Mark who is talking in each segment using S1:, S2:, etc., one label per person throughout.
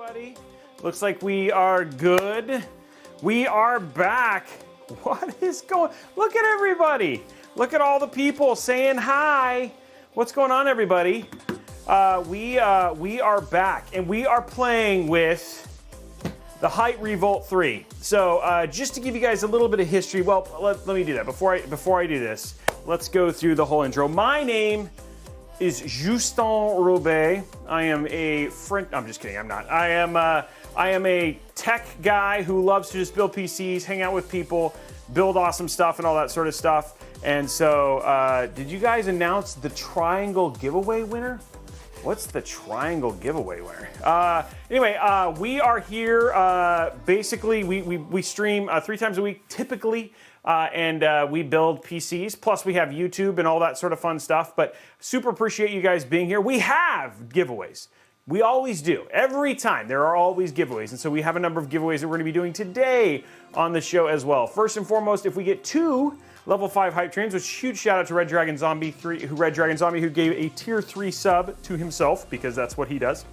S1: everybody. Looks like we are good. We are back. What is going? Look at everybody. Look at all the people saying hi. What's going on, everybody? We are back, and we are playing with the Hyte Revolt 3. So just to give you guys a little bit of history, well, let me do that. Before I do this, let's go through the whole intro. My name is Justin Robey. I am a French. I'm just kidding. I'm not. I am a tech guy who loves to just build PCs, hang out with people, build awesome stuff, and all that sort of stuff. And so, did you guys announce the Triangle giveaway winner? What's the Triangle giveaway winner? Anyway, we are here. Basically, we stream 3 times a week, typically. And we build PCs, plus we have YouTube and all that sort of fun stuff, but super appreciate you guys being here. We have giveaways. We always do. Every time, there are always giveaways, and so we have a number of giveaways that we're going to be doing today on the show as well. First and foremost, if we get 2 level 5 hype trains, which huge shout out to Red Dragon Zombie who gave a tier 3 sub to himself, because that's what he does.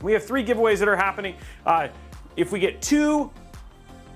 S1: We have 3 giveaways that are happening. If we get 2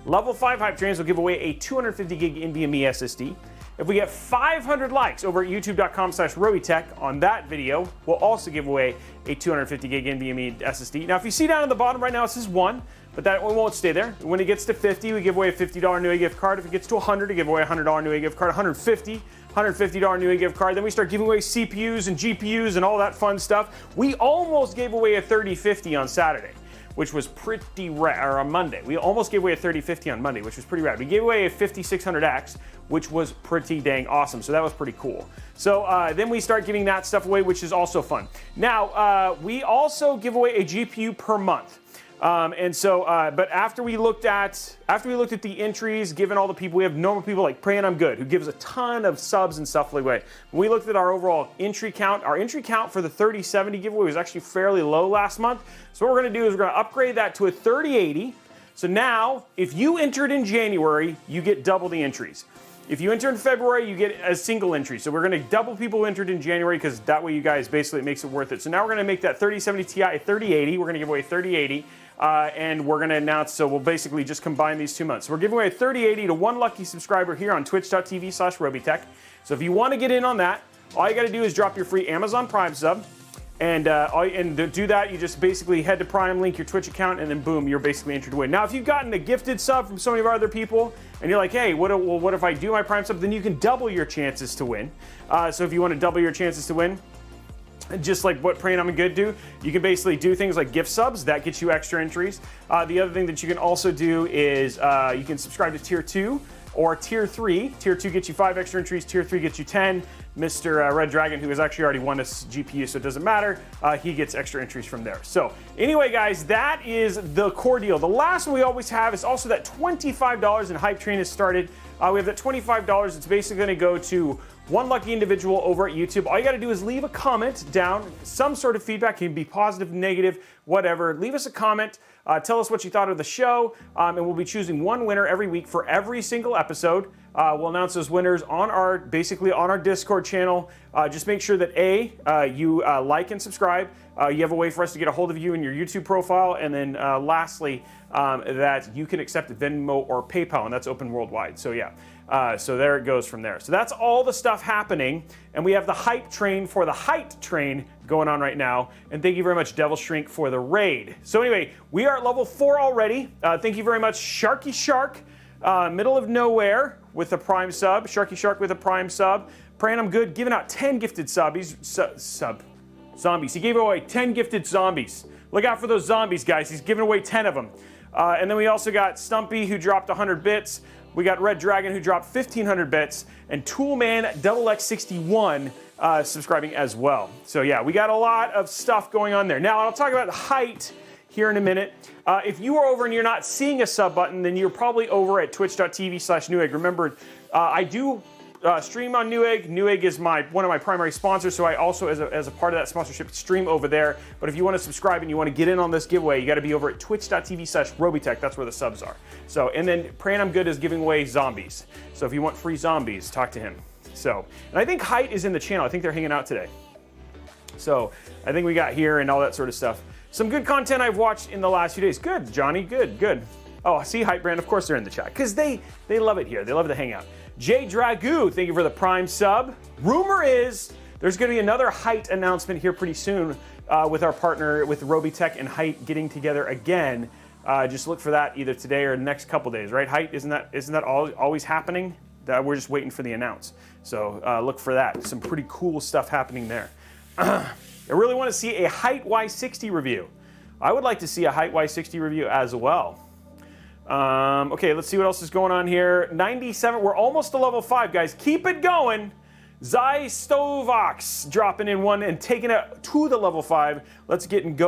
S1: level 5 hype trains, will give away a 250 gig NVMe SSD. If we get 500 likes over at youtube.com/Robeytech on that video, we'll also give away a 250 gig NVMe SSD. Now, if you see down at the bottom right now, it says 1, but that one won't stay there. When it gets to 50, we give away a $50 Newegg gift card. If it gets to 100, we give away a $100 Newegg gift card. $150 Newegg gift card. Then we start giving away CPUs and GPUs and all that fun stuff. We almost gave away a 3050 on Saturday, which was pretty rad, or on Monday. We almost gave away a 3050 on Monday, which was pretty rad. We gave away a 5600X, which was pretty dang awesome, so that was pretty cool. So then we start giving that stuff away, which is also fun. Now, we also give away a GPU per month. But after we looked at the entries, given all the people, we have normal people like Pray and I'm Good, who gives a ton of subs and stuff like that. When we looked at our overall entry count, our entry count for the 3070 giveaway was actually fairly low last month. So what we're gonna do is we're gonna upgrade that to a 3080. So now, if you entered in January, you get double the entries. If you enter in February, you get a single entry. So we're gonna double people who entered in January, because that way you guys, basically it makes it worth it. So now we're gonna make that 3070 Ti a 3080. We're gonna give away a 3080. And we're going to announce, so we'll basically just combine these 2 months. So we're giving away a 3080 to 1 lucky subscriber here on twitch.tv/Robeytech. So if you want to get in on that, all you got to do is drop your free Amazon Prime sub. And to do that, you just basically head to Prime, link your Twitch account, and then boom, you're basically entered to win. Now, if you've gotten a gifted sub from so many of our other people, and you're like, hey, what if I do my Prime sub? Then you can double your chances to win. So if you want to double your chances to win, just like what Pray and I'm Good do, you can basically do things like gift subs. That gets you extra entries. The other thing that you can also do is you can subscribe to Tier 2 or Tier 3. Tier 2 gets you 5 extra entries. Tier 3 gets you 10. Mr. Red Dragon, who has actually already won this GPU, so it doesn't matter, he gets extra entries from there. So anyway, guys, that is the core deal. The last one we always have is also that $25 in Hype Train has started. We have that $25. It's basically going to go to 1 lucky individual over at YouTube. All you got to do is leave a comment down, some sort of feedback. It can be positive, negative, whatever. Leave us a comment. Tell us what you thought of the show, and we'll be choosing 1 winner every week for every single episode. We'll announce those winners on our Discord channel. Just make sure that you like and subscribe. You have a way for us to get a hold of you in your YouTube profile, and then lastly, that you can accept Venmo or PayPal, and that's open worldwide. So yeah. So there it goes from there. So that's all the stuff happening, and we have the hype train for the Hyte train going on right now. And thank you very much, Devil Shrink, for the raid. So anyway, we are at level 4 already. Thank you very much, Sharky Shark, middle of nowhere with a Prime sub. Sharky Shark with a Prime sub. Pray and I'm Good, giving out 10 gifted zombies. He gave away 10 gifted zombies. Look out for those zombies, guys. He's giving away 10 of them. And then we also got Stumpy, who dropped 100 bits. We got Red Dragon, who dropped 1,500 bits, and Toolman XX61 subscribing as well. So yeah, we got a lot of stuff going on there. Now, I'll talk about Hyte here in a minute. If you are over and you're not seeing a sub button, then you're probably over at twitch.tv/Newegg. Remember, I do stream on Newegg. Newegg is one of my primary sponsors, so I also, as a part of that sponsorship, stream over there. But if you want to subscribe and you want to get in on this giveaway, you got to be over at twitch.tv/Robeytech. That's where the subs are. So, and then Pray and I'm Good is giving away zombies. So if you want free zombies, talk to him. So, and I think Hyte is in the channel. I think they're hanging out today. So I think we got here and all that sort of stuff. Some good content I've watched in the last few days. Good, Johnny, good, good. Oh, I see Hype Brand, of course they're in the chat, because they love it here. They love to hang out. Jay Dragoo, thank you for the Prime sub. Rumor is there's going to be another Hyte announcement here pretty soon with our partner, with Robeytech and Hyte getting together again. Just look for that either today or the next couple days, right? Hyte, isn't that always happening? We're just waiting for the announce. So look for that. Some pretty cool stuff happening there. I really want to see a Hyte Y60 review. I would like to see a Hyte Y60 review as well. Okay, let's see what else is going on here. 97, we're almost to level 5, guys. Keep it going. Zystovox dropping in one and taking it to the level 5. Let's get it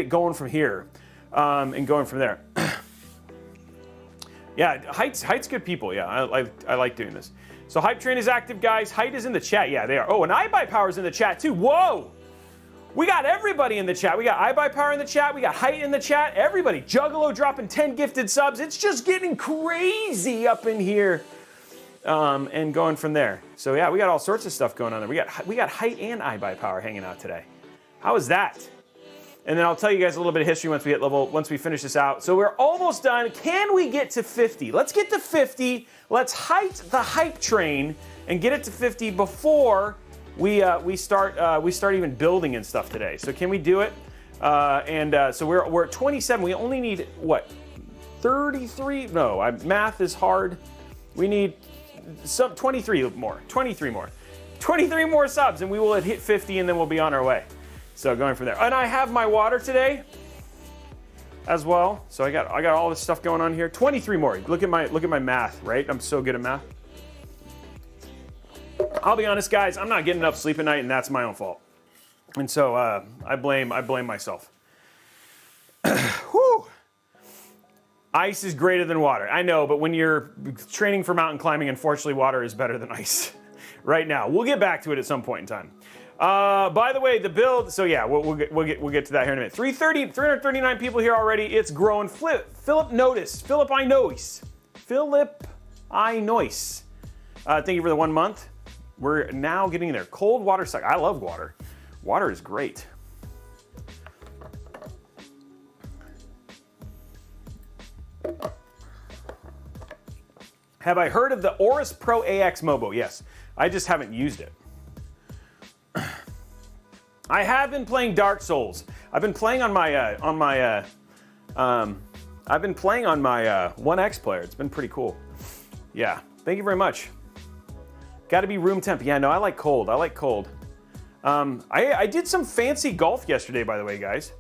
S1: going from here and going from there. Yeah, Hyte's good people. Yeah, I like doing this. So Hype Train is active, guys. Hyte is in the chat. Yeah, they are. Oh, and iBuyPower's in the chat too. Whoa! We got everybody in the chat. We got iBuyPower in the chat. We got Hyte in the chat. Everybody. Juggalo dropping 10 gifted subs. It's just getting crazy up in here. And going from there. So yeah, we got all sorts of stuff going on there. We got Hyte and iBuyPower hanging out today. How is that? And then I'll tell you guys a little bit of history once we finish this out. So we're almost done. Can we get to 50? Let's get to 50. Let's Hyte the Hype Train and get it to 50 before we start even building and stuff today. So can we do it? So we're at 27. We only need what? 33? No, math is hard. We need 23 more. 23 more subs, and we will hit 50, and then we'll be on our way. So going from there. And I have my water today as well. So I got all this stuff going on here. 23 more. Look at my math, right? I'm so good at math. I'll be honest, guys, I'm not getting enough sleep at night, and that's my own fault. And so I blame myself. Whew. Ice is greater than water. I know, but when you're training for mountain climbing, unfortunately, water is better than ice right now. We'll get back to it at some point in time. By the way, the build. So yeah, we'll get to that here in a minute. 339 people here already. It's growing. Philip I Noise. Thank you for the 1 month. We're now getting there. Cold water suck. I love water. Water is great. Have I heard of the Aorus Pro AX Mobo? Yes. I just haven't used it. I have been playing Dark Souls. I've been playing on my 1X player. It's been pretty cool. Yeah. Thank you very much. Got to be room temp. Yeah, no, I like cold. I did some fancy golf yesterday, by the way, guys.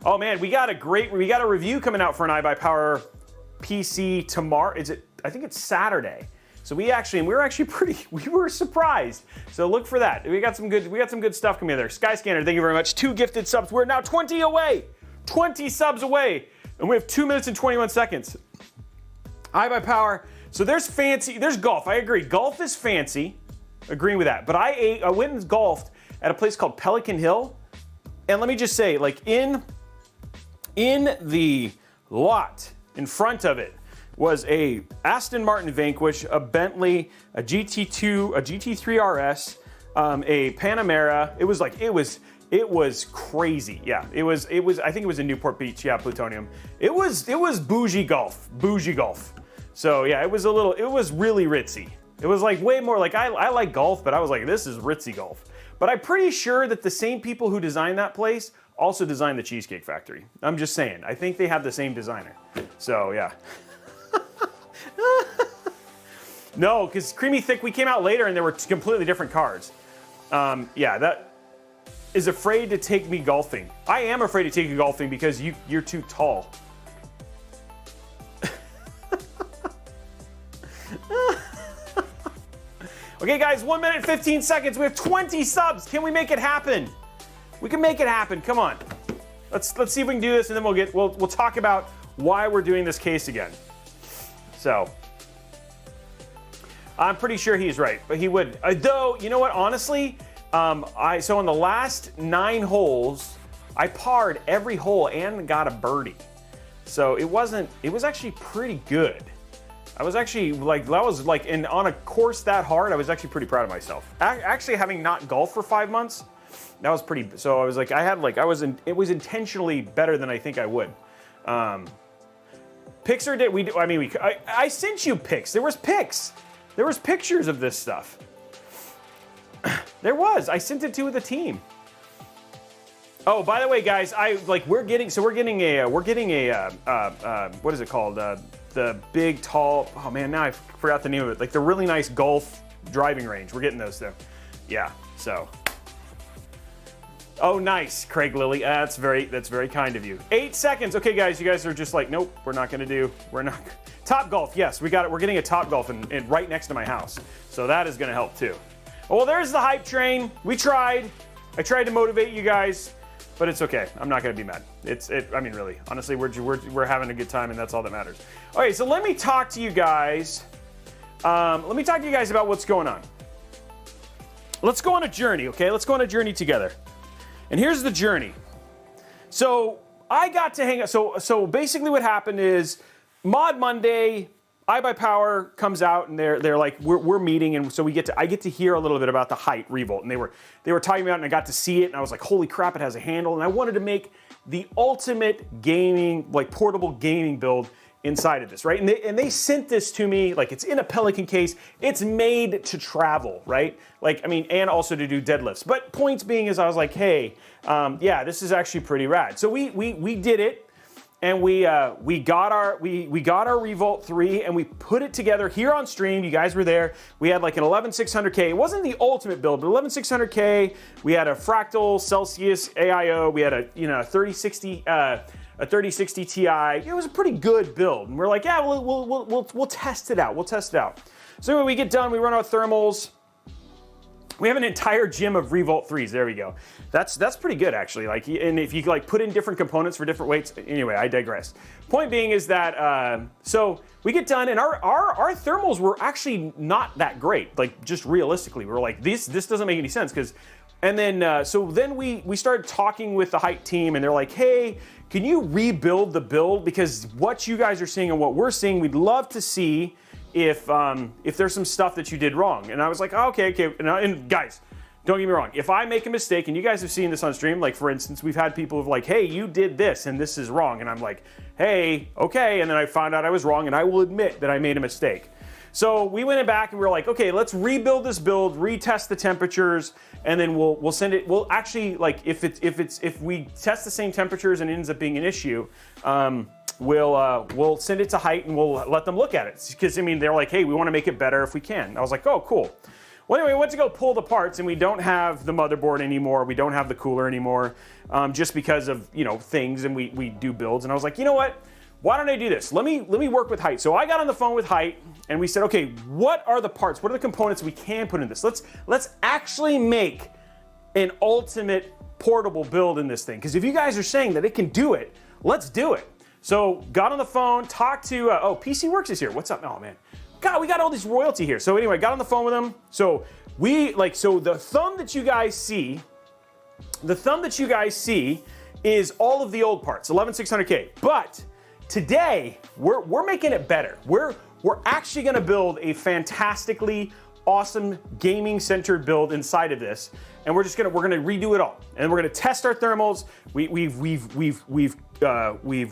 S1: Oh man, we got a review coming out for an iBuyPower PC tomorrow. I think it's Saturday. So we were surprised. So look for that. We got some good stuff coming in there. Skyscanner, thank you very much. 2 gifted subs. We're now 20 away. 20 subs away. And we have 2 minutes and 21 seconds. iBuyPower. So there's golf. I agree. Golf is fancy. Agreeing with that. But I went and golfed at a place called Pelican Hill. And let me just say, like in the lot in front of it was a Aston Martin Vanquish, a Bentley, a GT2, a GT3 RS, a Panamera. It was crazy. Yeah, it was. I think it was in Newport Beach. Yeah, Plutonium. It was bougie golf. So yeah, it was really ritzy. It was like way more like I like golf, but I was like, this is ritzy golf. But I'm pretty sure that the same people who designed that place also designed the Cheesecake Factory. I'm just saying. I think they have the same designer. So yeah. No, because Creamy Thick, we came out later and there were completely different cards. Yeah, that is afraid to take me golfing. I am afraid to take you golfing because you're too tall. Okay, guys, 1 minute and 15 seconds. We have 20 subs. Can we make it happen? We can make it happen. Come on. Let's see if we can do this, and then we'll talk about why we're doing this case again. So I'm pretty sure he's right, but he would. Though, you know what? Honestly, so on the last 9 holes, I parred every hole and got a birdie. So it was actually pretty good. I was actually on a course that hard, I was actually pretty proud of myself. Actually, having not golfed for 5 months, That was pretty, so I was like, it was intentionally better than I think I would. Pixar did, I sent you pics. There was pics. There was pictures of this stuff. There was, I sent it to the team. Oh, by the way, guys, we're getting a what is it called? The big, tall, oh man, now I forgot the name of it. Like the really nice golf driving range. We're getting those there. Yeah, so. Oh, nice, Craig Lilly. That's very kind of you. 8 seconds. Okay, guys, you guys are just like, nope, we're not Top Golf, yes, we got it. We're getting a Top Golf and right next to my house. So that is gonna help too. Well, there's the hype train. We tried. I tried to motivate you guys. But it's okay. I'm not going to be mad. I mean, really, honestly, we're having a good time, and that's all that matters. Okay, so let me talk to you guys. About what's going on. Let's go on a journey, okay? Let's go on a journey together. And here's the journey. So I got to hang out. So basically, what happened is Mod Monday. iBuyPower comes out and they're like we're meeting, and so I get to hear a little bit about the Hyte Revolt, and they were talking about it, and I got to see it, and I was like, holy crap, it has a handle, and I wanted to make the ultimate gaming, like portable gaming build inside of this, right? And they sent this to me, like it's in a Pelican case, it's made to travel, right? Like, I mean, and also to do deadlifts. But points being is I was like, hey, yeah, this is actually pretty rad. So we did it. And we got our Revolt 3 and we put it together here on stream. You guys were there. We had like an 11600K. It wasn't the ultimate build, but 11600K. We had a Fractal Celsius AIO. We had a 3060 Ti. It was a pretty good build. And we're like, yeah, we'll test it out. We'll test it out. So when we get done, we run our thermals. We have an entire gym of Revolt 3s. There we go. That's pretty good, actually. Like, and if you like put in different components for different weights. Anyway, I digress. Point being is that so we get done, and our thermals were actually not that great. Like, just realistically, we were like, this doesn't make any sense because. And then so then we started talking with the Hyte team, and they're like, hey, can you rebuild the build, because what you guys are seeing and what we're seeing, we'd love to see if there's some stuff that you did wrong. And I was like, oh, okay. And guys, don't get me wrong. If I make a mistake, and you guys have seen this on stream, like for instance, we've had people who are like, hey, you did this and this is wrong. And I'm like, hey, okay. And then I found out I was wrong, and I will admit that I made a mistake. So we went back and we were like, okay, let's rebuild this build, retest the temperatures, and then we'll send it. We'll actually, like, if we test the same temperatures and it ends up being an issue, we'll send it to Hyte and we'll let them look at it. Because, I mean, they're like, hey, we want to make it better if we can. I was like, oh, cool. Well, anyway, we went to go pull the parts, and we don't have the motherboard anymore. We don't have the cooler anymore, just because of, things, and we do builds. And I was like, you know what? Why don't I do this? Let me work with Hyte. So I got on the phone with Hyte, and we said, okay, what are the parts? What are the components we can put in this? Let's actually make an ultimate portable build in this thing. Because if you guys are saying that it can do it, let's do it. So got on the phone, talked to, PC Works is here. What's up? Oh, man. God, we got all this royalty here. So anyway, got on the phone with them. So the thumb that you guys see is all of the old parts, 11600K. But today, we're making it better. We're actually gonna build a fantastically awesome gaming-centered build inside of this, and we're gonna redo it all, and we're gonna test our thermals. We've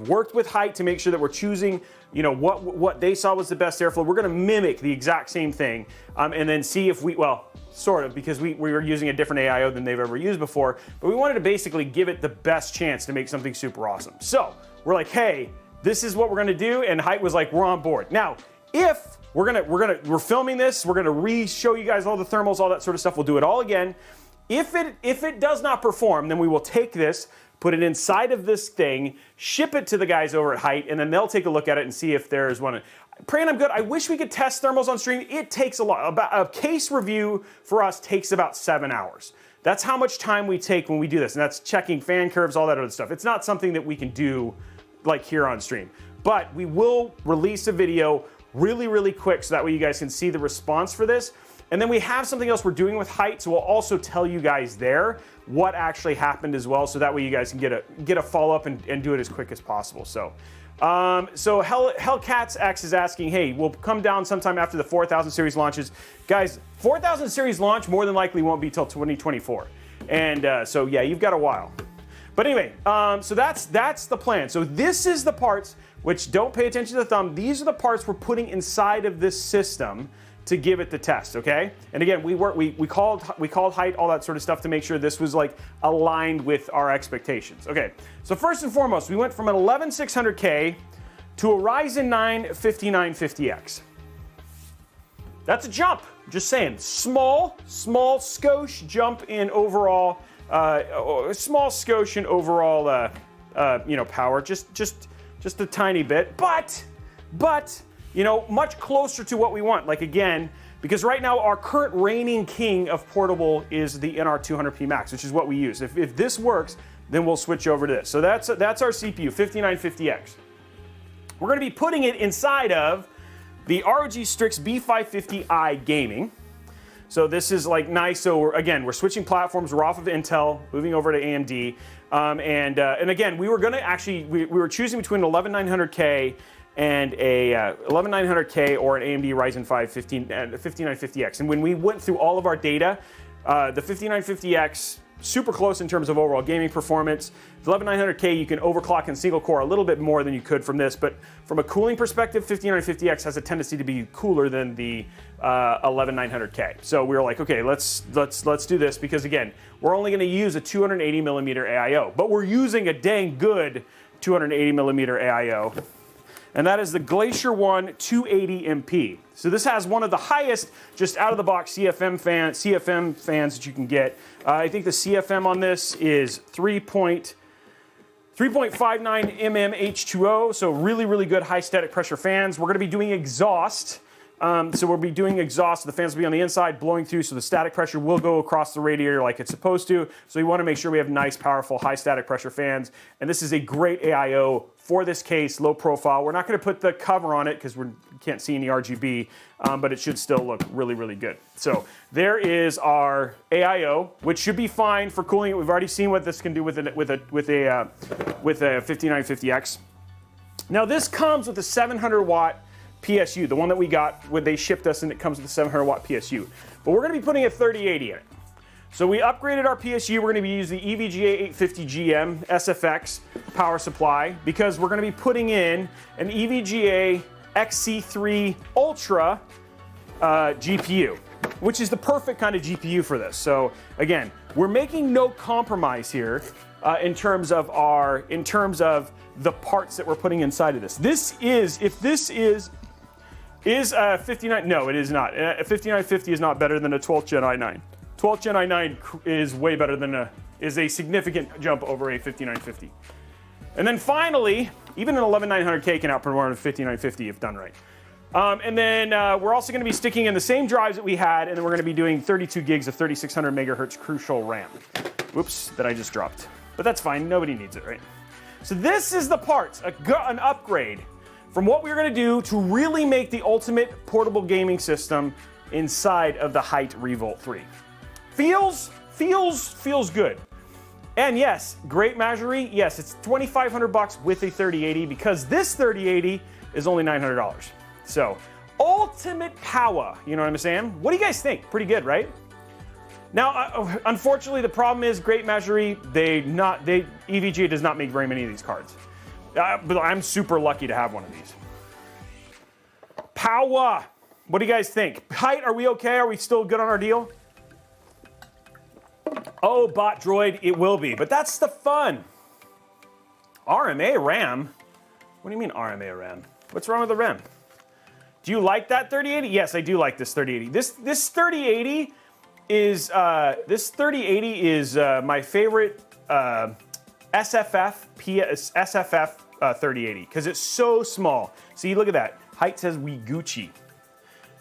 S1: worked with Hyte to make sure that we're choosing, what they saw was the best airflow. We're gonna mimic the exact same thing, and then see if sort of, because we were using a different AIO than they've ever used before, but we wanted to basically give it the best chance to make something super awesome. So we're like, hey, this is what we're gonna do, and Hyte was like, we're on board. Now, if we're filming this, we're gonna re-show you guys all the thermals, all that sort of stuff. We'll do it all again. If it does not perform, then we will take this, put it inside of this thing, ship it to the guys over at Hyte, and then they'll take a look at it and see if there's one. Praying I'm good. I wish we could test thermals on stream. It takes a lot. About a case review for us takes about 7 hours. That's how much time we take when we do this, and that's checking fan curves, all that other stuff. It's not something that we can do like here on stream, but we will release a video really, really quick so that way you guys can see the response for this. And then we have something else we're doing with Hyte, so we'll also tell you guys there what actually happened as well, so that way you guys can get a follow-up and do it as quick as possible. So Hellcats X is asking, hey, we'll come down sometime after the 4000 series launches. Guys, 4000 series launch more than likely won't be till 2024. And so yeah, you've got a while. But anyway, so that's the plan. So this is the parts, which don't pay attention to the thumb. These are the parts we're putting inside of this system to give it the test, okay? And again, we called Hyte, all that sort of stuff to make sure this was like aligned with our expectations. Okay, so first and foremost, we went from an 11600K to a Ryzen 9 5950X. That's a jump, just saying. Small skosh jump in overall, small skosh in overall, power, just a tiny bit, but, you know, much closer to what we want. Like again, because right now our current reigning king of portable is the NR200P Max, which is what we use. If this works, then we'll switch over to this. So that's our CPU, 5950X. We're gonna be putting it inside of the ROG Strix B550i Gaming. So this is like nice. So we're switching platforms. We're off of Intel, moving over to AMD. And again, we were gonna actually, we were choosing between an 11900K and a 11900K or an AMD Ryzen 5 5950X. And when we went through all of our data, the 5950X, super close in terms of overall gaming performance. The 11900K, you can overclock in single core a little bit more than you could from this, but from a cooling perspective, 5950X has a tendency to be cooler than the 11900K. So we were like, okay, let's do this, because again, we're only going to use a 280 millimeter AIO, but we're using a dang good 280 millimeter AIO. And that is the Glacier 1 280 MP. So this has one of the highest, just out of the box CFM fans that you can get. I think the CFM on this is 3.59 mm H2O, so really good high static pressure fans. We're going to be doing exhaust. So we'll be doing exhaust. The fans will be on the inside, blowing through, so the static pressure will go across the radiator like it's supposed to. So we want to make sure we have nice, powerful, high static pressure fans. And this is a great AIO for this case, low profile. We're not going to put the cover on it because we can't see any RGB, but it should still look really good. So there is our AIO, which should be fine for cooling it. We've already seen what this can do with a 5950X. Now this comes with a 700 watt PSU, the one that we got when they shipped us, and it comes with a 700 watt PSU. But we're going to be putting a 3080 in it. So we upgraded our PSU. We're going to be using the EVGA 850GM SFX power supply, because we're going to be putting in an EVGA XC3 Ultra GPU, which is the perfect kind of GPU for this. So again, we're making no compromise here in terms of the parts that we're putting inside of this. If this is a 59, no, it is not. A 5950 is not better than a 12th Gen i9. 12th Gen i9 is way better than is a significant jump over a 5950. And then finally, even an 11900K can outperform a 5950 if done right. And then we're also going to be sticking in the same drives that we had, and then we're going to be doing 32 gigs of 3600 megahertz Crucial RAM. Whoops, that I just dropped. But that's fine, nobody needs it, right? So this is the parts, an upgrade from what we're going to do to really make the ultimate portable gaming system inside of the Hyte Revolt 3. Feels good. And yes, great Majorie, yes, it's $2,500 with a 3080, because this 3080 is only $900. So, ultimate power, you know what I'm saying? What do you guys think? Pretty good, right? Now, unfortunately, the problem is Great Majorie, EVGA does not make very many of these cards. But I'm super lucky to have one of these. Power! What do you guys think? Hyte, are we okay? Are we still good on our deal? Oh, bot droid, it will be, but that's the fun. RMA RAM? What do you mean RMA RAM? What's wrong with the RAM? Do you like that 3080? Yes, I do like this 3080. This 3080 is my favorite SFF 3080, because it's so small. See, look at that. Hyte says we Gucci.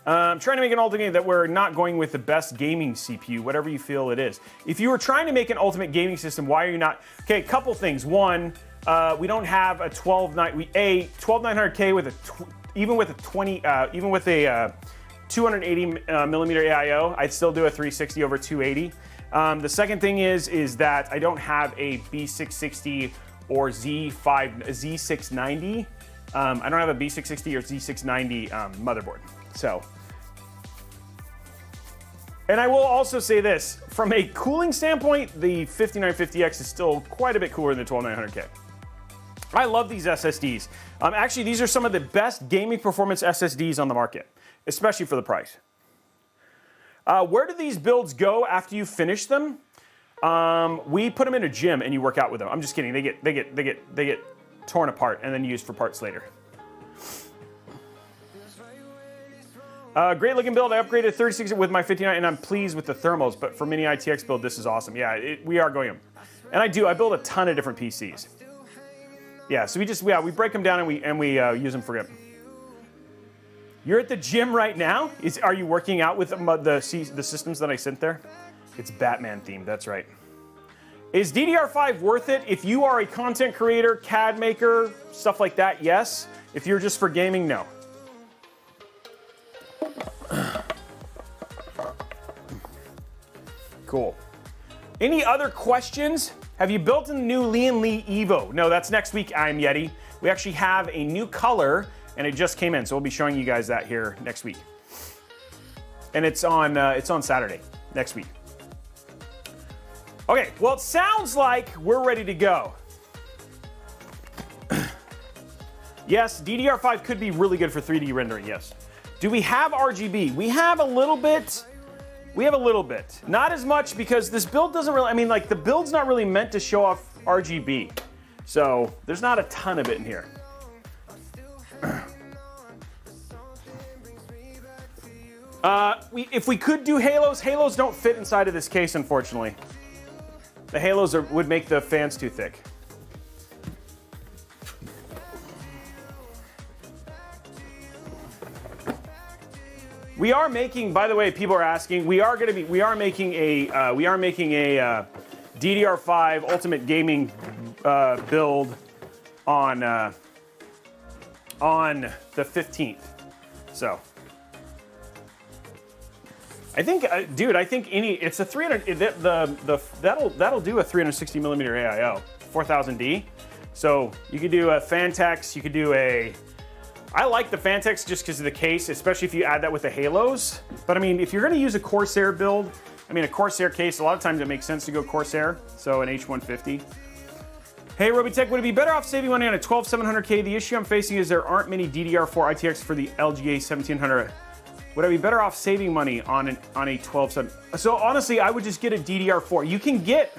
S1: I'm trying to make an ultimate that we're not going with the best gaming CPU, whatever you feel it is. If you were trying to make an ultimate gaming system, why are you not? Okay, a couple things. One, we don't have a 12900K with even with a 280 millimeter AIO, I'd still do a 360 over 280. The second thing is that I don't have a B660 or Z690. I don't have a B660 or Z690 motherboard. So, And I will also say this, from a cooling standpoint, the 5950X is still quite a bit cooler than the 12900K. I love these SSDs. Actually, these are some of the best gaming performance SSDs on the market, especially for the price. Where do these builds go after you finish them? We put them in a gym and you work out with them. I'm just kidding. They get torn apart and then used for parts later. Great looking build. I upgraded 36 with my 59 and I'm pleased with the thermals, but for mini ITX build, this is awesome. Yeah, we are going. And I build a ton of different PCs. Yeah, so we break them down and we use them for good. You're at the gym right now? Are you working out with the systems that I sent there? It's Batman themed, that's right. Is DDR5 worth it? If you are a content creator, CAD maker, stuff like that, yes. If you're just for gaming, no. Cool. Any other questions? Have you built a new Lian Li Evo? No, that's next week, I'm Yeti. We actually have a new color and it just came in, so we'll be showing you guys that here next week. And it's on Saturday, next week. Okay, well, it sounds like we're ready to go. Yes, DDR5 could be really good for 3D rendering, yes. Do we have RGB? We have a little bit. We have a little bit. Not as much because this build doesn't really, the build's not really meant to show off RGB. So there's not a ton of it in here. If we could do halos don't fit inside of this case, unfortunately. The halos would make the fans too thick. We are making, by the way, people are asking, we are making a DDR5 Ultimate Gaming build on the 15th. So I think, dude, it's a 300. That'll do a 360 millimeter AIO 4000D. So you could do a Fantex. You could do a. I like the Fantex just because of the case, especially if you add that with the halos. But I mean, if you're going to use a Corsair build, a Corsair case, a lot of times it makes sense to go Corsair. So an H150. Hey, Robeytech, would it be better off saving money on a 12700K? The issue I'm facing is there aren't many DDR4 ITX for the LGA 1700. Would I be better off saving money on a 12700? So honestly, I would just get a DDR4. You can get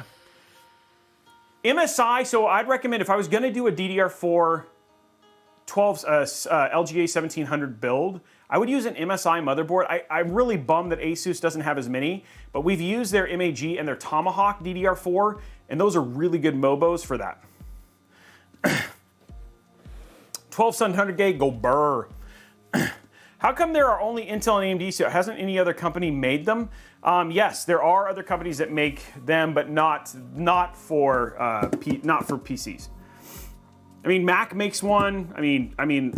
S1: MSI. So I'd recommend if I was going to do a DDR4 LGA 1700 build, I would use an MSI motherboard. I'm really bummed that Asus doesn't have as many, but we've used their MAG and their Tomahawk DDR4, and those are really good Mobos for that. 12700K, go burr. How come there are only Intel and AMD? So hasn't any other company made them? Yes, there are other companies that make them, but not for PCs. Mac makes one.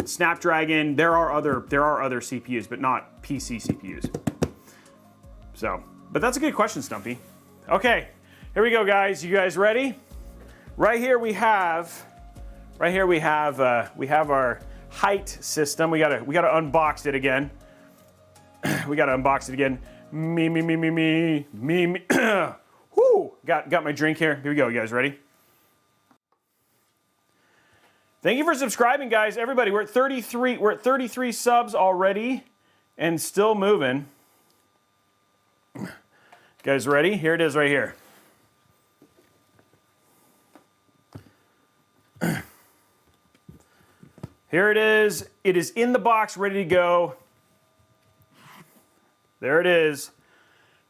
S1: Snapdragon. There are other CPUs, but not PC CPUs. So, but that's a good question, Stumpy. Okay, here we go, guys. You guys ready? Right here we have our Hyte system. We gotta unbox it again. We gotta unbox it again. Me. Whoo! Got my drink here. Here we go. You guys ready? Thank you for subscribing, guys. Everybody, we're at 33. We're at 33 subs already, and still moving. You guys ready? Here it is, right here. Here it is. It is in the box, ready to go. There it is.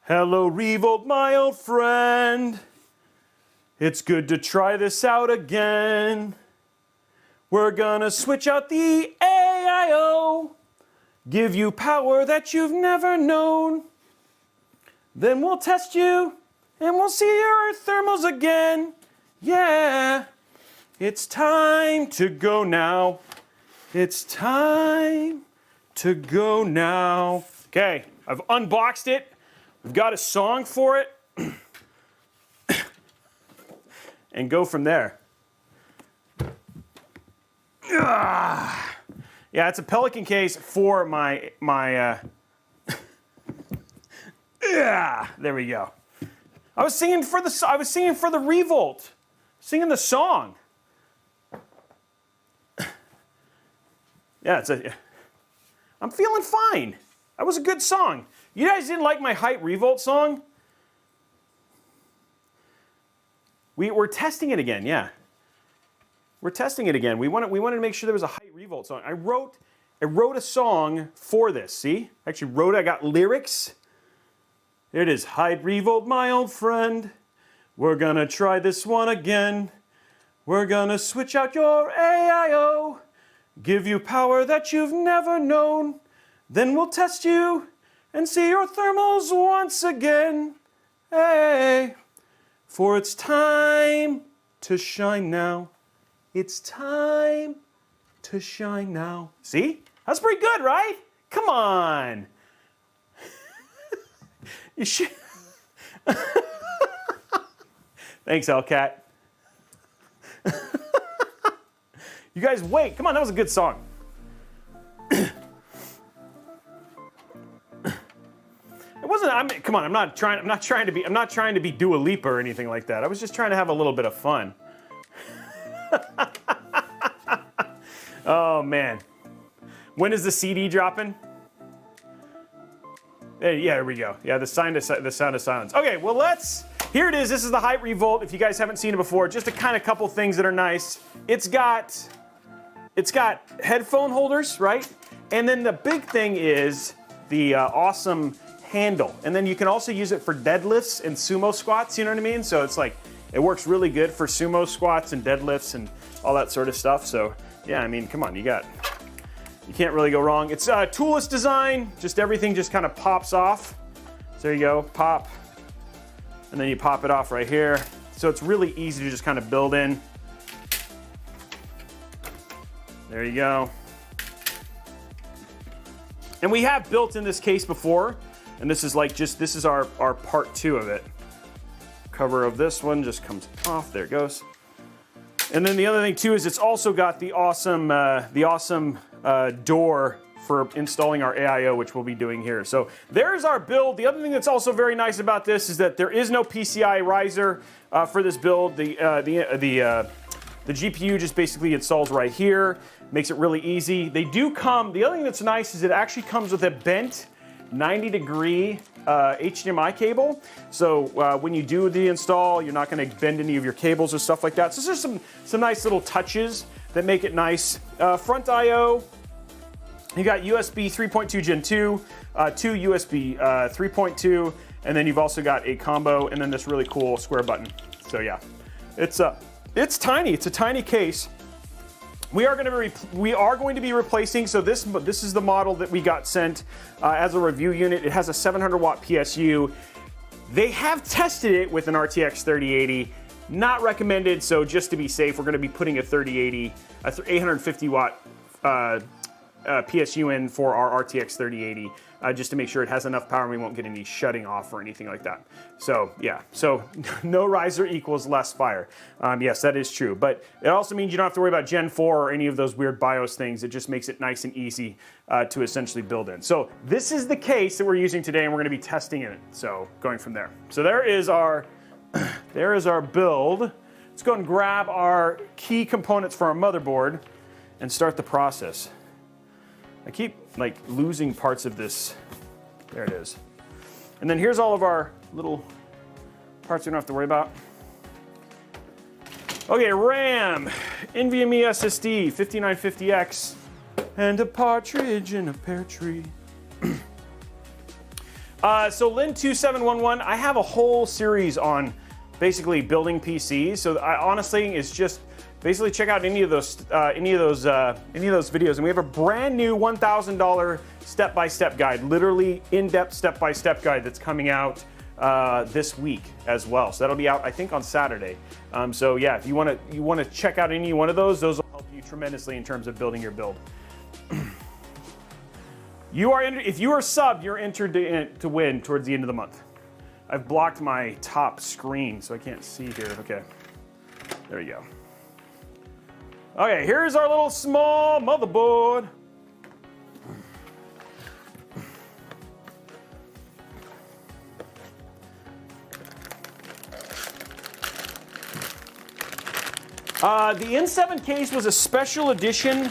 S1: Hello, Revolt, my old friend. It's good to try this out again. We're gonna switch out the AIO, give you power that you've never known. Then we'll test you, and we'll see your thermals again. Yeah, it's time to go now. It's time to go now. Okay, I've unboxed it. We've got a song for it. And go from there. Yeah, it's a Pelican case for my Yeah, there we go. I was singing for the Revolt, singing the song. Yeah, I'm feeling fine. That was a good song. You guys didn't like my Hyte Revolt song? We're testing it again, yeah. We're testing it again. We wanted to make sure there was a Hyte Revolt song. I wrote a song for this, see? I got lyrics. There it is. Hyte Revolt, my old friend. We're gonna try this one again. We're gonna switch out your AIO. Give you power that you've never known. Then we'll test you and see your thermals once again. Hey, for it's time to shine now. It's time to shine now. See? That's pretty good, right? Come on. You should. Thanks, Hellcat. You guys wait. Come on, that was a good song. It wasn't. Come on. I'm not trying to be Dua Lipa or anything like that. I was just trying to have a little bit of fun. Oh man. When is the CD dropping? Yeah, there we go. Yeah, the sound of silence. Okay, well here it is. This is the Hyte Revolt. If you guys haven't seen it before, just a kind of couple things that are nice. It's got headphone holders, right? And then the big thing is the awesome handle. And then you can also use it for deadlifts and sumo squats, you know what I mean? So it's like, it works really good for sumo squats and deadlifts and all that sort of stuff. So yeah, I mean, come on, you can't really go wrong. It's a toolless design, just everything just kind of pops off. So there you go, pop. And then you pop it off right here. So it's really easy to just kind of build in. There you go. And we have built in this case before, and this is our part 2 of it. Cover of this one just comes off, there it goes. And then the other thing too is it's also got the awesome door for installing our AIO, which we'll be doing here. So there's our build. The other thing that's also very nice about this is that there is no PCI riser for this build. The GPU just basically installs right here, makes it really easy. They do come, the other thing that's nice is it actually comes with a bent 90-degree HDMI cable. So when you do the install, you're not gonna bend any of your cables or stuff like that. So there's some nice little touches that make it nice. Front I/O, you got USB 3.2 Gen 2, 2 USB 3.2, and then you've also got a combo, and then this really cool square button. So yeah, it's tiny. It's a tiny case. We are going to be replacing. So this is the model that we got sent as a review unit. It has a 700 watt PSU. They have tested it with an RTX 3080. Not recommended. So just to be safe, we're going to be putting a 850 watt PSU in for our RTX 3080, just to make sure it has enough power and we won't get any shutting off or anything like that. So yeah, so no riser equals less fire. Yes, that is true, but it also means you don't have to worry about Gen 4 or any of those weird BIOS things. It just makes it nice and easy to essentially build in. So this is the case that we're using today, and we're going to be testing in it. So going from there. So there is our build. Let's go and grab our key components for our motherboard and start the process. I keep like losing parts of this. There it is. And then here's all of our little parts we don't have to worry about. Okay, RAM, NVMe SSD, 5950X, and a partridge in a pear tree. So Lin 711, I have a whole series on basically building PCs. So honestly, it's just basically check out any of those videos, and we have a brand new $1,000 step-by-step guide, literally in-depth step-by-step guide that's coming out this week as well. So that'll be out, I think, on Saturday. So yeah, if you want to check out any one of those will help you tremendously in terms of building your build. If you are sub, you're entered to win towards the end of the month. I've blocked my top screen, so I can't see here. Okay, there you go. Okay, here's our little small motherboard. The N7 case was a special edition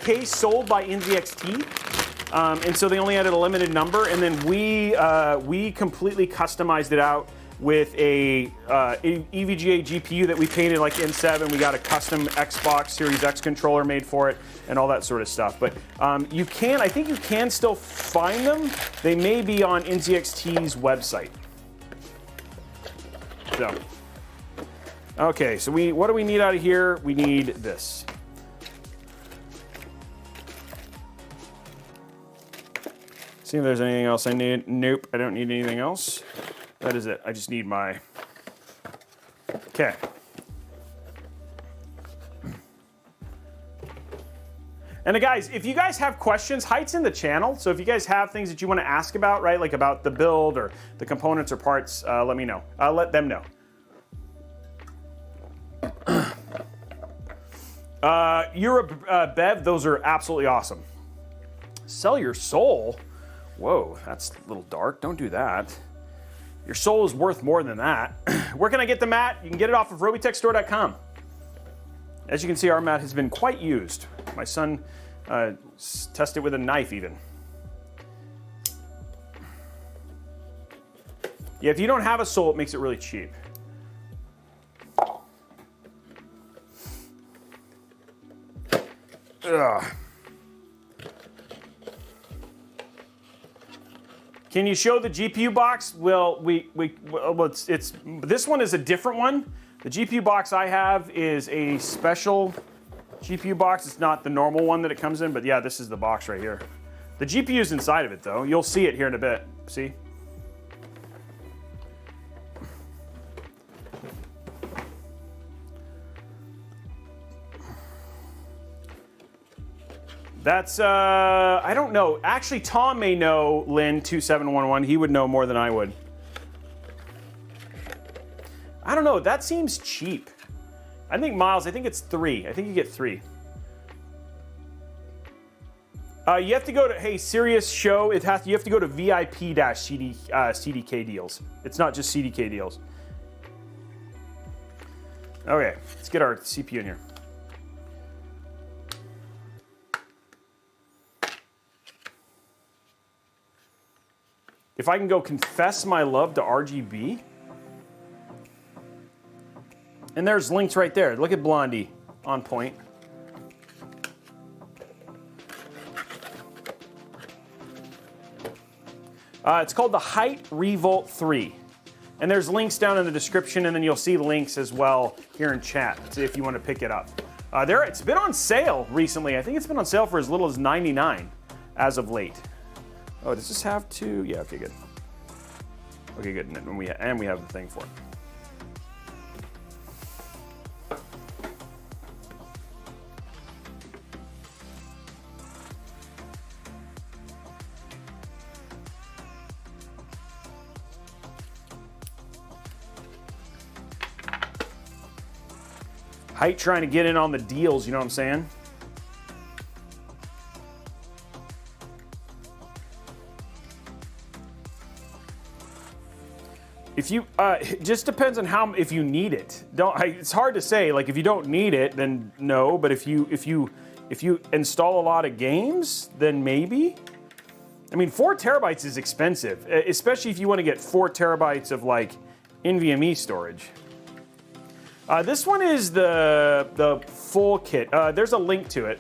S1: case sold by NZXT. And so they only had a limited number, and then we completely customized it out with a EVGA GPU that we painted like N7. We got a custom Xbox Series X controller made for it, and all that sort of stuff. But I think you can still find them. They may be on NZXT's website. So, okay, so what do we need out of here? We need this. See if there's anything else I need. Nope, I don't need anything else. That is it. I just need my... Okay. And guys, if you guys have questions, Hyte's in the channel. So if you guys have things that you want to ask about, right, like about the build or the components or parts, let me know. Let them know. Europe Bev, those are absolutely awesome. Sell your soul? Whoa, that's a little dark. Don't do that. Your soul is worth more than that. Where can I get the mat? You can get it off of robeytechstore.com. As you can see, our mat has been quite used. My son tested it with a knife even. Yeah, if you don't have a soul, it makes it really cheap. Ugh. Can you show the GPU box? Well, it's this one is a different one. The GPU box I have is a special GPU box. It's not the normal one that it comes in, but yeah, this is the box right here. The GPU is inside of it though. You'll see it here in a bit. See? That's, I don't know. Actually, Tom may know Lynn2711. He would know more than I would. I don't know. That seems cheap. I think, Miles, I think it's 3. I think you get 3. You have to go to, hey, serious show. You have to go to VIP-CDK deals. It's not just CDK deals. Okay, let's get our CPU in here. If I can go confess my love to RGB. And there's links right there. Look at Blondie, on point. It's called the Hyte Revolt 3. And there's links down in the description, and then you'll see links as well here in chat if you want to pick it up. It's been on sale recently. I think it's been on sale for as little as $99 as of late. Oh, does this have to? Yeah, okay, good. Okay, good. And we have the thing for it. Hyte trying to get in on the deals, you know what I'm saying? If you, it just depends on if you need it. It's hard to say. Like if you don't need it, then no. But if you install a lot of games, then maybe. I mean, 4 terabytes is expensive, especially if you want to get 4 terabytes of like NVMe storage. This one is the full kit. There's a link to it.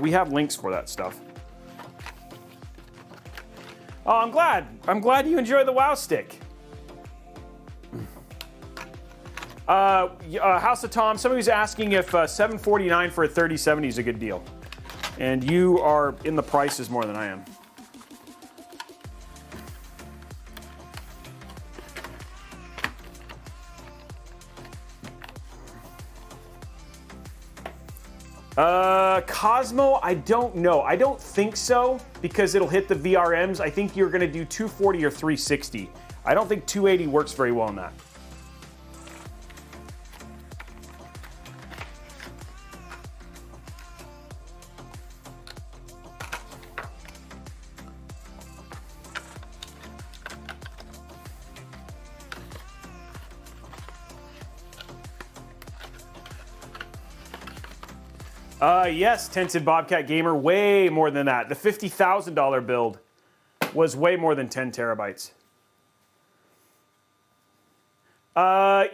S1: We have links for that stuff. Oh, I'm glad. I'm glad you enjoy the WoW stick. House of Tom, somebody's asking if $749 for a 3070 is a good deal. And you are in the prices more than I am. Cosmo, I don't know. I don't think so because it'll hit the VRMs. I think you're going to do 240 or 360. I don't think 280 works very well in that. Yes, Tinted Bobcat Gamer, way more than that. The $50,000 build was way more than 10 terabytes.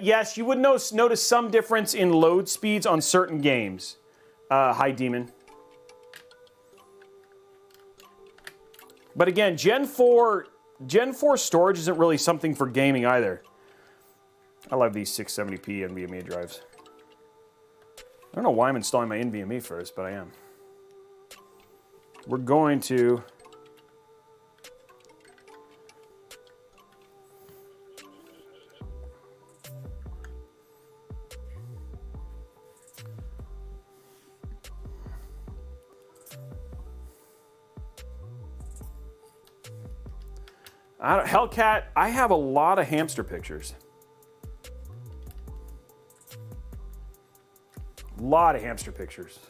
S1: Yes, you would notice some difference in load speeds on certain games. Hi, Demon. But again, Gen 4 storage isn't really something for gaming either. I love these 670p NVMe drives. I don't know why I'm installing my NVMe first, but I am. We're going to... Hellcat, I have a lot of hamster pictures. A lot of hamster pictures.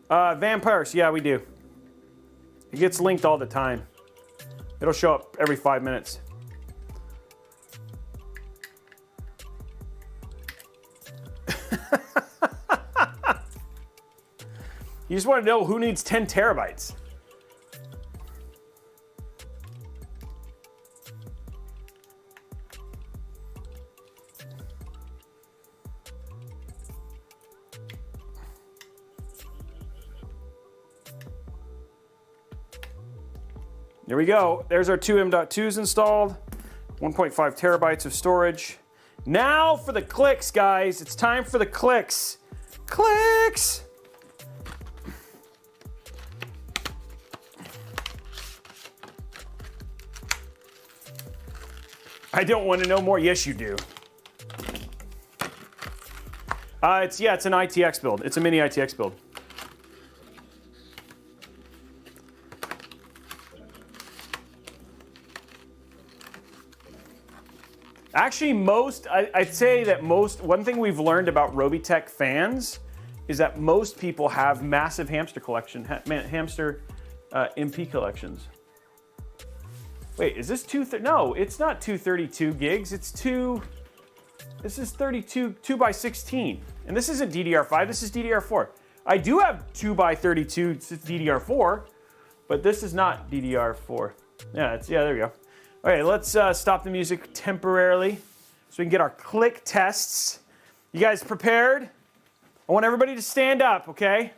S1: Vampires, yeah, we do. It gets linked all the time. It'll show up every 5 minutes. You just want to know who needs 10 terabytes. There we go. There's our two M.2s installed. 1.5 terabytes of storage. Now for the clicks, guys. It's time for the clicks. Clicks! I don't want to know more. Yes, you do. It's an ITX build. It's a mini ITX build. Actually, I'd say that one thing we've learned about Robeytech fans is that most people have massive hamster MP collections. Wait, is this no, it's not 232 gigs, this is 2 by 16. And this isn't DDR5, this is DDR4. I do have 2 by 32 DDR4, but this is not DDR4. Yeah, there we go. Okay, let's stop the music temporarily so we can get our click tests. You guys prepared? I want everybody to stand up, okay?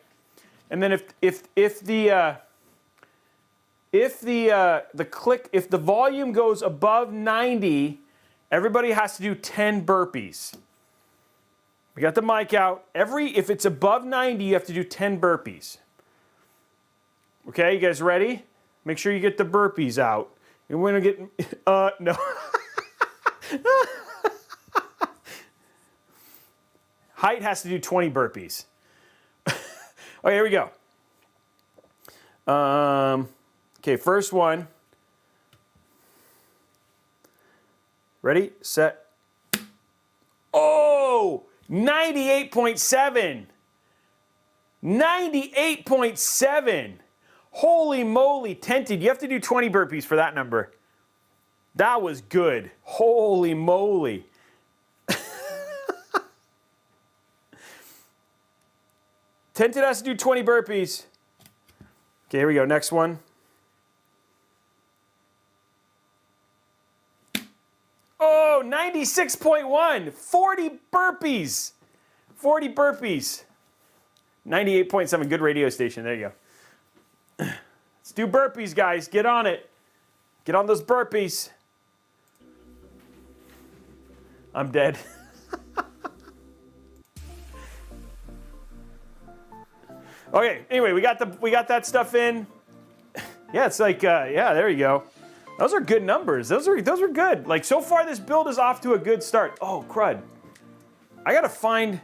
S1: And then if the volume goes above 90, everybody has to do 10 burpees. We got the mic out. If it's above 90, you have to do 10 burpees. Okay, you guys ready? Make sure you get the burpees out. And we're gonna get, no. Hyte has to do 20 burpees. Okay, here we go. Okay, first one. Ready, set. Oh, 98.7. 98.7. Holy moly, Tented, you have to do 20 burpees for that number. That was good. Holy moly. Tented has to do 20 burpees. Okay, here we go. Next one. Oh, 96.1. 40 burpees. 40 burpees. 98.7. Good radio station. There you go. Let's do burpees, guys. Get on it. Get on those burpees. I'm dead. Okay, anyway, we got that stuff in. Yeah, it's like yeah, there you go. Those are good numbers. Those are good. Like so far this build is off to a good start. Oh, crud. I got to find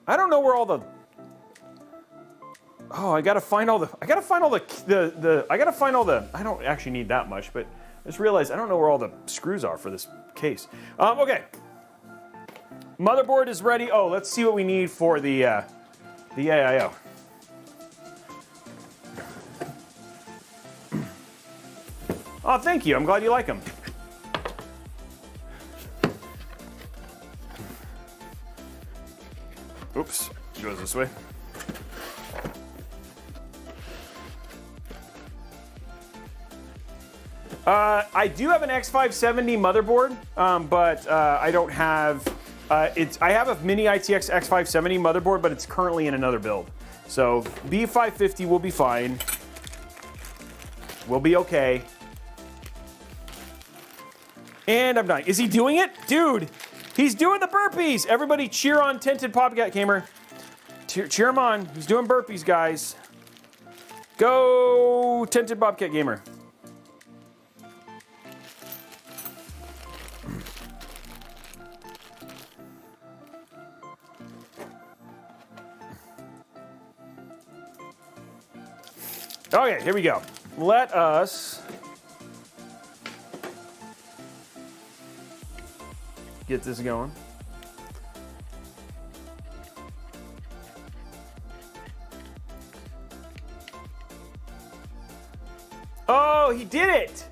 S1: I don't know where all the I gotta find all the I don't actually need that much, but I just realized I don't know where all the screws are for this case. Okay. Motherboard is ready. Oh, let's see what we need for the AIO. Oh, thank you. I'm glad you like them. Oops, it goes this way. I do have an X570 motherboard, but I don't have. I have a mini ITX X570 motherboard, but it's currently in another build. So B550 will be fine. We'll be okay. And I'm done. Is he doing it? Dude, he's doing the burpees. Everybody cheer on Tinted Bobcat Gamer. Cheer him on. He's doing burpees, guys. Go, Tinted Bobcat Gamer. Okay, here we go. Let us get this going. Oh, he did it!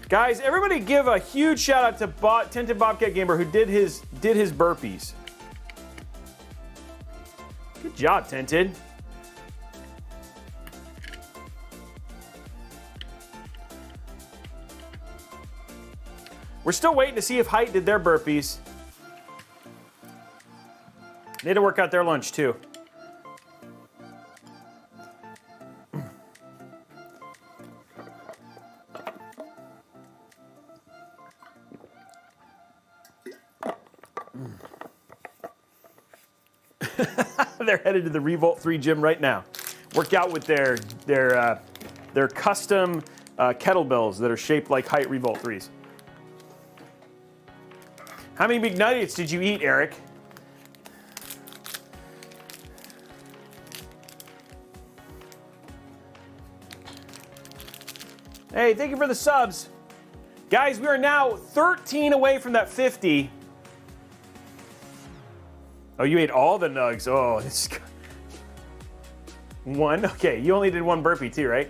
S1: Guys, everybody give a huge shout out to Tinted Bobcat Gamer who did his burpees. Good job, Tinted. We're still waiting to see if Hyte did their burpees. They had to work out their lunch too. They're headed to the Revolt 3 gym right now. Work out with their custom kettlebells that are shaped like Hyte Revolt 3s. How many McNuggets did you eat, Eric? Hey, thank you for the subs. Guys, we are now 13 away from that 50. Oh, you ate all the nugs. Oh, this is... One? Okay, you only did one burpee too, right?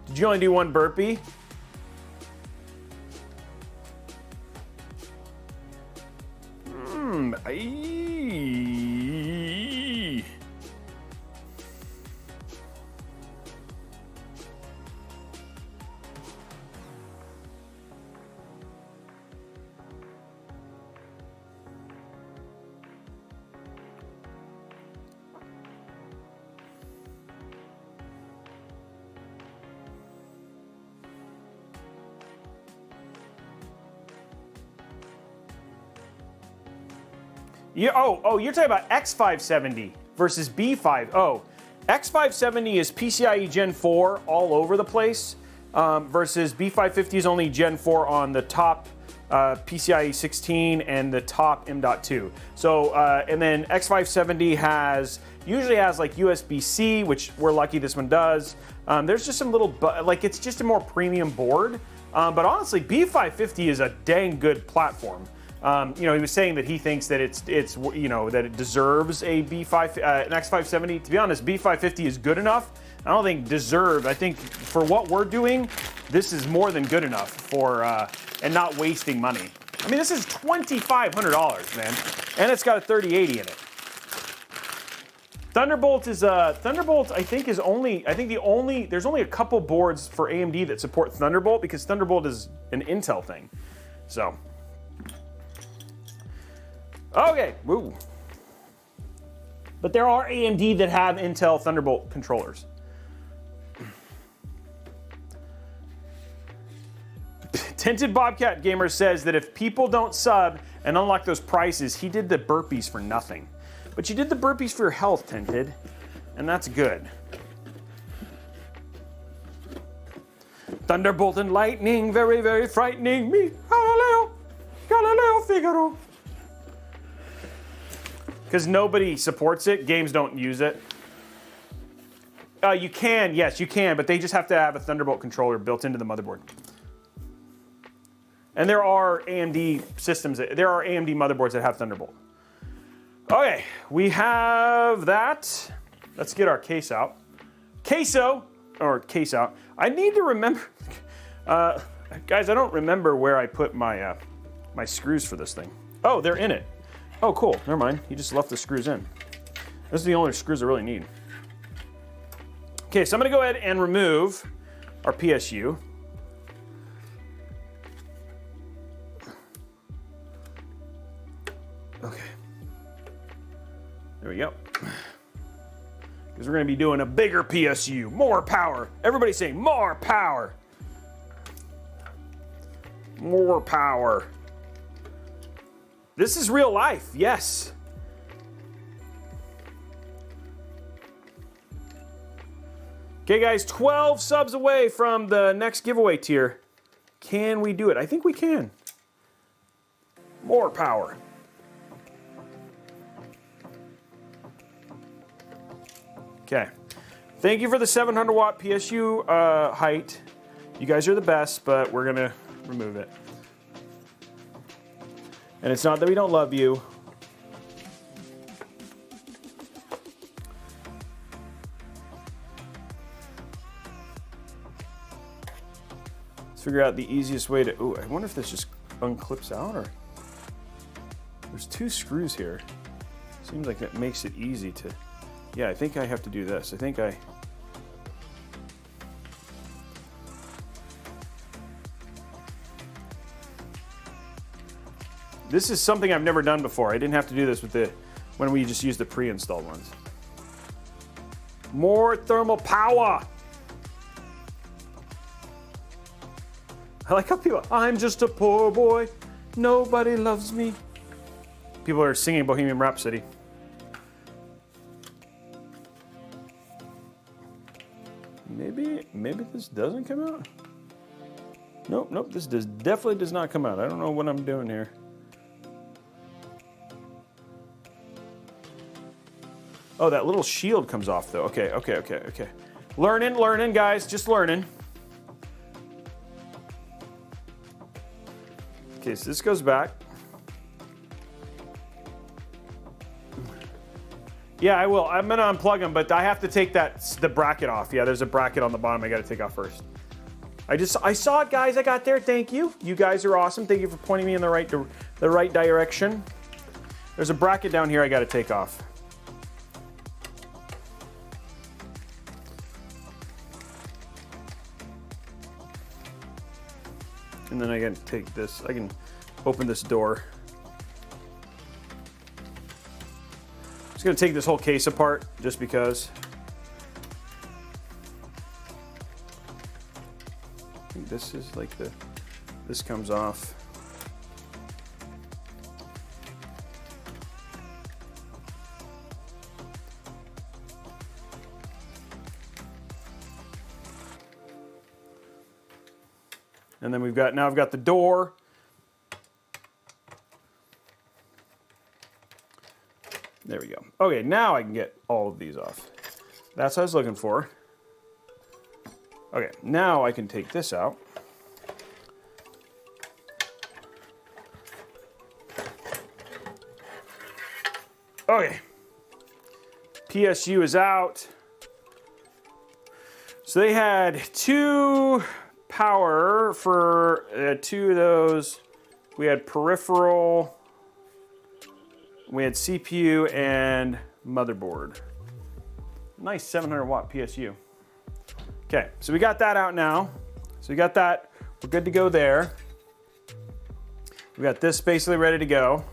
S1: Did you only do one burpee? You're talking about X570 versus B5. Oh, X570 is PCIe Gen 4 all over the place, versus B550 is only Gen 4 on the top PCIe 16 and the top M.2. So, and then X570 usually has like USB-C, which we're lucky this one does. There's just some little, it's just a more premium board. But honestly, B550 is a dang good platform. He was saying that he thinks that it's that it deserves a an X570. To be honest, B550 is good enough. I don't think deserve. I think for what we're doing, this is more than good enough for and not wasting money. I mean, this is $2,500, man, and it's got a 3080 in it. Thunderbolt is Thunderbolt. I think there's only a couple boards for AMD that support Thunderbolt because Thunderbolt is an Intel thing. So. Okay, woo. But there are AMD that have Intel Thunderbolt controllers. Tinted Bobcat Gamer says that if people don't sub and unlock those prices, he did the burpees for nothing. But you did the burpees for your health, Tinted, and that's good. Thunderbolt and lightning, very, very frightening me. Galileo, Galileo Figaro. Because nobody supports it, games don't use it. You can, yes, you can, but they just have to have a Thunderbolt controller built into the motherboard. And there are AMD systems, there are AMD motherboards that have Thunderbolt. Okay, we have that. Let's get our case out. Case out. I need to remember, guys, I don't remember where I put my, my screws for this thing. Oh, they're in it. Oh, cool, never mind. You just left the screws in. This is the only screws I really need. Okay, so I'm gonna go ahead and remove our PSU. Okay. There we go. Because we're gonna be doing a bigger PSU, more power. Everybody say more power. More power. This is real life, yes. Okay guys, 12 subs away from the next giveaway tier. Can we do it? I think we can. More power. Okay. Thank you for the 700 watt PSU Hyte. You guys are the best, but we're gonna remove it. And it's not that we don't love you. Let's figure out the easiest way to, ooh, I wonder if this just unclips out or, there's two screws here. Seems like that makes it easy to, yeah, I think I have to do this. This is something I've never done before. I didn't have to do this with when we just used the pre-installed ones. More thermal power. I like how people, I'm just a poor boy, nobody loves me. People are singing Bohemian Rhapsody. Maybe this doesn't come out? Nope, this definitely does not come out. I don't know what I'm doing here. Oh, that little shield comes off though. Okay. Learning, guys, just learning. Okay, so this goes back. Yeah, I will. I'm gonna unplug them, but I have to take the bracket off. Yeah, there's a bracket on the bottom I gotta take off first. I saw it, guys. I got there. Thank you. You guys are awesome. Thank you for pointing me in the right direction. There's a bracket down here I gotta take off. And then I can take this. I can open this door. I'm just gonna take this whole case apart just because. I think this is like this comes off. And then now I've got the door. There we go. Okay, now I can get all of these off. That's what I was looking for. Okay, now I can take this out. Okay. PSU is out. So they had two power for two of those. We had peripheral, we had CPU and motherboard. Nice 700 watt PSU. Okay, so we got that out now. So we got that, we're good to go there. We got this basically ready to go.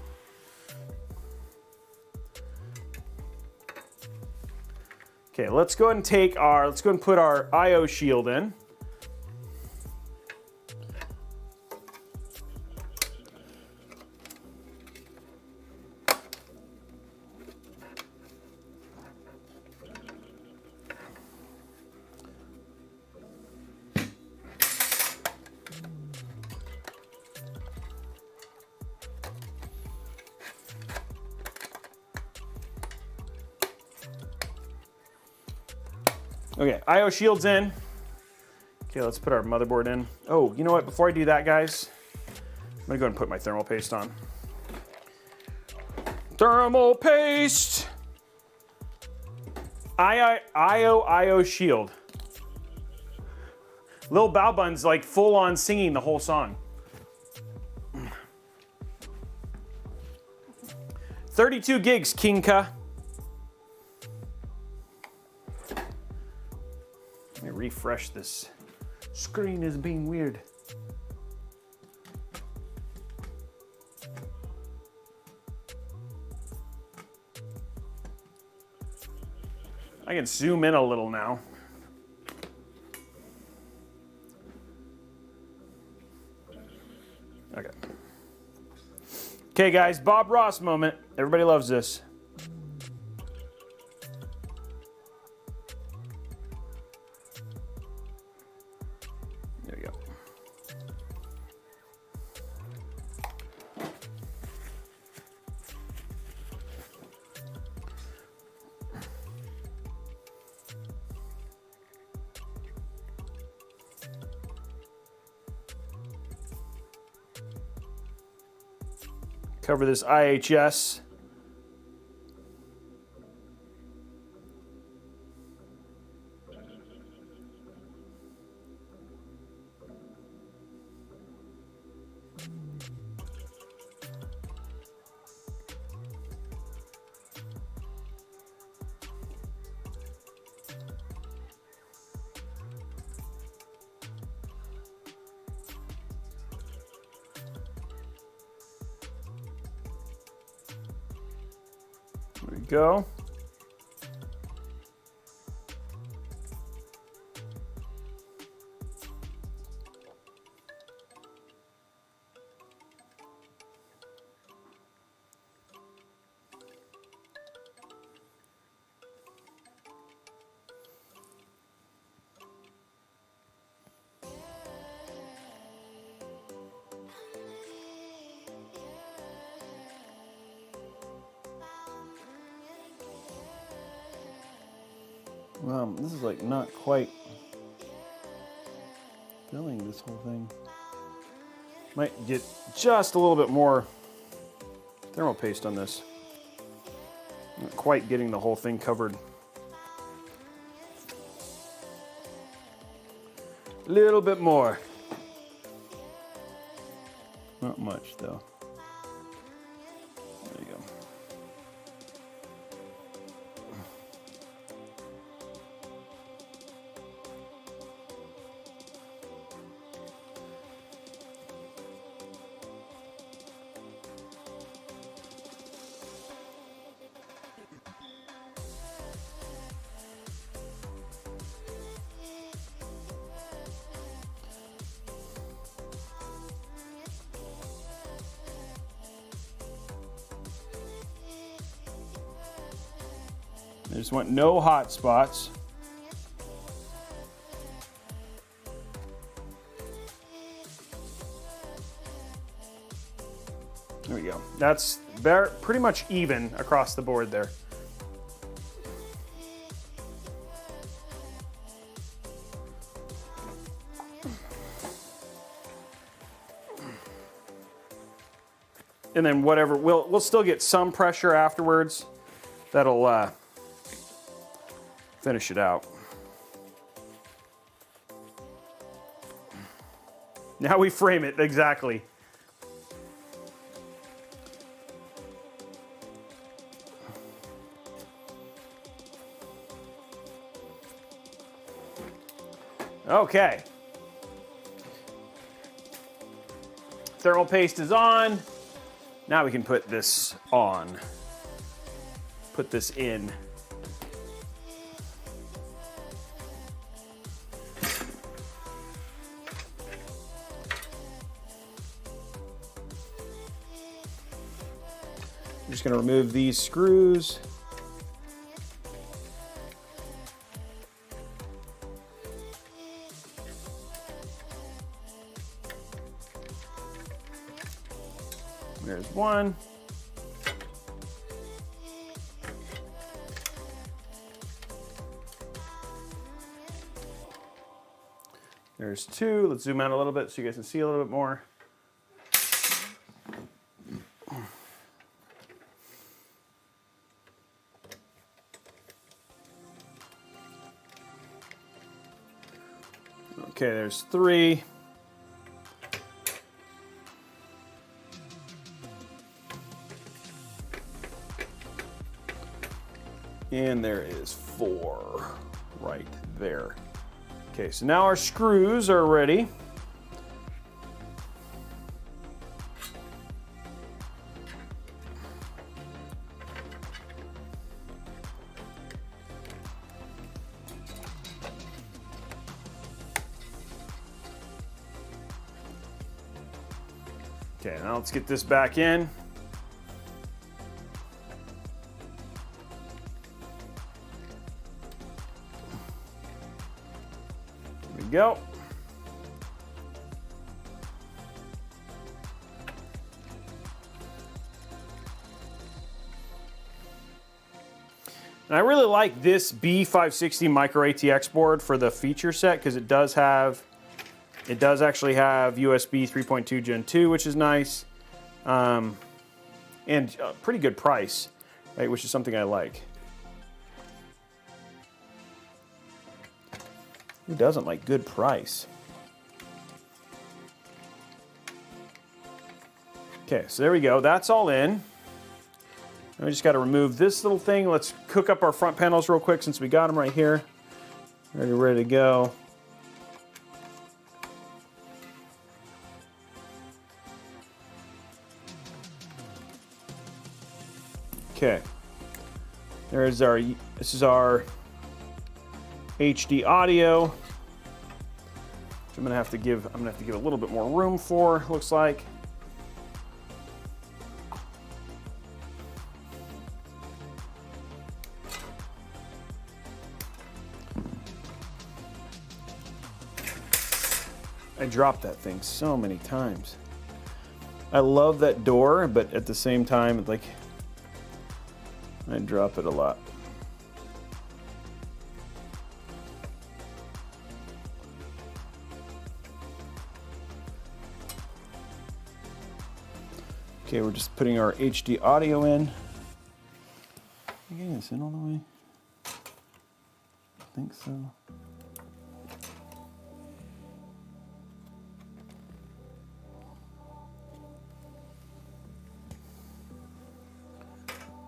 S1: Okay, let's go ahead and put our IO shield in. Okay, AIO shield's in. Okay, let's put our motherboard in. Oh, you know what? Before I do that, guys, I'm gonna go ahead and put my thermal paste on. Thermal paste! AIO shield. Lil Balbun's like full on singing the whole song. 32 gigs, Kinka. Let me refresh this. Screen is being weird. I can zoom in a little now. Okay. Okay, guys, Bob Ross moment. Everybody loves this. There we go. Cover this IHS. There we go. This is like not quite filling this whole thing. Might get just a little bit more thermal paste on this. Not quite getting the whole thing covered. A little bit more. Not much though. There you go. I just want no hot spots. There we go. That's pretty much even across the board there. And then whatever, we'll still get some pressure afterwards. That'll finish it out. Now we frame it, exactly. Okay. Thermal paste is on. Now we can put this on. Put this in. I'm just going to remove these screws. There's one. There's 2. Let's zoom out a little bit so you guys can see a little bit more. Okay, there's 3. And there is 4 right there. Okay, so now our screws are ready. Okay, now let's get this back in. There we go. And I really like this B560 micro ATX board for the feature set because it does actually have USB 3.2 Gen 2, which is nice, and a pretty good price, right? Which is something I like. Who doesn't like good price? Okay, so there we go. That's all in. Now we just got to remove this little thing. Let's cook up our front panels real quick since we got them right here. Ready to go. Okay, this is our HD audio, which I'm gonna have to give a little bit more room for, looks like. I dropped that thing so many times. I love that door, but at the same time, like, I drop it a lot. Okay, we're just putting our HD audio in. Am I getting this in all the way? I think so.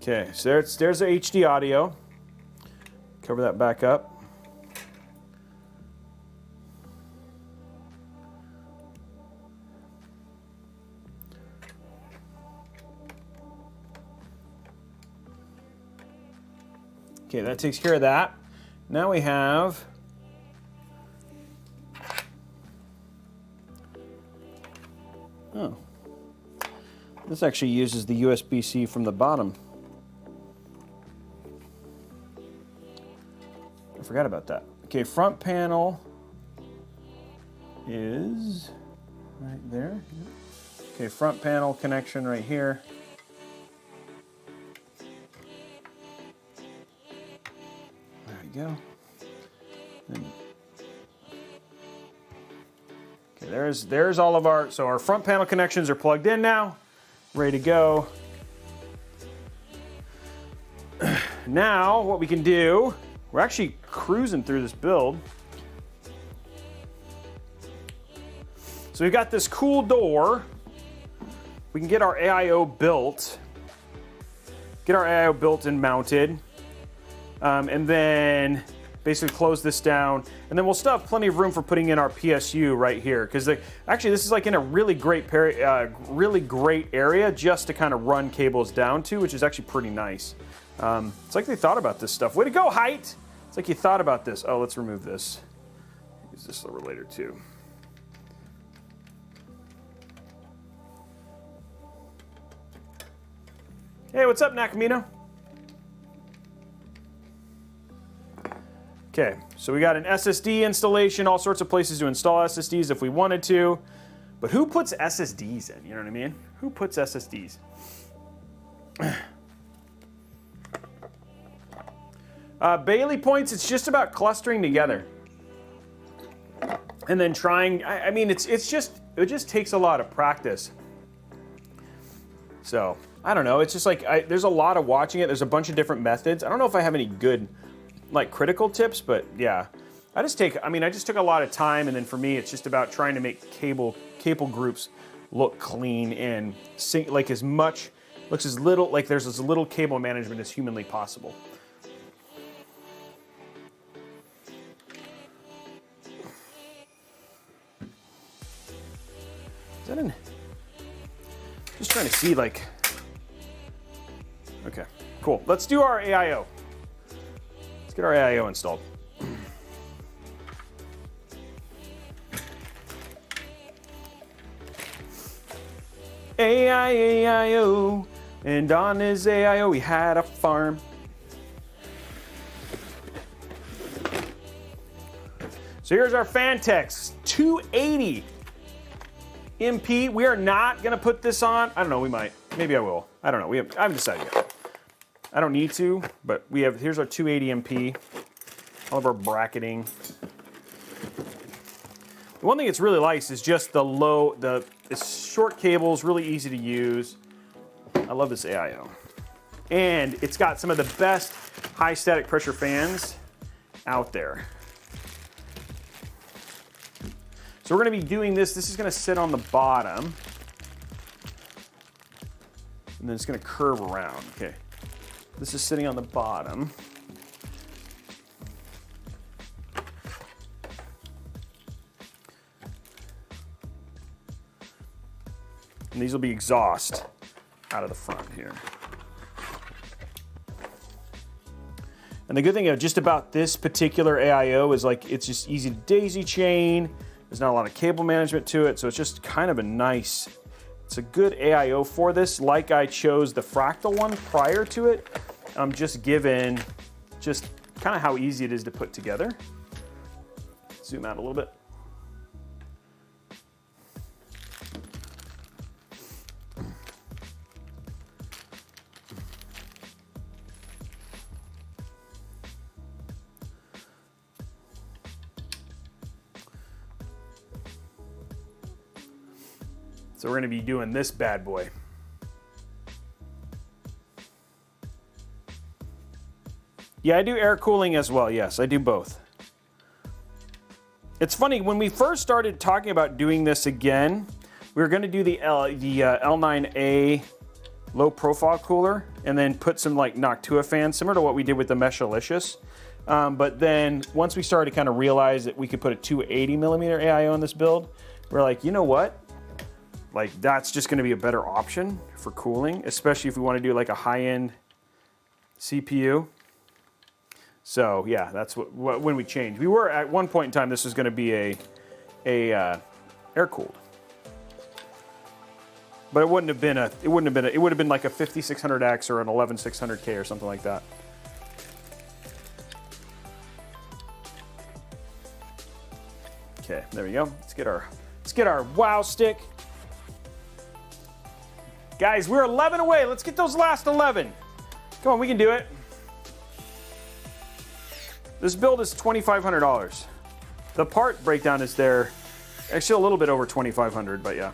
S1: Okay, so there's the HD audio. Cover that back up. Okay, that takes care of that. Now we have this actually uses the USB-C from the bottom. I forgot about that. Okay, front panel is right there. Okay, front panel connection right here. There we go. Okay, there's all of our front panel connections are plugged in now, ready to go. Now what we can do, we're actually cruising through this build. So we've got this cool door. We can get our AIO built. Get our AIO built and mounted. And then basically close this down. And then we'll still have plenty of room for putting in our PSU right here. Because actually this is like in a really great area just to kind of run cables down to, which is actually pretty nice. It's like they thought about this stuff. Way to go, Hyte! It's like you thought about this. Oh, let's remove this. Use this little later too. Hey, what's up, Nakamino? Okay, so we got an SSD installation, all sorts of places to install SSDs if we wanted to. But who puts SSDs in? You know what I mean? Who puts SSDs? Bailey points, it's just about clustering together. and then trying, I mean, it just takes a lot of practice. So, I don't know, it's just like, there's a lot of watching it, there's a bunch of different methods. I don't know if I have any good, like, critical tips, but yeah. I just took a lot of time, and then for me, it's just about trying to make cable groups look clean and sync, like looks as little, like there's as little cable management as humanly possible. Is that in? Just trying to see, like, okay, cool. Let's do our AIO. Let's get our AIO installed. AIO, and on his AIO he had a farm. So here's our Fantex 280 MP. We are not gonna put this on. I don't know, we might. Maybe I will. I don't know. I haven't decided yet. I don't need to, but here's our 280 MP. All of our bracketing. The one thing it's really nice is just it's short cables, really easy to use. I love this AIO. And it's got some of the best high static pressure fans out there. So we're gonna be doing this. This is gonna sit on the bottom. And then it's gonna curve around, okay. This is sitting on the bottom. And these will be exhaust out of the front here. And the good thing just about this particular AIO is, like, it's just easy to daisy chain. There's not a lot of cable management to it, so it's just kind of it's a good AIO for this. Like, I chose the fractal one prior to it. I'm just given just kind of how easy it is to put together. Zoom out a little bit. So we're going to be doing this bad boy. Yeah, I do air cooling as well. Yes, I do both. It's funny, when we first started talking about doing this again, we were going to do the L9A low profile cooler and then put some, like, Noctua fans, similar to what we did with the Meshalicious. But then once we started to kind of realize that we could put a 280 millimeter AIO on this build, we're like, you know what? Like, that's just going to be a better option for cooling, especially if we want to do, like, a high-end CPU. So yeah, that's when we changed. We were at one point in time, this was going to be a air-cooled, but it would have been like a 5600X or an 11600K or something like that. Okay, there we go. Let's get our wow stick. Guys, we're 11 away. Let's get those last 11. Come on, we can do it. This build is $2,500. The part breakdown is there. Actually, a little bit over $2,500, but yeah.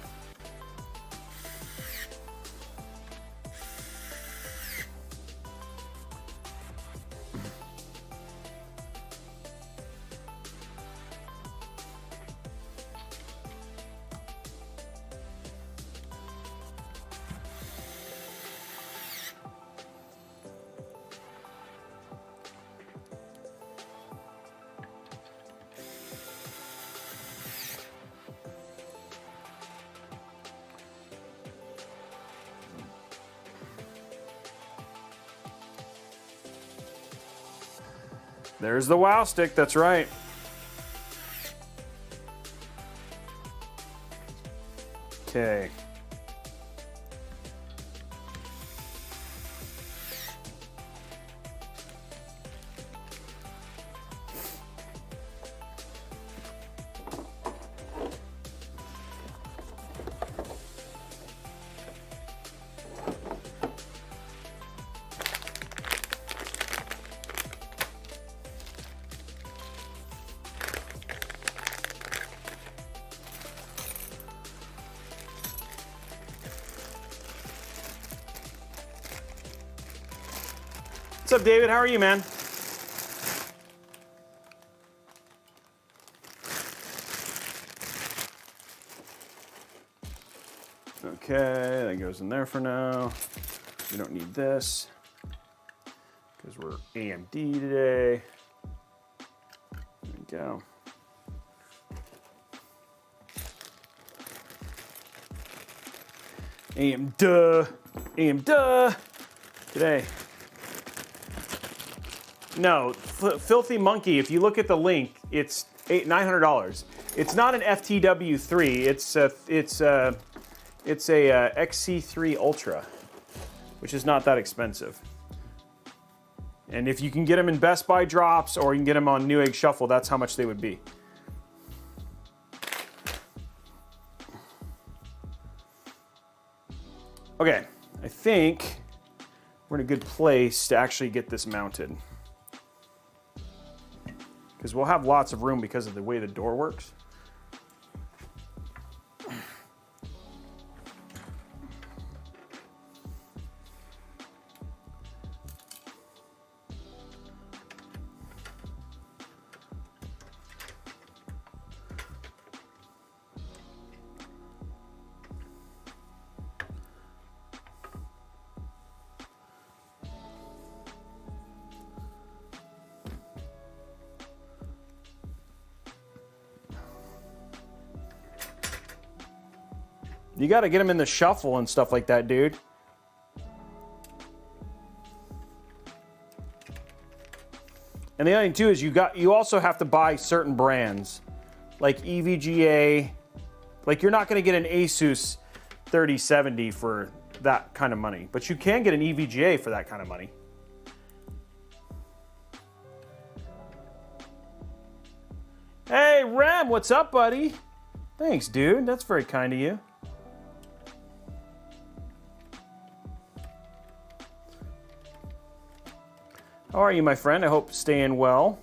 S1: There's the wow stick, that's right. Okay. up, David? How are you, man? Okay, that goes in there for now. We don't need this because we're AMD today. There we go. AMD today. No, Filthy Monkey, if you look at the link, it's $900. It's not an FTW3, it's a XC3 Ultra, which is not that expensive. And if you can get them in Best Buy drops or you can get them on Newegg Shuffle, that's how much they would be. Okay, I think we're in a good place to actually get this mounted. Because we'll have lots of room because of the way the door works. You got to get them in the shuffle and stuff like that, dude. And the other thing too is you also have to buy certain brands, like EVGA. Like you're not going to get an Asus 3070 for that kind of money, but you can get an EVGA for that kind of money. Hey Rem, what's up, buddy? Thanks, dude. That's very kind of you. How are you, my friend? I hope staying well.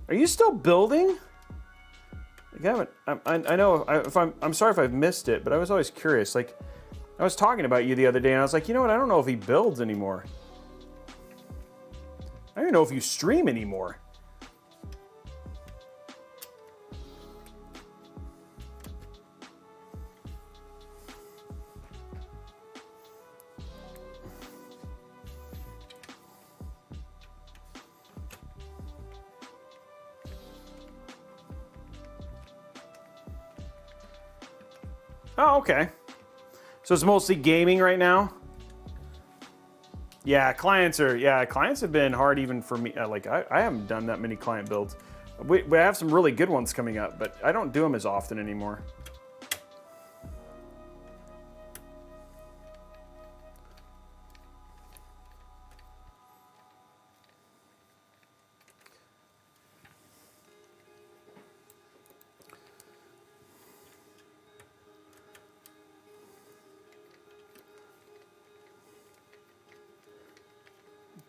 S1: Are you still building? I know. I'm sorry if I've missed it, but I was always curious. Like, I was talking about you the other day, and I was like, you know what? I don't know if he builds anymore. I don't even know if you stream anymore. Oh, okay. So it's mostly gaming right now? Yeah, clients have been hard even for me. I haven't done that many client builds. We have some really good ones coming up, but I don't do them as often anymore.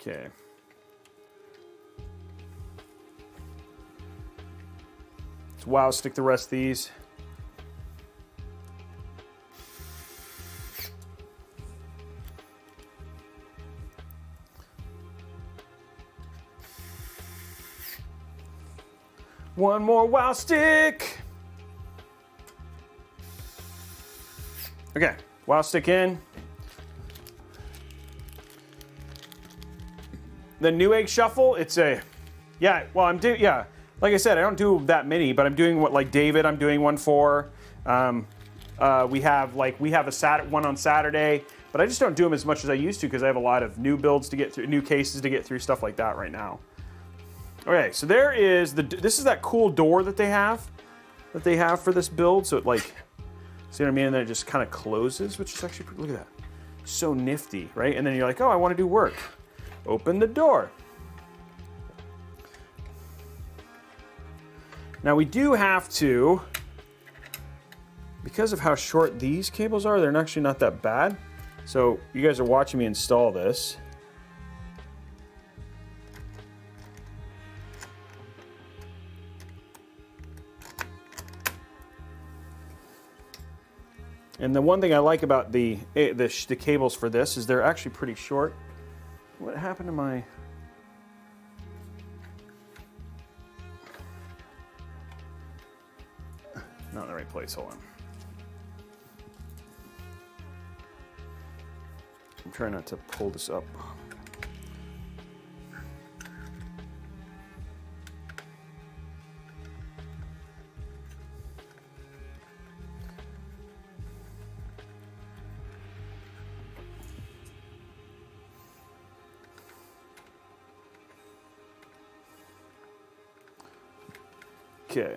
S1: Okay. Let's wow stick the rest of these. One more wow stick. Okay, wow stick in. The Newegg Shuffle, it's a, yeah, well, like I said, I don't do that many, but I'm doing what, like David, I'm doing one for. We have one on Saturday, but I just don't do them as much as I used to because I have a lot of new builds to get through, new cases to get through, stuff like that right now. Okay, so there is, this is that cool door that they have for this build. So it like, see what I mean? And then it just kind of closes, which is actually, look at that. So nifty, right? And then you're like, oh, I want to do work. Open the door. Now we do have to, because of how short these cables are, they're actually not that bad. So you guys are watching me install this. And the one thing I like about the cables for this is they're actually pretty short. What happened to my... Not in the right place, hold on. I'm trying not to pull this up. Okay.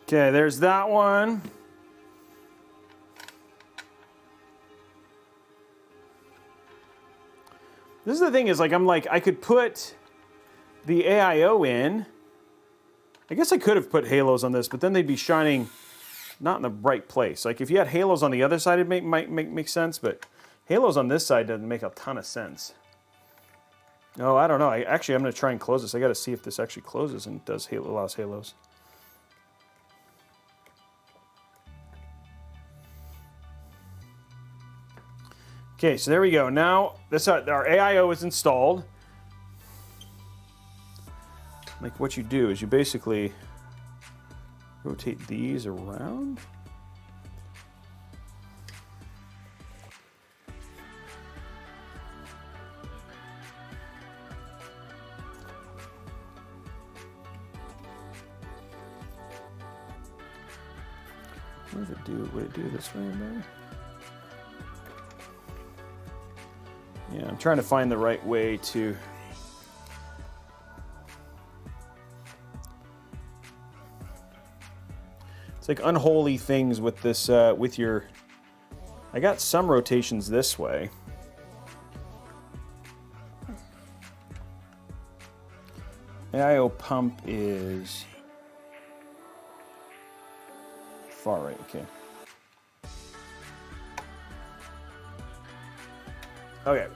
S1: Okay, there's that one. This is the thing is I could put the AIO in. I guess I could have put halos on this, but then they'd be shining not in the right place. Like if you had halos on the other side, it might make sense, but halos on this side doesn't make a ton of sense. Oh, I don't know. I'm going to try and close this. I got to see if this actually closes and does allows halos. Okay, so there we go. Now this our AIO is installed. Like what you do is you basically rotate these around. What does it do? Would it do this way, maybe? Yeah, I'm trying to find the right way to... It's like unholy things with this, with your... I got some rotations this way. AIO pump is... far right, okay. Okay.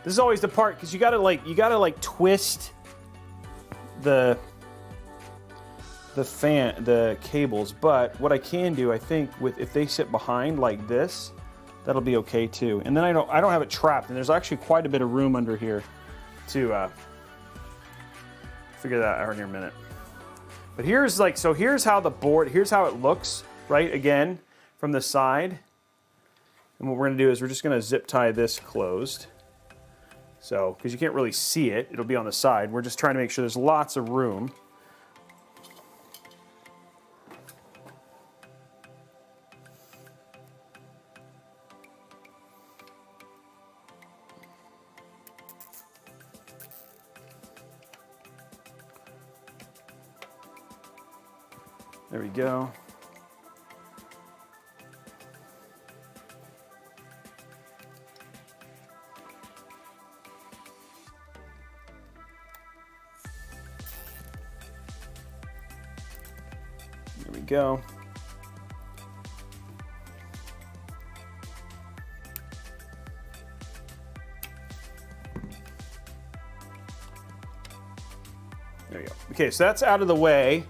S1: This is always the part because you gotta like twist the cables. But what I can do, I think, if they sit behind like this, that'll be okay too. And then I don't have it trapped, and there's actually quite a bit of room under here to figure that out in a minute. But here's how the board, here's how it looks, right? Again, from the side. And what we're gonna do is we're just gonna zip tie this closed. So, because you can't really see it, it'll be on the side. We're just trying to make sure there's lots of room. There we go. There we go. There we go. Okay, so that's out of the way.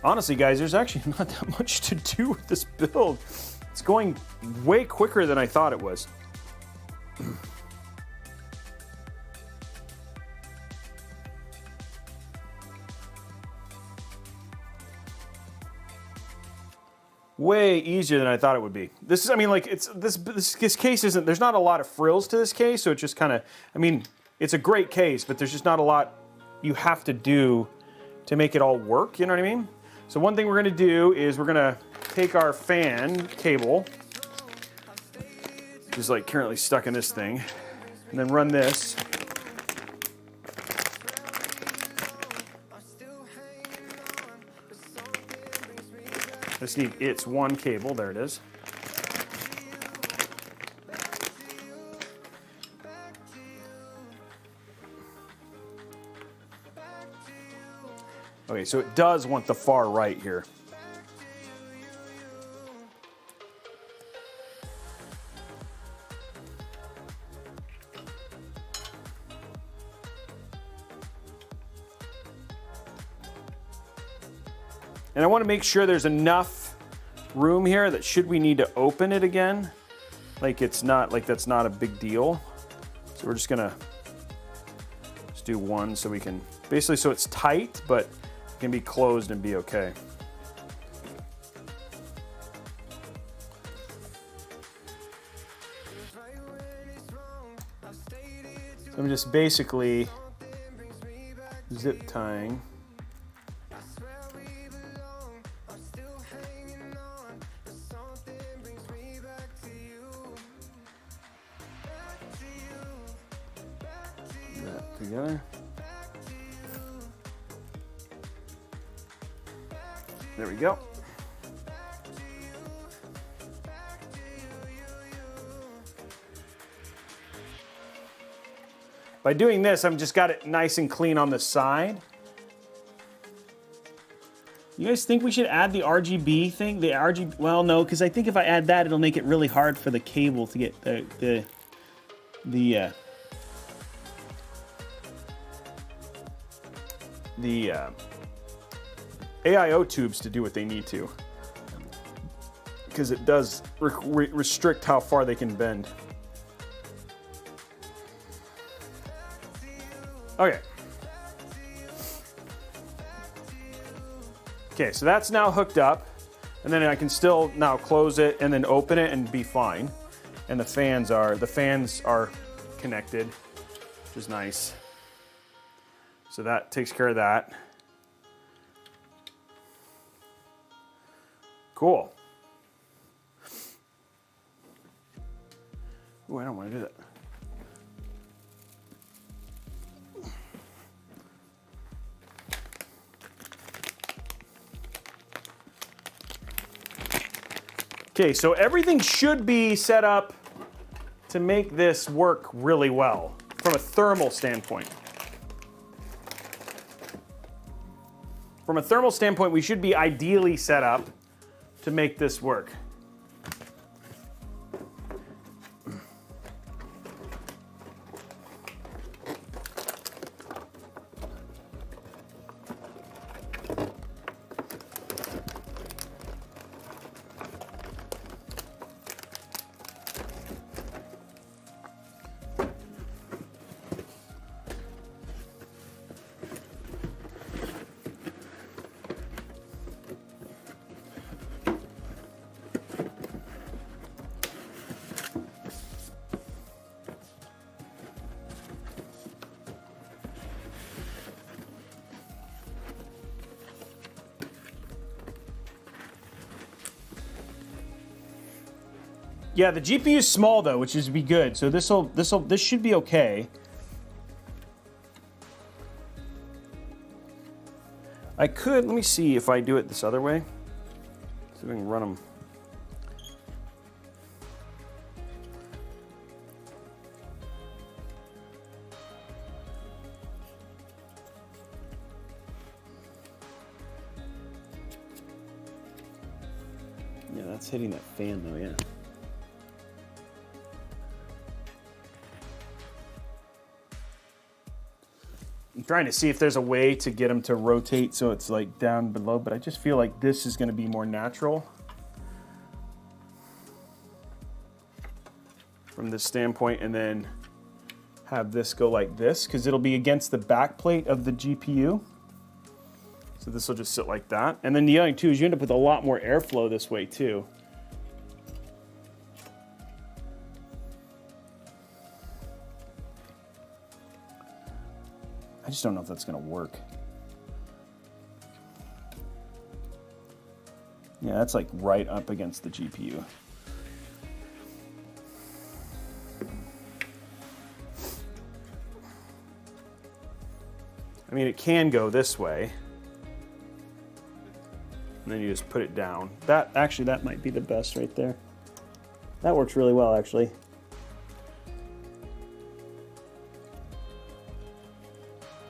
S1: Honestly, guys, there's actually not that much to do with this build. It's going way quicker than I thought it was. Way easier than I thought it would be. This is, I mean, like, this case isn't, there's not a lot of frills to this case, so it just kind of, I mean, it's a great case, but there's just not a lot you have to do to make it all work, you know what I mean? So one thing we're gonna do is we're gonna take our fan cable, which is like currently stuck in this thing, and then run this. Just need its one cable, there it is. Okay, so it does want the far right here. And I want to make sure there's enough room here that should we need to open it again, like it's not, like that's not a big deal. So we're just gonna just do one so we can, basically so it's tight, but it can be closed and be okay. So I'm just basically zip tying. That together. There we go. By doing this, I've just got it nice and clean on the side. You guys think we should add the RGB thing? The RGB, well, no, because I think if I add that, it'll make it really hard for the cable to get the AIO tubes to do what they need to, because it does restrict how far they can bend. Okay. Okay, so that's now hooked up, and then I can still now close it and then open it and be fine. And the fans are connected, which is nice. So that takes care of that. Cool. Ooh, I don't want to do that. Okay, so everything should be set up to make this work really well from a thermal standpoint. From a thermal standpoint, we should be ideally set up to make this work. Yeah, the GPU is small though, which is be good. So this should be okay. I could, let me see if I do it this other way. See if we can run them. Yeah, that's hitting that fan though, yeah. I'm trying to see if there's a way to get them to rotate so it's like down below, but I just feel like this is going to be more natural from this standpoint, and then have this go like this because it'll be against the back plate of the GPU. So this will just sit like that. And then the other thing too is you end up with a lot more airflow this way too. I just don't know if that's going to work. Yeah, that's like right up against the GPU. I mean, it can go this way. And then you just put it down. That might be the best right there. That works really well, actually.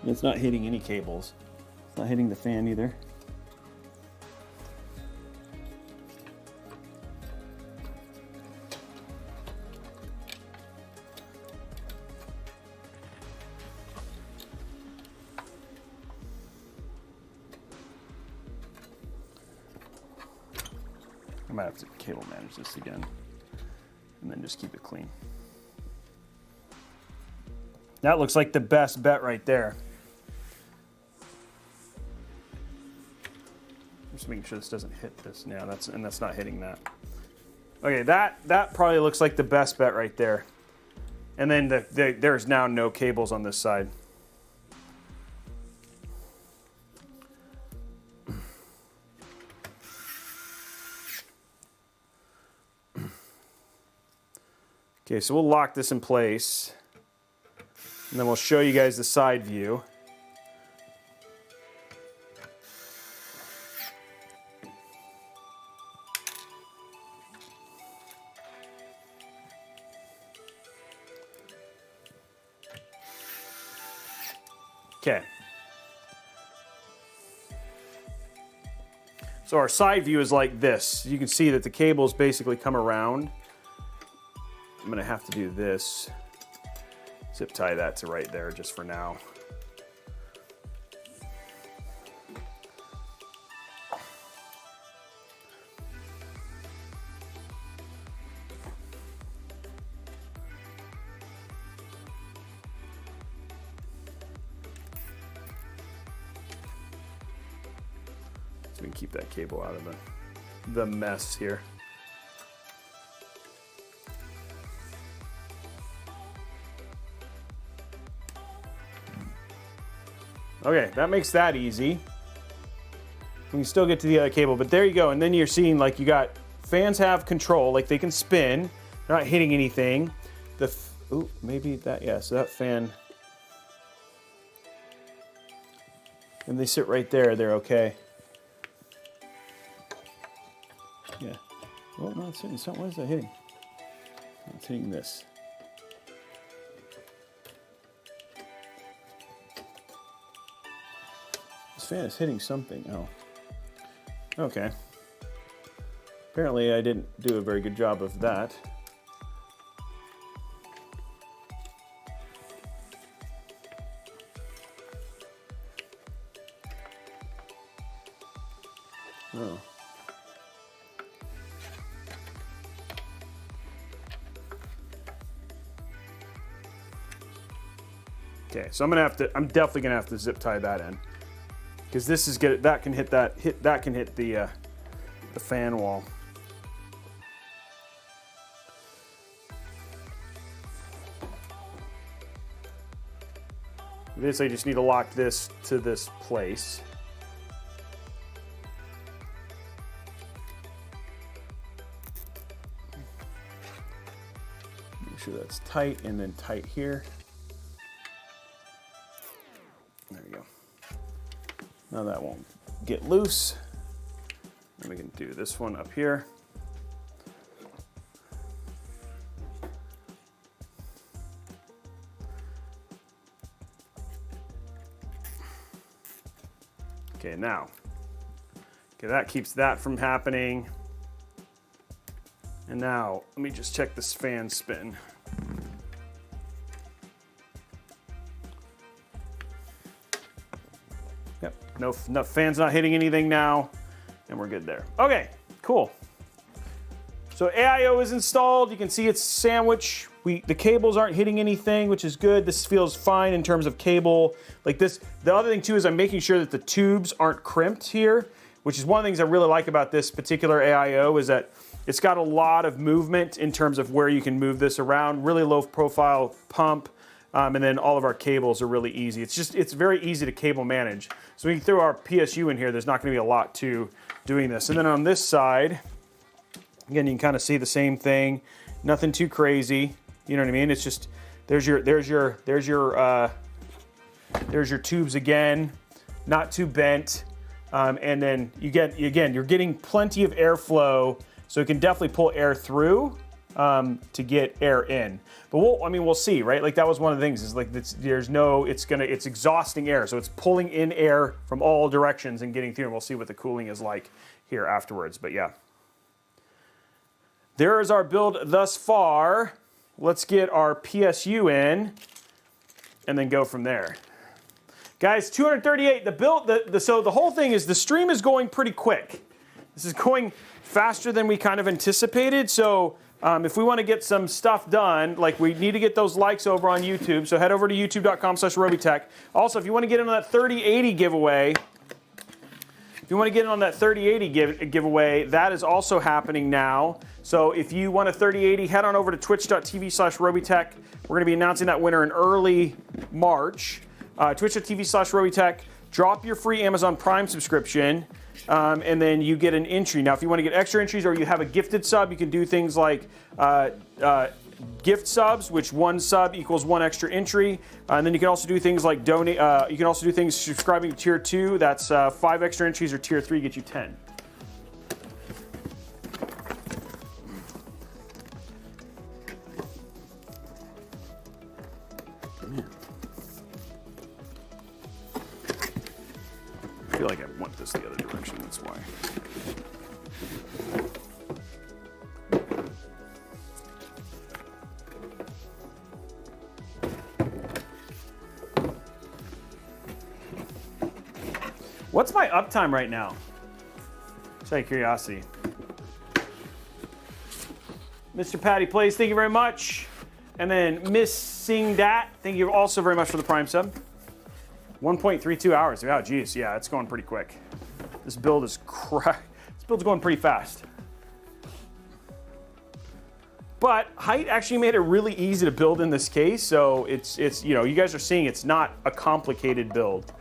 S1: It's not hitting any cables. It's not hitting the fan either. might have to cable manage this again and then just keep it clean. That looks like the best bet right there. Just making sure this doesn't hit this. Yeah, that's not hitting that. Okay, that probably looks like the best bet right there. And then there's now no cables on this side. Okay, so we'll lock this in place, and then we'll show you guys the side view. Okay. So our side view is like this. You can see that the cables basically come around. I'm gonna have to do this. Zip tie that to right there just for now. So we can keep that cable out of the mess here. Okay, that makes that easy. We can still get to the other cable, but there you go. And then you're seeing like you got fans have control, like they can spin. They're not hitting anything. Ooh, maybe that, yeah, so that fan. And they sit right there, they're okay. Yeah. Oh, no, it's hitting something. What is that hitting? It's hitting this. Fan is hitting something. Oh. Okay. Apparently I didn't do a very good job of that. Oh. Okay, so I'm definitely gonna have to zip tie that in. Because this is good. That can hit the fan wall. This I just need to lock this to this place. Make sure that's tight and then tight here. There we go. Now that won't get loose. And we can do this one up here. Okay, now, okay, that keeps that from happening. And now, let me just check this fan spin. Yep, no fan's not hitting anything now, and we're good there. Okay, cool. So AIO is installed. You can see it's sandwich. The cables aren't hitting anything, which is good. This feels fine in terms of cable. Like this, the other thing too is I'm making sure that the tubes aren't crimped here, which is one of the things I really like about this particular AIO is that it's got a lot of movement in terms of where you can move this around. Really low profile pump. And then all of our cables are really easy. It's very easy to cable manage. So we can throw our PSU in here. There's not going to be a lot to doing this. And then on this side, again, you can kind of see the same thing. Nothing too crazy. You know what I mean? It's just there's your tubes again, not too bent. And then you're getting plenty of airflow, so it can definitely pull air through to get air in. But we'll see, right? Like that was one of the things is like it's exhausting air, so it's pulling in air from all directions and getting through. And we'll see what the cooling is like here afterwards. But yeah, there is our build thus far. Let's get our PSU in and then go from there. Guys, 238, so the whole thing is the stream is going pretty quick. This is going faster than we kind of anticipated. So if we want to get some stuff done, like we need to get those likes over on YouTube. So head over to youtube.com/Robeytech. Also, if you want to get in on that 3080 giveaway, giveaway, that is also happening now. So if you want a 3080, head on over to twitch.tv/Robeytech. We're going to be announcing that winner in early March. Twitch.tv/Robeytech. Drop your free Amazon Prime subscription, and then you get an entry. Now, if you want to get extra entries or you have a gifted sub, you can do things like gift subs, which one sub equals one extra entry. And then you can also do things like donate. You can also do things subscribing to tier 2. That's 5 extra entries, or tier 3 gets you 10. I feel like I want this the other direction, that's why. What's my uptime right now? Just out of curiosity. Mr. Patty Plays, thank you very much. And then Missing Dat, thank you also very much for the Prime sub. 1.32 hours. Oh, geez, yeah, it's going pretty quick. This build is This build's going pretty fast. But Hyte actually made it really easy to build in this case, so it's you know, you guys are seeing it's not a complicated build.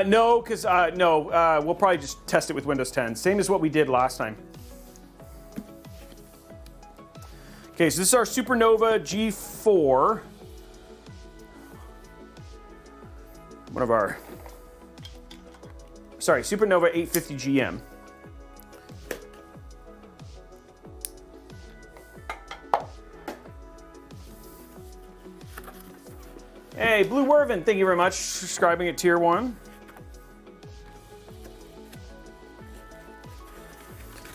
S1: No, because we'll probably just test it with Windows 10. Same as what we did last time. Okay, so this is our Supernova G4. One of our, sorry, Supernova 850 GM. Hey, Blue Wervin, thank you very much for subscribing at tier 1.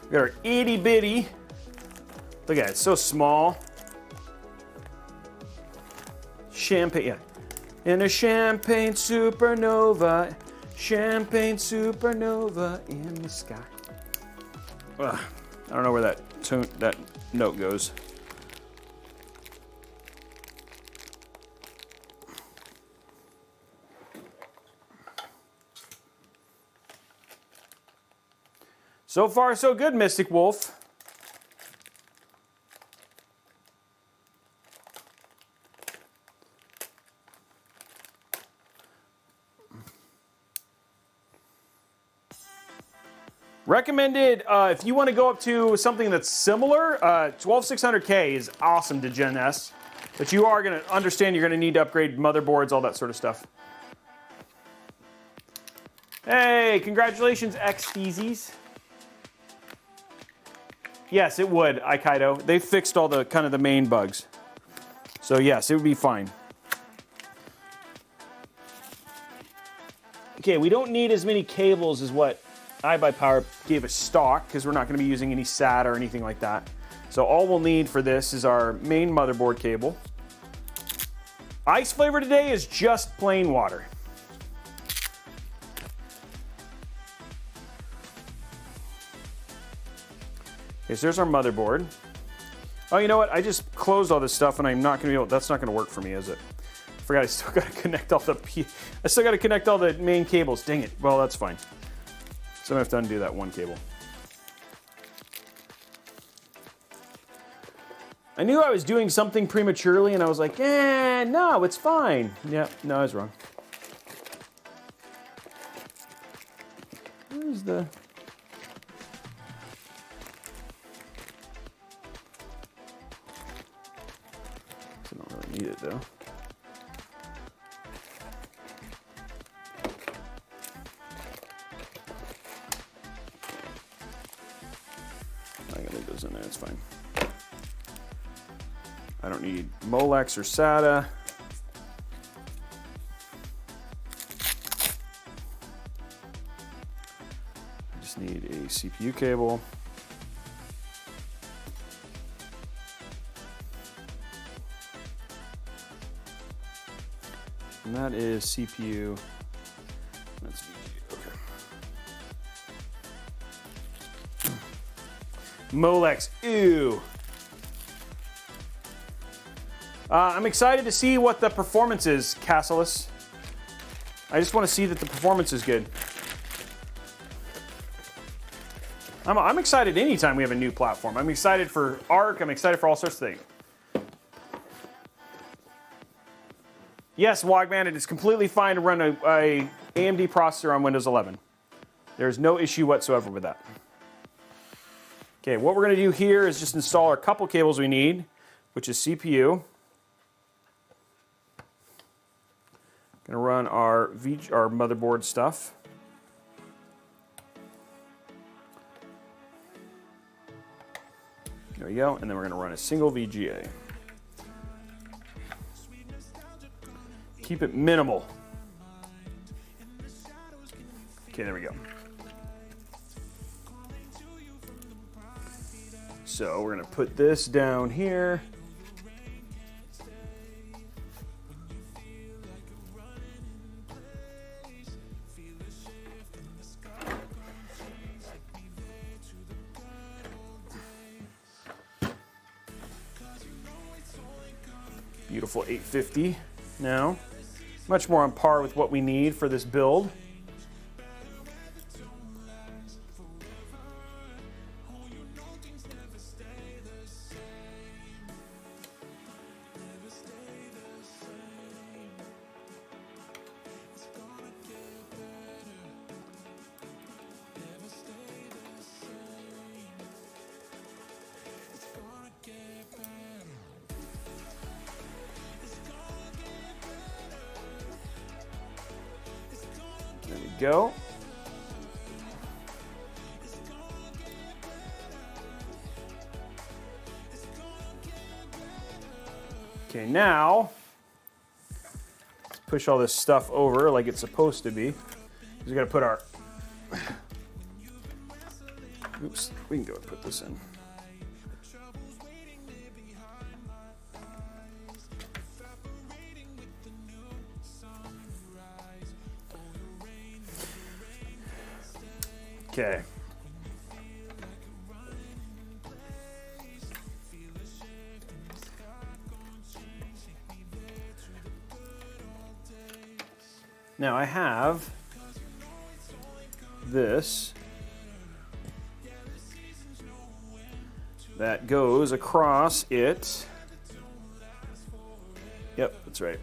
S1: We got our itty bitty. Look at it, it's so small. Champagne, yeah. In a champagne supernova in the sky. Ugh, I don't know where that note goes. So far, so good, Mystic Wolf. Recommended, if you want to go up to something that's similar, 12600K is awesome to Gen S. But you are going to understand you're going to need to upgrade motherboards, all that sort of stuff. Hey, congratulations, X-Steezies. Yes, it would, Aikaido. They fixed all the kind of the main bugs. So yes, it would be fine. Okay, we don't need as many cables as what iBuyPower gave us stock, because we're not going to be using any SATA or anything like that. So all we'll need for this is our main motherboard cable. Ice flavor today is just plain water. Okay, so there's our motherboard. Oh, you know what? I just closed all this stuff, and I'm not going to be able. That's not going to work for me, is it? I forgot. I still got to connect all the main cables. Dang it. Well, that's fine. So I'm going to have to undo that one cable. I knew I was doing something prematurely, and I was like, no, it's fine. Yeah, no, I was wrong. Where's the... I don't really need it, though. I can leave those in there, it's fine. I don't need Molex or SATA. I just need a CPU cable. And that is CPU. That's VGA. Okay. Molex. Ew. I'm excited to see what the performance is, Cassilis. I just want to see that the performance is good. I'm excited anytime we have a new platform. I'm excited for ARC. I'm excited for all sorts of things. Yes, Wogman, it is completely fine to run a AMD processor on Windows 11. There's no issue whatsoever with that. Okay, what we're going to do here is just install our couple cables we need, which is CPU. Going to run our motherboard stuff. There we go, and then we're going to run a single VGA. Keep it minimal. Okay, there we go. So we're going to put this down here. Beautiful 850 now. Much more on par with what we need for this build. There we go. Okay, now let's push all this stuff over like it's supposed to be. We got to put our. Oops, we can go and put this in. Okay. Now I have this that goes across it. Yep, that's right.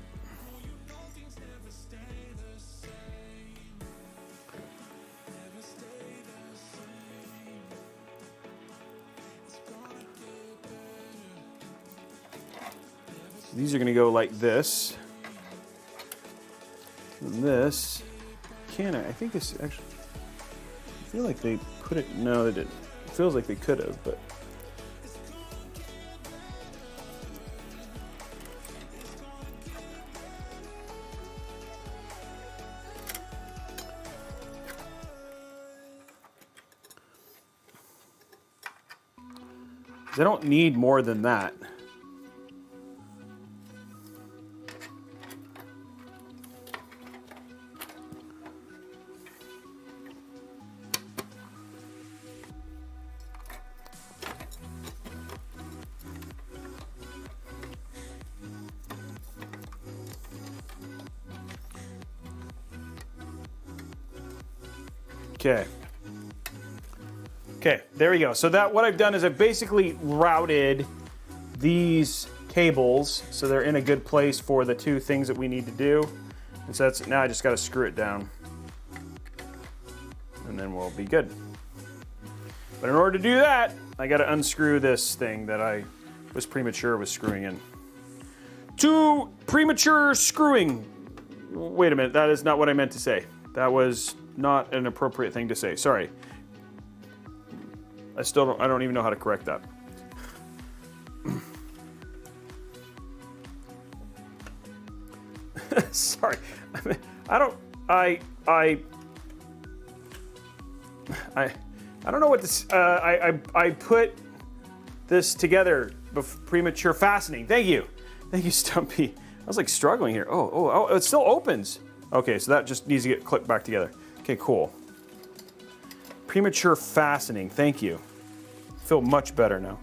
S1: These are going to go like this. And this, I think this actually, I feel like they put it, no they didn't. It feels like they could have, but. I don't need more than that. Okay. Okay, there we go. So what I've done is I've basically routed these cables so they're in a good place for the two things that we need to do. And so now I just got to screw it down. And then we'll be good. But in order to do that, I got to unscrew this thing that I was premature with screwing in. To premature screwing. Wait a minute, that is not what I meant to say. That was not an appropriate thing to say. Sorry. I don't even know how to correct that. Sorry. I don't know what this, I put this together premature fastening. Thank you, Stumpy. I was like struggling here. Oh, it still opens. Okay, so that just needs to get clipped back together. Okay, cool. Premature fastening, thank you. Feel much better now.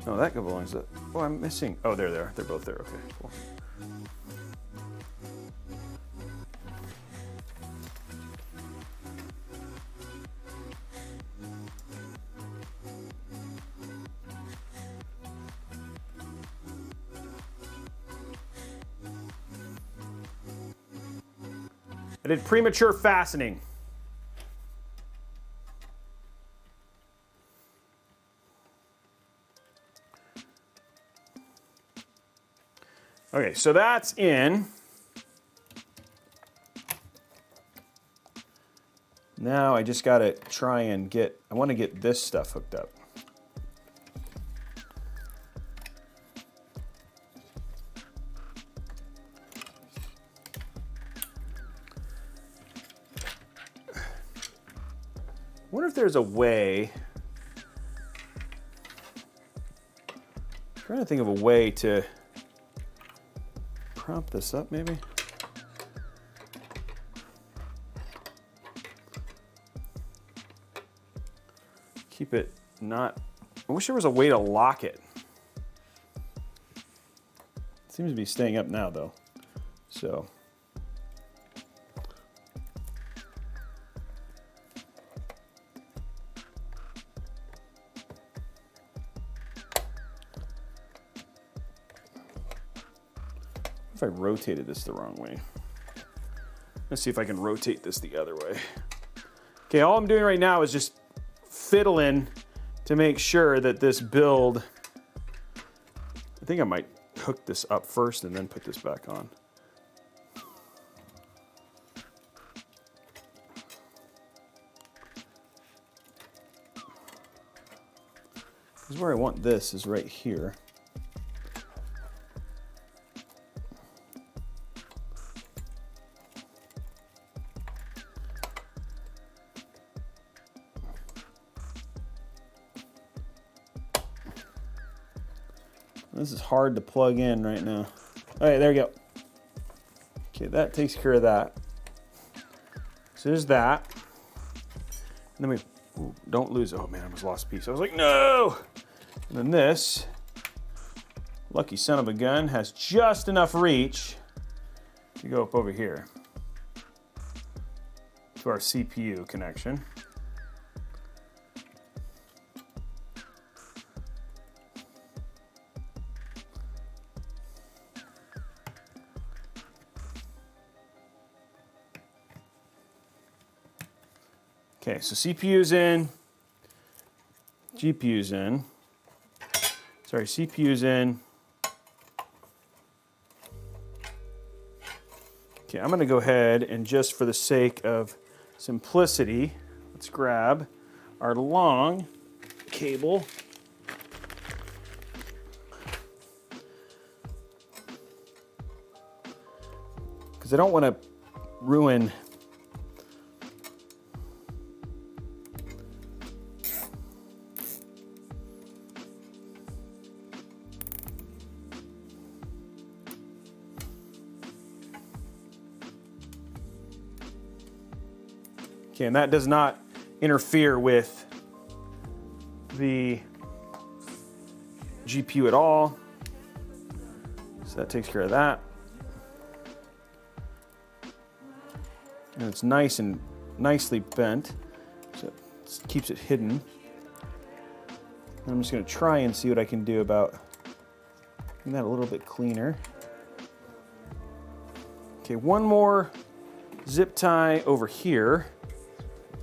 S1: Oh, that belongs to, oh, I'm missing. Oh, there they are. They're both there. Okay, cool. I did premature fastening. Okay, so that's in. Now I just gotta try and get, I wanna get this stuff hooked up. I wonder if there's a way, I'm trying to think of a way to prop this up maybe. Keep it not, I wish there was a way to lock it. It seems to be staying up now though, so. If I rotated this the wrong way. Let's see if I can rotate this the other way. Okay, all I'm doing right now is just fiddling to make sure that this build, I think I might hook this up first and then put this back on. Because where I want this is right here. This is hard to plug in right now. All right, there we go. Okay, that takes care of that. So there's that. And then we, ooh, don't lose, oh man, I almost lost a piece. I was like, no! And then this, lucky son of a gun, has just enough reach to go up over here to our CPU connection. Okay, so CPU's in, GPU's in, sorry, CPU's in. Okay, I'm gonna go ahead and just for the sake of simplicity, let's grab our long cable. Because I don't want to ruin Okay, and that does not interfere with the GPU at all. So that takes care of that. And it's nice and nicely bent, so it keeps it hidden. And I'm just going to try and see what I can do about making that a little bit cleaner. Okay, one more zip tie over here.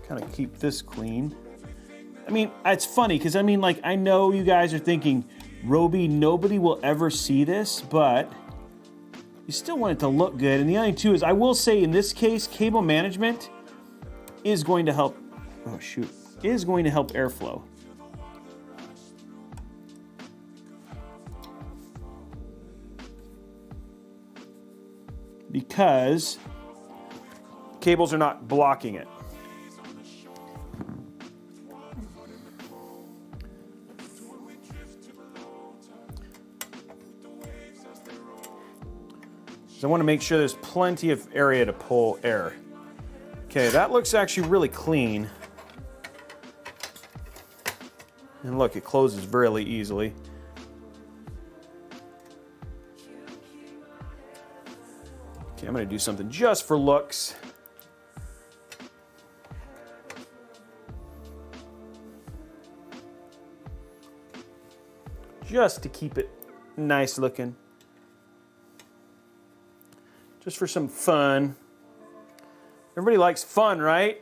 S1: Kind of keep this clean. I mean, it's funny because I mean, like, I know you guys are thinking, Robey, nobody will ever see this, but you still want it to look good. And the other thing too is, I will say in this case, cable management is going to help. Oh shoot, is going to help airflow. Because cables are not blocking it. I want to make sure there's plenty of area to pull air. Okay, that looks actually really clean. And look, it closes really easily. Okay, I'm going to do something just for looks. Just to keep it nice looking. Just for some fun. Everybody likes fun, right?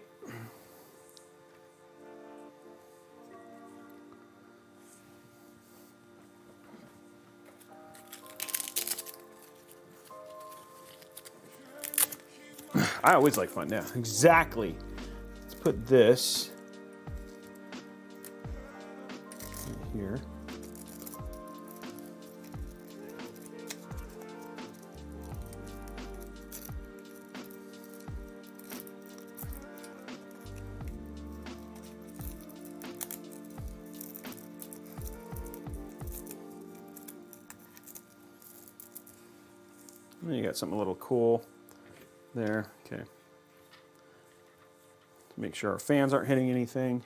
S1: I always like fun, yeah, exactly. Let's put this in here. And you got something a little cool there, okay. Make sure our fans aren't hitting anything.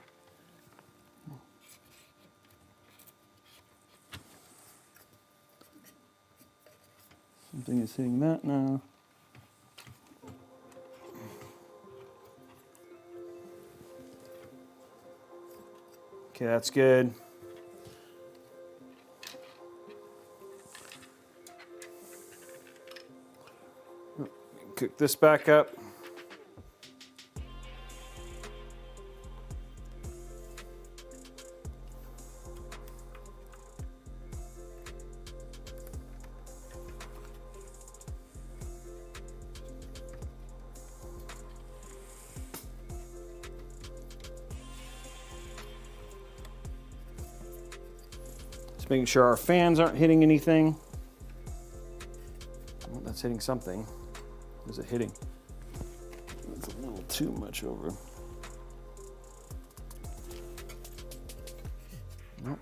S1: Something is hitting that now. Okay, that's good. Cook this back up. Just making sure our fans aren't hitting anything. Oh, that's hitting something. Is it hitting? It's a little too much over. Nope.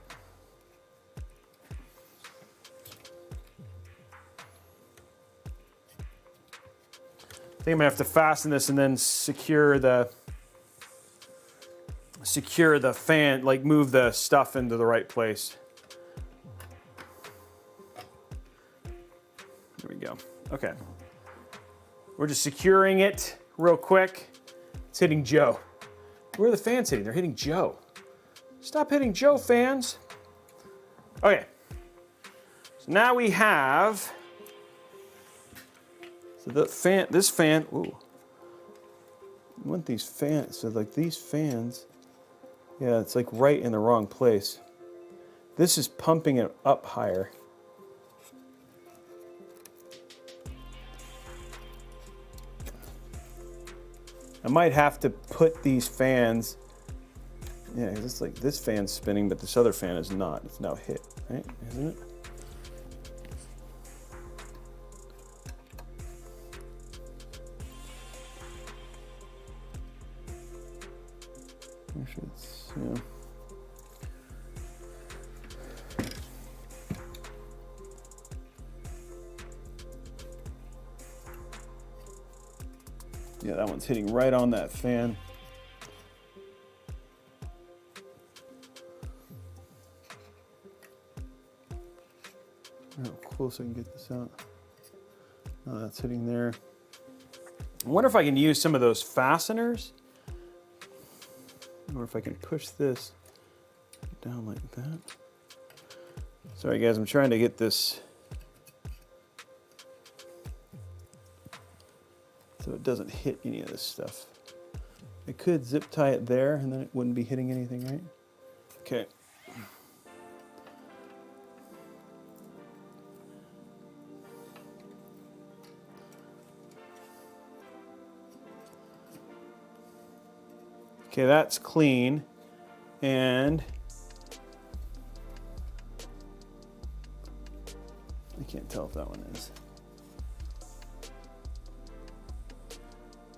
S1: I think I'm gonna have to fasten this and then secure the fan, like move the stuff into the right place. There we go. Okay. We're just securing it real quick. It's hitting Joe. Where are the fans hitting? They're hitting Joe. Stop hitting Joe, fans. Okay. So now we have, so the fan, this fan, ooh. I want these fans, so like these fans, yeah, it's like right in the wrong place. This is pumping it up higher. I might have to put these fans, yeah, it's like this fan's spinning, but this other fan is not. It's now hit, right? Isn't it? Actually, it's, yeah. Yeah, that one's hitting right on that fan. How close I can get this out. Oh, that's hitting there. I wonder if I can use some of those fasteners. Or if I can push this down like that. Sorry guys, I'm trying to get this so it doesn't hit any of this stuff. I could zip tie it there and then it wouldn't be hitting anything, right? Okay. Okay, that's clean. And I can't tell if that one is.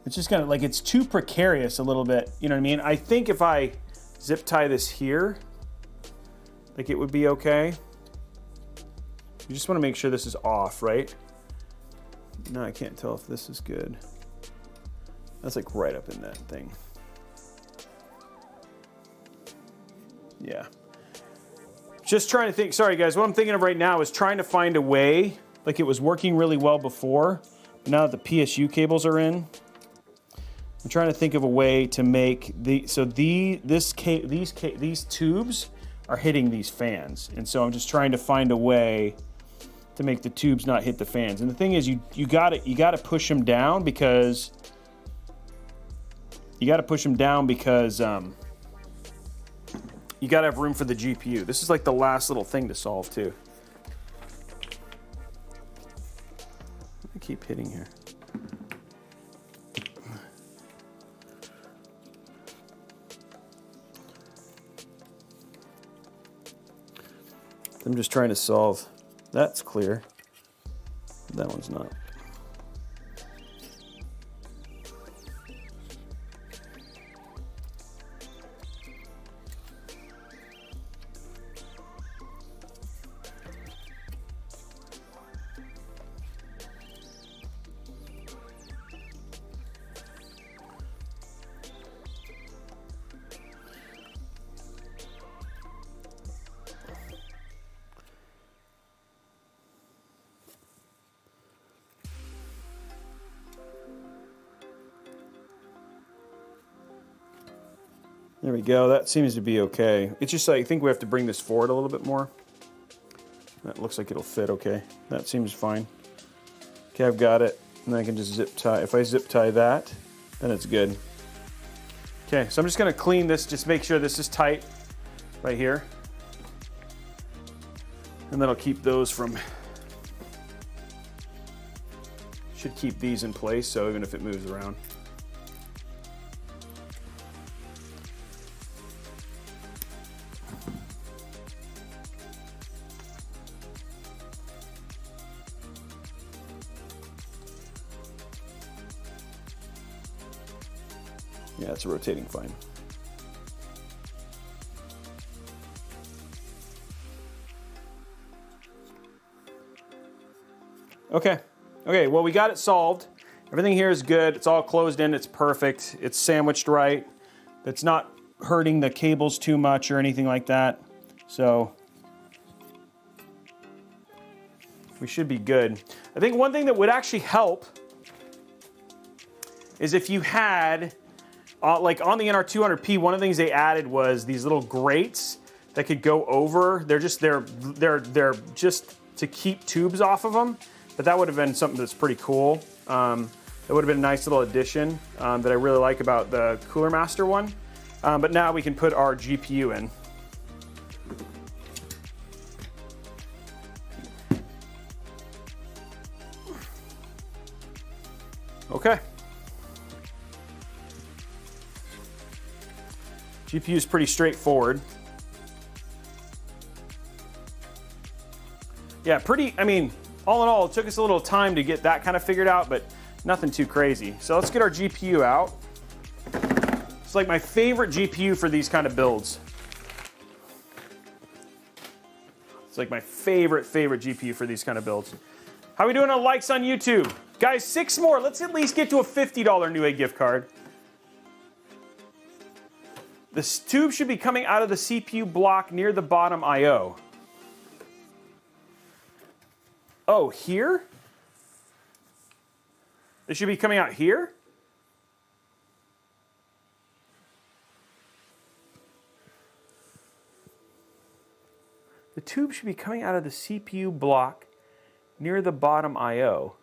S1: It's just kind of like, it's too precarious a little bit. You know what I mean? I think if I zip tie this here, like it would be okay. You just want to make sure this is off, right? Now I can't tell if this is good. That's like right up in that thing. Yeah. Just trying to think, sorry guys, what I'm thinking of right now is trying to find a way, like it was working really well before, but now that the PSU cables are in, I'm trying to think of a way to make these tubes are hitting these fans. And so I'm just trying to find a way to make the tubes not hit the fans. And the thing is, you gotta push them down because you gotta have room for the GPU. This is like the last little thing to solve too. I keep hitting here. I'm just trying to solve. That's clear. That one's not. There we go. That seems to be okay. It's just like, I think we have to bring this forward a little bit more. That looks like it'll fit okay. That seems fine. Okay, I've got it. And then I can just zip tie. If I zip tie that, then it's good. Okay, so I'm just going to clean this, just make sure this is tight right here. And that'll keep those from, should keep these in place, so even if it moves around. Yeah, it's rotating fine. Okay. Okay, well, we got it solved. Everything here is good. It's all closed in. It's perfect. It's sandwiched right. It's not hurting the cables too much or anything like that. So we should be good. I think one thing that would actually help is if you had like on the NR200P, one of the things they added was these little grates that could go over. They're just to keep tubes off of them. But that would have been something that's pretty cool. That would have been a nice little addition that I really like about the Cooler Master one. But now we can put our GPU in. Okay. GPU is pretty straightforward. Yeah, I mean, all in all, it took us a little time to get that kind of figured out, but nothing too crazy. So let's get our GPU out. It's like my favorite GPU for these kind of builds. It's like my favorite GPU for these kind of builds. How are we doing on likes on YouTube? Guys, 6 more. Let's at least get to a $50 Newegg gift card. This tube should be coming out of the CPU block near the bottom I/O. Oh, here? It should be coming out here? The tube should be coming out of the CPU block near the bottom I/O.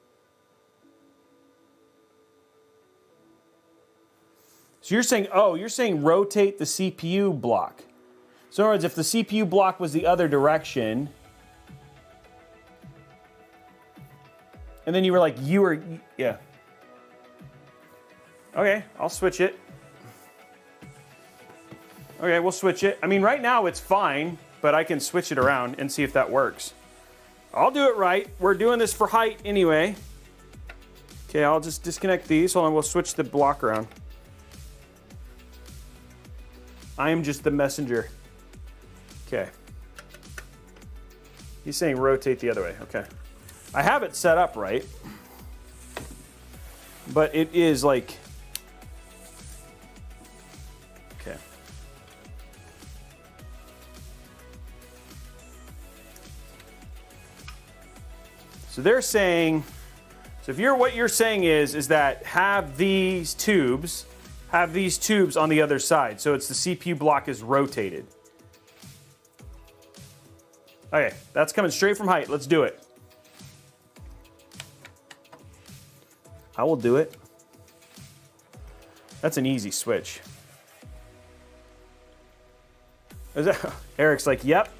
S1: So you're saying, you're saying rotate the CPU block. So in other words, if the CPU block was the other direction, and then you were like, yeah. Okay, I'll switch it. Okay, we'll switch it. I mean, right now it's fine, but I can switch it around and see if that works. I'll do it right. We're doing this for height anyway. Okay, I'll just disconnect these. Hold on, we'll switch the block around. I am just the messenger. Okay. He's saying rotate the other way. Okay. I have it set up right. but it is like, okay. So they're saying, so if what you're saying is that have these tubes on the other side. So it's the CPU block is rotated. Okay, that's coming straight from Hyte. Let's do it. I will do it. That's an easy switch. Eric's like, yep.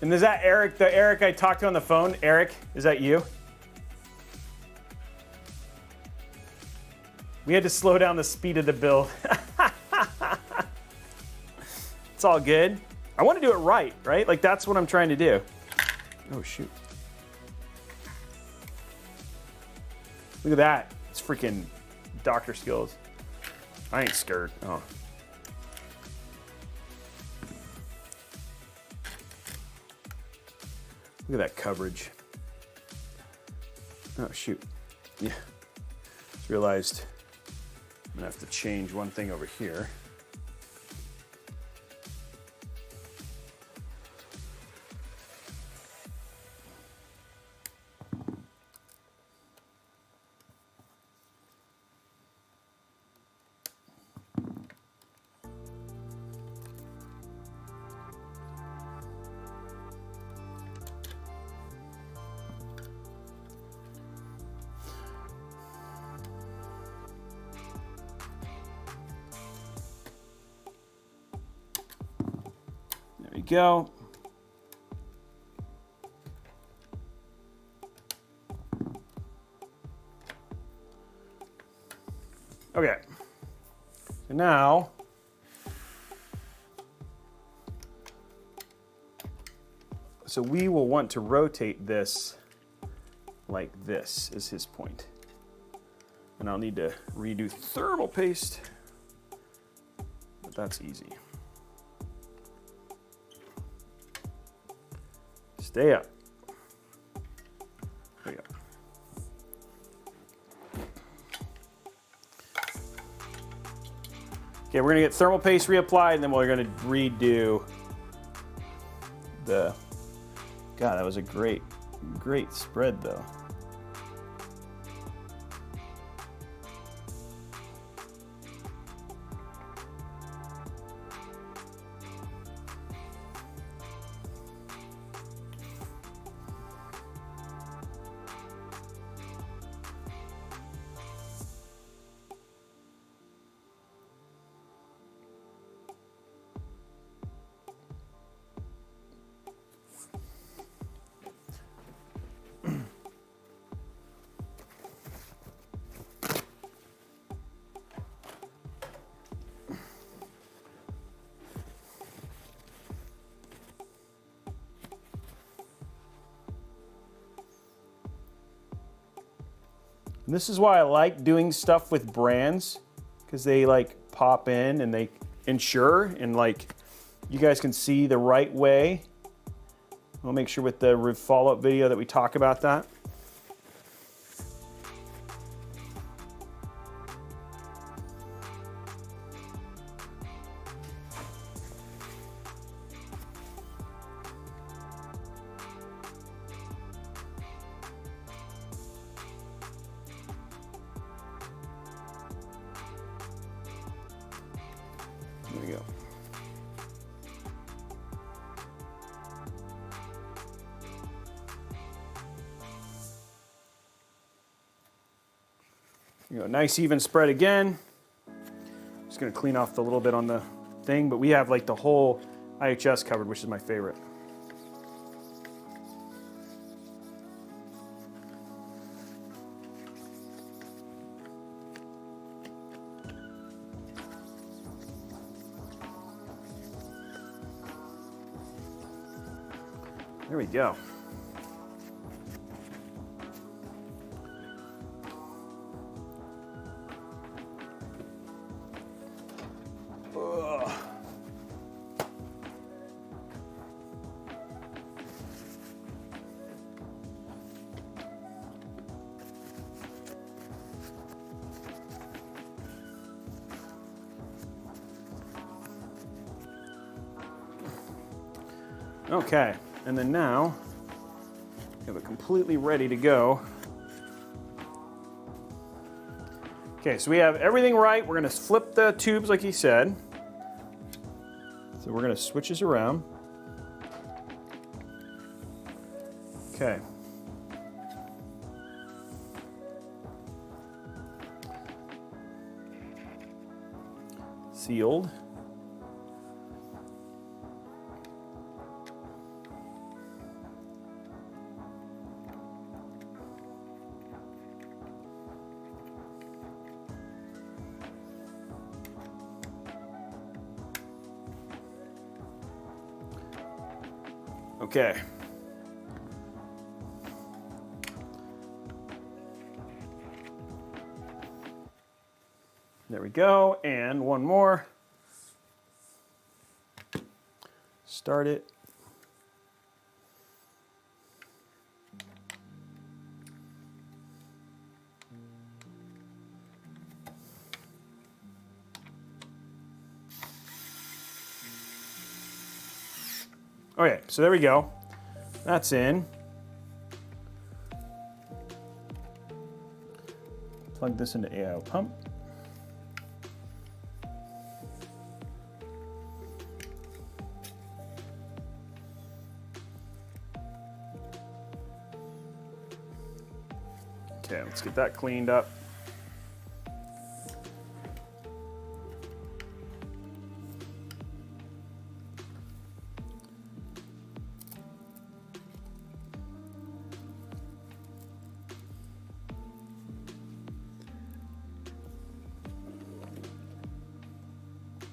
S1: And is that Eric, the Eric I talked to on the phone? Eric, is that you? We had to slow down the speed of the build. It's all good. I want to do it right? Like that's what I'm trying to do. Oh shoot. Look at that. It's freaking doctor skills. I ain't scared. Oh. Look at that coverage. Oh, shoot. Yeah. Just realized I'm gonna have to change one thing over here. Go. Okay. So now we will want to rotate this like this is his point. And I'll need to redo thermal paste, but that's easy. Stay up. There we go. Okay, we're gonna get thermal paste reapplied, and then we're gonna redo the. God, that was a great spread, though. And this is why I like doing stuff with brands, because they like pop in and they ensure, and like you guys can see the right way. I'll make sure with the follow-up video that we talk about that. There we go. You know, nice even spread again. Just gonna clean off the little bit on the thing, but we have like the whole IHS covered, which is my favorite. There we go. Ugh. Okay, and then now we have it completely ready to go. Okay, so we have everything right. We're gonna flip the tubes like he said. So we're gonna switch this around. Okay. Sealed. Okay. There we go, and one more. Start it. Okay, so there we go. That's in. Plug this into AIO pump. Okay, let's get that cleaned up.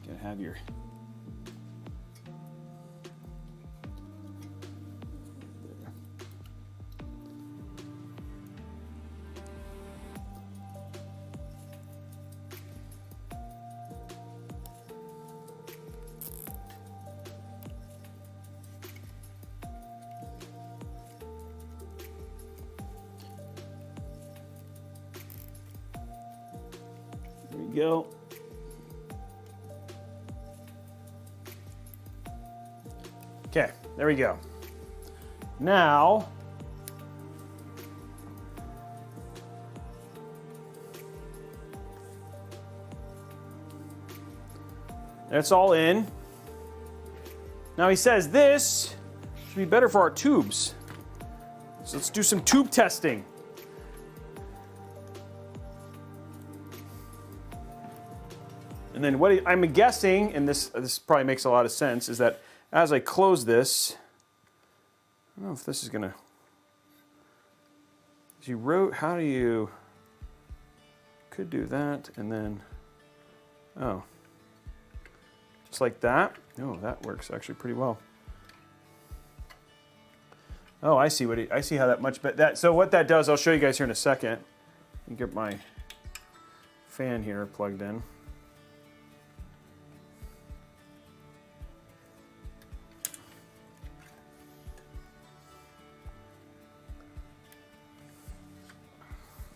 S1: Gotta have your there we go. Okay, there we go. Now, that's all in. Now he says this should be better for our tubes. So let's do some tube testing. And then what I'm guessing, and this probably makes a lot of sense, is that as I close this, I don't know if this is gonna, how do you, could do that and then, oh, just like that. Oh, that works actually pretty well. Oh, I see I see how that much better, so what that does, I'll show you guys here in a second. Let me get my fan here plugged in.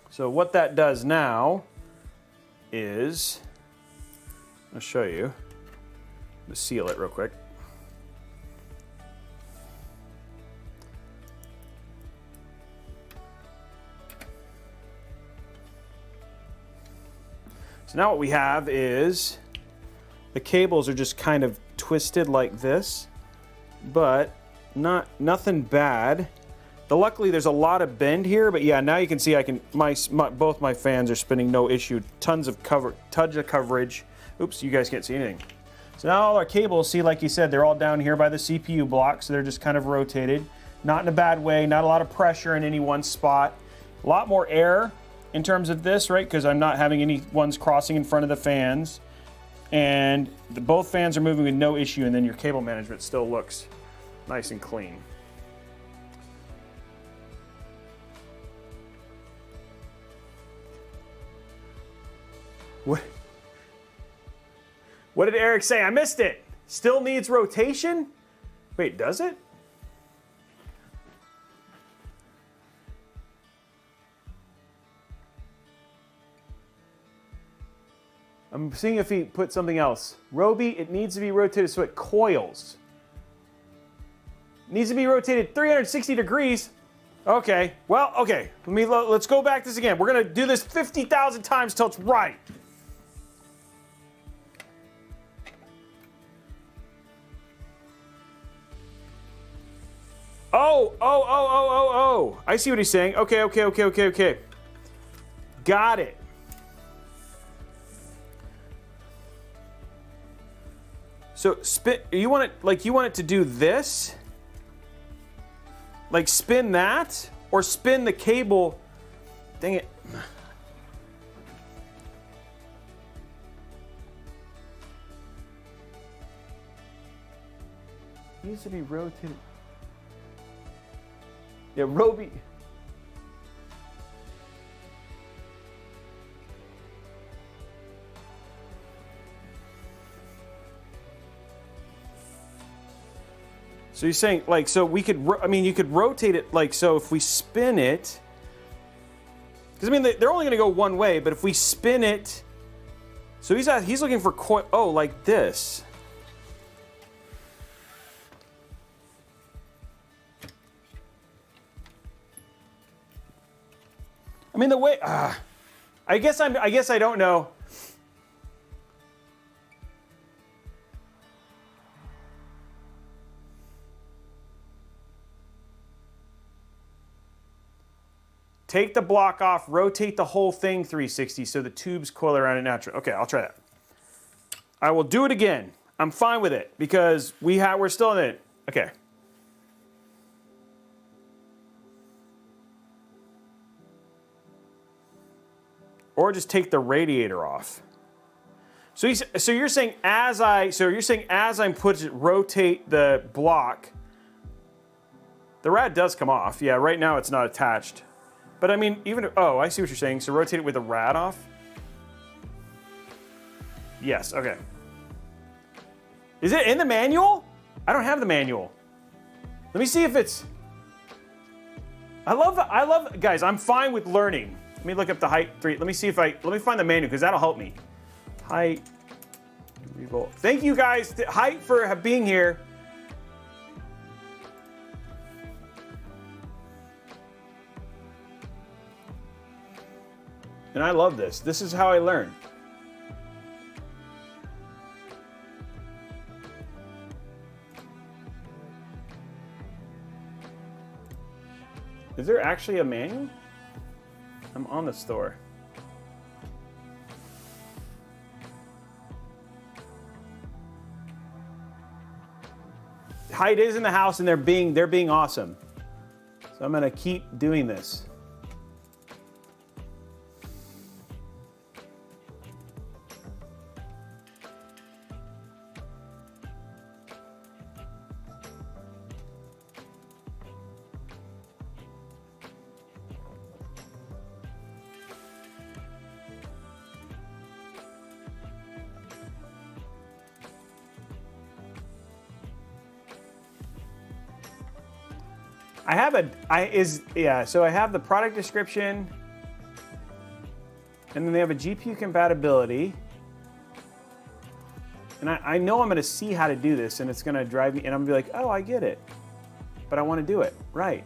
S1: So what that does now is, I'll show you. I'm gonna seal it real quick. So now what we have is the cables are just kind of twisted like this, but nothing bad. Luckily, there's a lot of bend here, but yeah, now you can see I can both my fans are spinning, no issue. Tons of coverage. Oops, you guys can't see anything. So now all our cables, see, like you said, they're all down here by the CPU block, so they're just kind of rotated. Not in a bad way, not a lot of pressure in any one spot. A lot more air in terms of this, right? Because I'm not having any ones crossing in front of the fans. And both fans are moving with no issue, and then your cable management still looks nice and clean. What did Eric say? I missed it. Still needs rotation? Wait, does it? I'm seeing if he put something else. Robey, it needs to be rotated so it coils. It needs to be rotated 360 degrees. Okay, well, okay. Let's go back this again. We're gonna do this 50,000 times till it's right. Oh. I see what he's saying. Okay. Got it. So spin, you want it to do this? Like spin that? Or spin the cable? Dang it. It needs to be rotated. Yeah, Robey. So you're saying, like, so we could, you could rotate it, like, so if we spin it, because, they're only going to go one way, but if we spin it, so he's looking for coil, like this. The way, I guess I don't know. Take the block off, rotate the whole thing 360 so the tubes coil around it naturally. Okay, I'll try that. I will do it again. I'm fine with it because we're still in it. Okay. Or just take the radiator off. So you're saying as I'm rotate the block, the rad does come off. Yeah, right now it's not attached. But I see what you're saying. So rotate it with the rad off? Yes, okay. Is it in the manual? I don't have the manual. Let me see if it's... guys, I'm fine with learning. Let me look up the Hyte 3. Let me find the manual because that'll help me. Hyte Revolt. Thank you guys, Hyte, for being here. And I love this. This is how I learn. Is there actually a manual? I'm on the store. Hyte is in the house and they're being awesome. So I'm gonna keep doing this. So I have the product description, and then they have a GPU compatibility. And I know I'm gonna see how to do this, and it's gonna drive me, and I'm gonna be like, oh, I get it. But I wanna do it, right.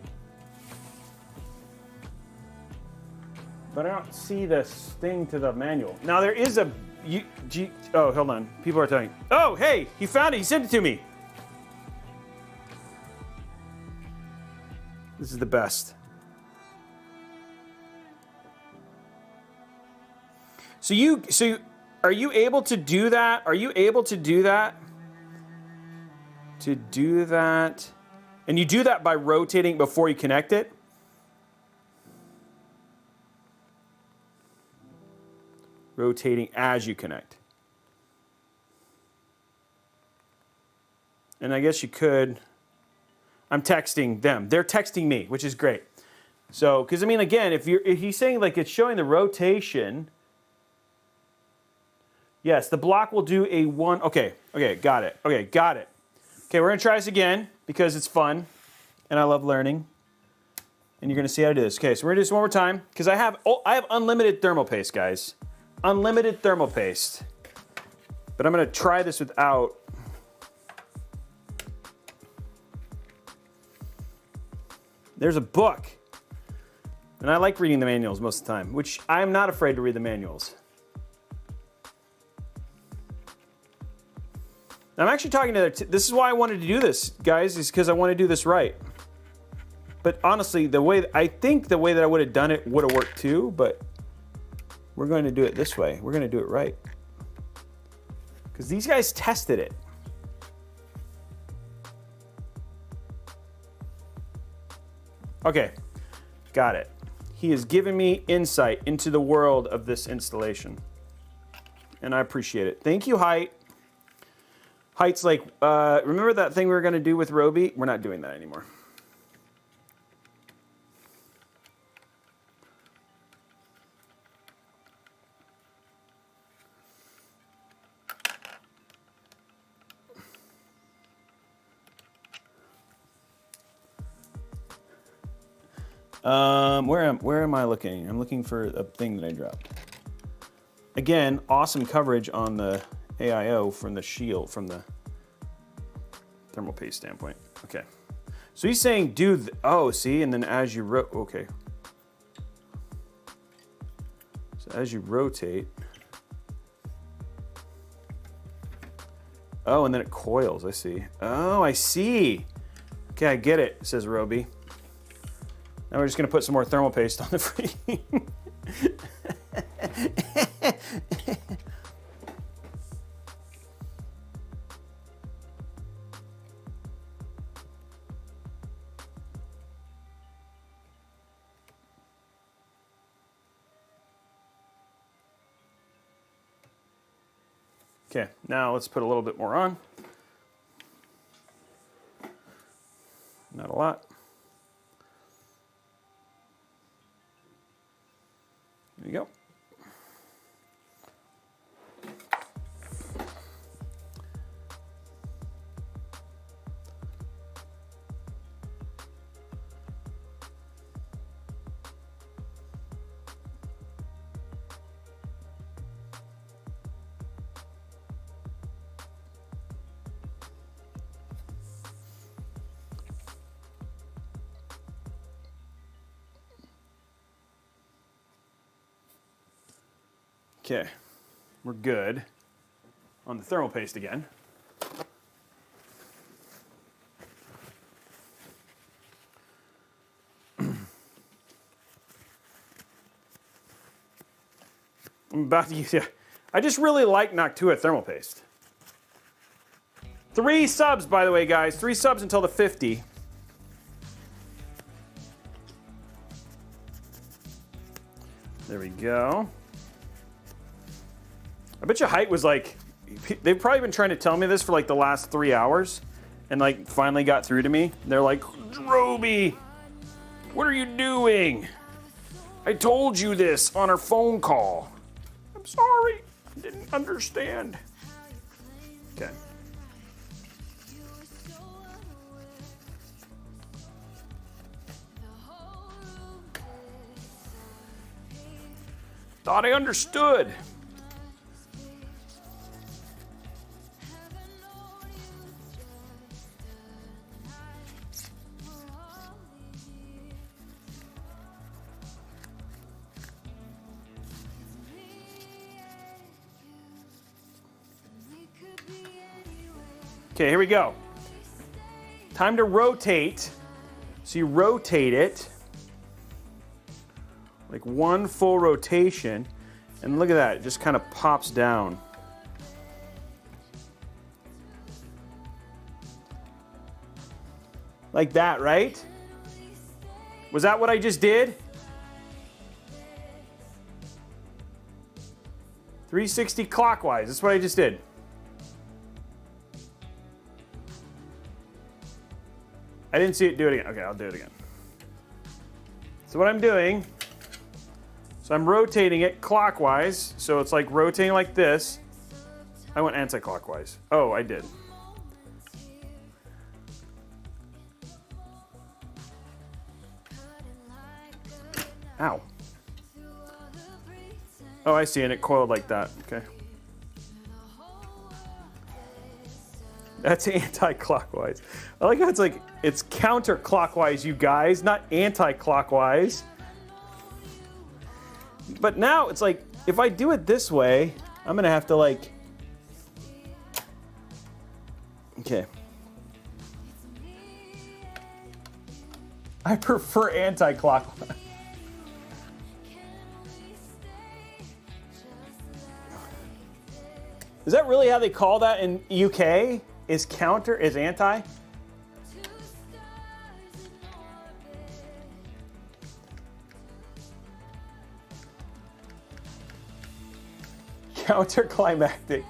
S1: But I don't see this thing to the manual. Now there is a, oh, hold on, people are telling, oh, hey, he found it, he sent it to me. This is the best. So are you able to do that? Are you able to do that? To do that, and you do that by rotating before you connect it? Rotating as you connect. And I guess you could. I'm texting them. They're texting me, which is great. So, because again, if he's saying like it's showing the rotation, Yes, the block will do a 1. Okay, got it. Okay, got it. Okay, we're going to try this again because it's fun and I love learning. And you're going to see how to do this. Okay, so we're going to do this one more time because I have unlimited thermal paste, guys. Unlimited thermal paste. But I'm going to try this without. There's a book. And I like reading the manuals most of the time, which I am not afraid to read the manuals. I'm actually talking to this is why I wanted to do this, guys, is because I want to do this right. But honestly, I think the way that I would have done it would have worked too, but we're going to do it this way. We're going to do it right. Because these guys tested it. Okay, got it. He has given me insight into the world of this installation. And I appreciate it. Thank you, Hyte. Hyte's like, remember that thing we were going to do with Robey? We're not doing that anymore. Where am I looking? I'm looking for a thing that I dropped. Again, awesome coverage on the AIO from the shield, from the thermal paste standpoint. Okay. So he's saying see, and then as you okay. So as you rotate. Oh, and then it coils, I see. Oh, I see. Okay, I get it, says Robey. Now we're just gonna put some more thermal paste on the frame. Okay, now let's put a little bit more on. Not a lot. There you go. Okay, we're good on the thermal paste again. I'm about to use, I just really like M.2 thermal paste. 3 subs, by the way, guys. 3 subs until the 50. There we go. I bet you Hyte was like, they've probably been trying to tell me this for like the last 3 hours and like finally got through to me. They're like, Robey, what are you doing? I told you this on our phone call. I'm sorry, I didn't understand. Okay. Thought I understood. Okay, here we go. Time to rotate. So you rotate it. Like one full rotation. And look at that, it just kind of pops down. Like that, right? Was that what I just did? 360 clockwise, that's what I just did. I didn't see it do it again. Okay, I'll do it again. So what I'm doing, so I'm rotating it clockwise, so it's like rotating like this. I went anti-clockwise. Oh, I did. Ow. Oh, I see, and it coiled like that. Okay. That's anti-clockwise. I like how it's counterclockwise, you guys, not anti-clockwise. But now it's like, if I do it this way, I'm gonna have to like, okay. I prefer anti-clockwise. Is that really how they call that in UK? Is counter, is anti? Counterclimactic.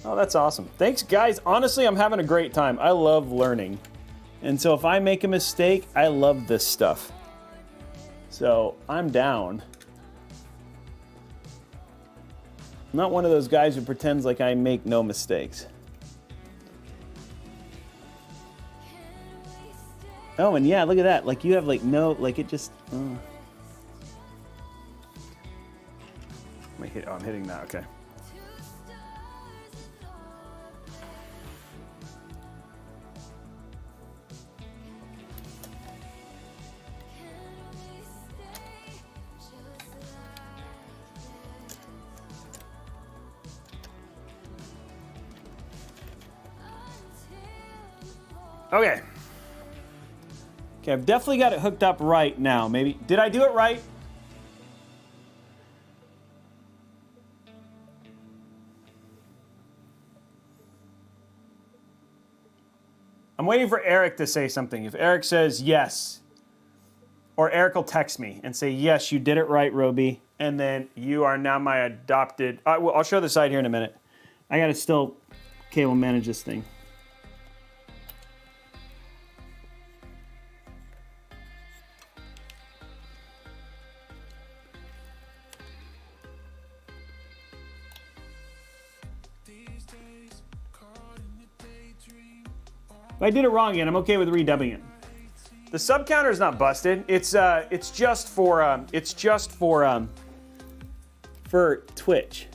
S1: Oh, that's awesome. Thanks, guys. Honestly, I'm having a great time. I love learning. And so if I make a mistake, I love this stuff. So I'm down. I'm not one of those guys who pretends like I make no mistakes. Oh, and yeah, look at that. Like you have like no, like it just. I'm hitting that. Okay. Okay. Okay, I've definitely got it hooked up right now. Maybe, did I do it right? I'm waiting for Eric to say something. If Eric says yes, or Eric will text me and say, yes, you did it right, Robey, and then you are now my adopted, well, I'll show the side here in a minute. I gotta still cable manage this thing. If I did it wrong again, I'm okay with redubbing it. The sub counter is not busted. It's just for Twitch.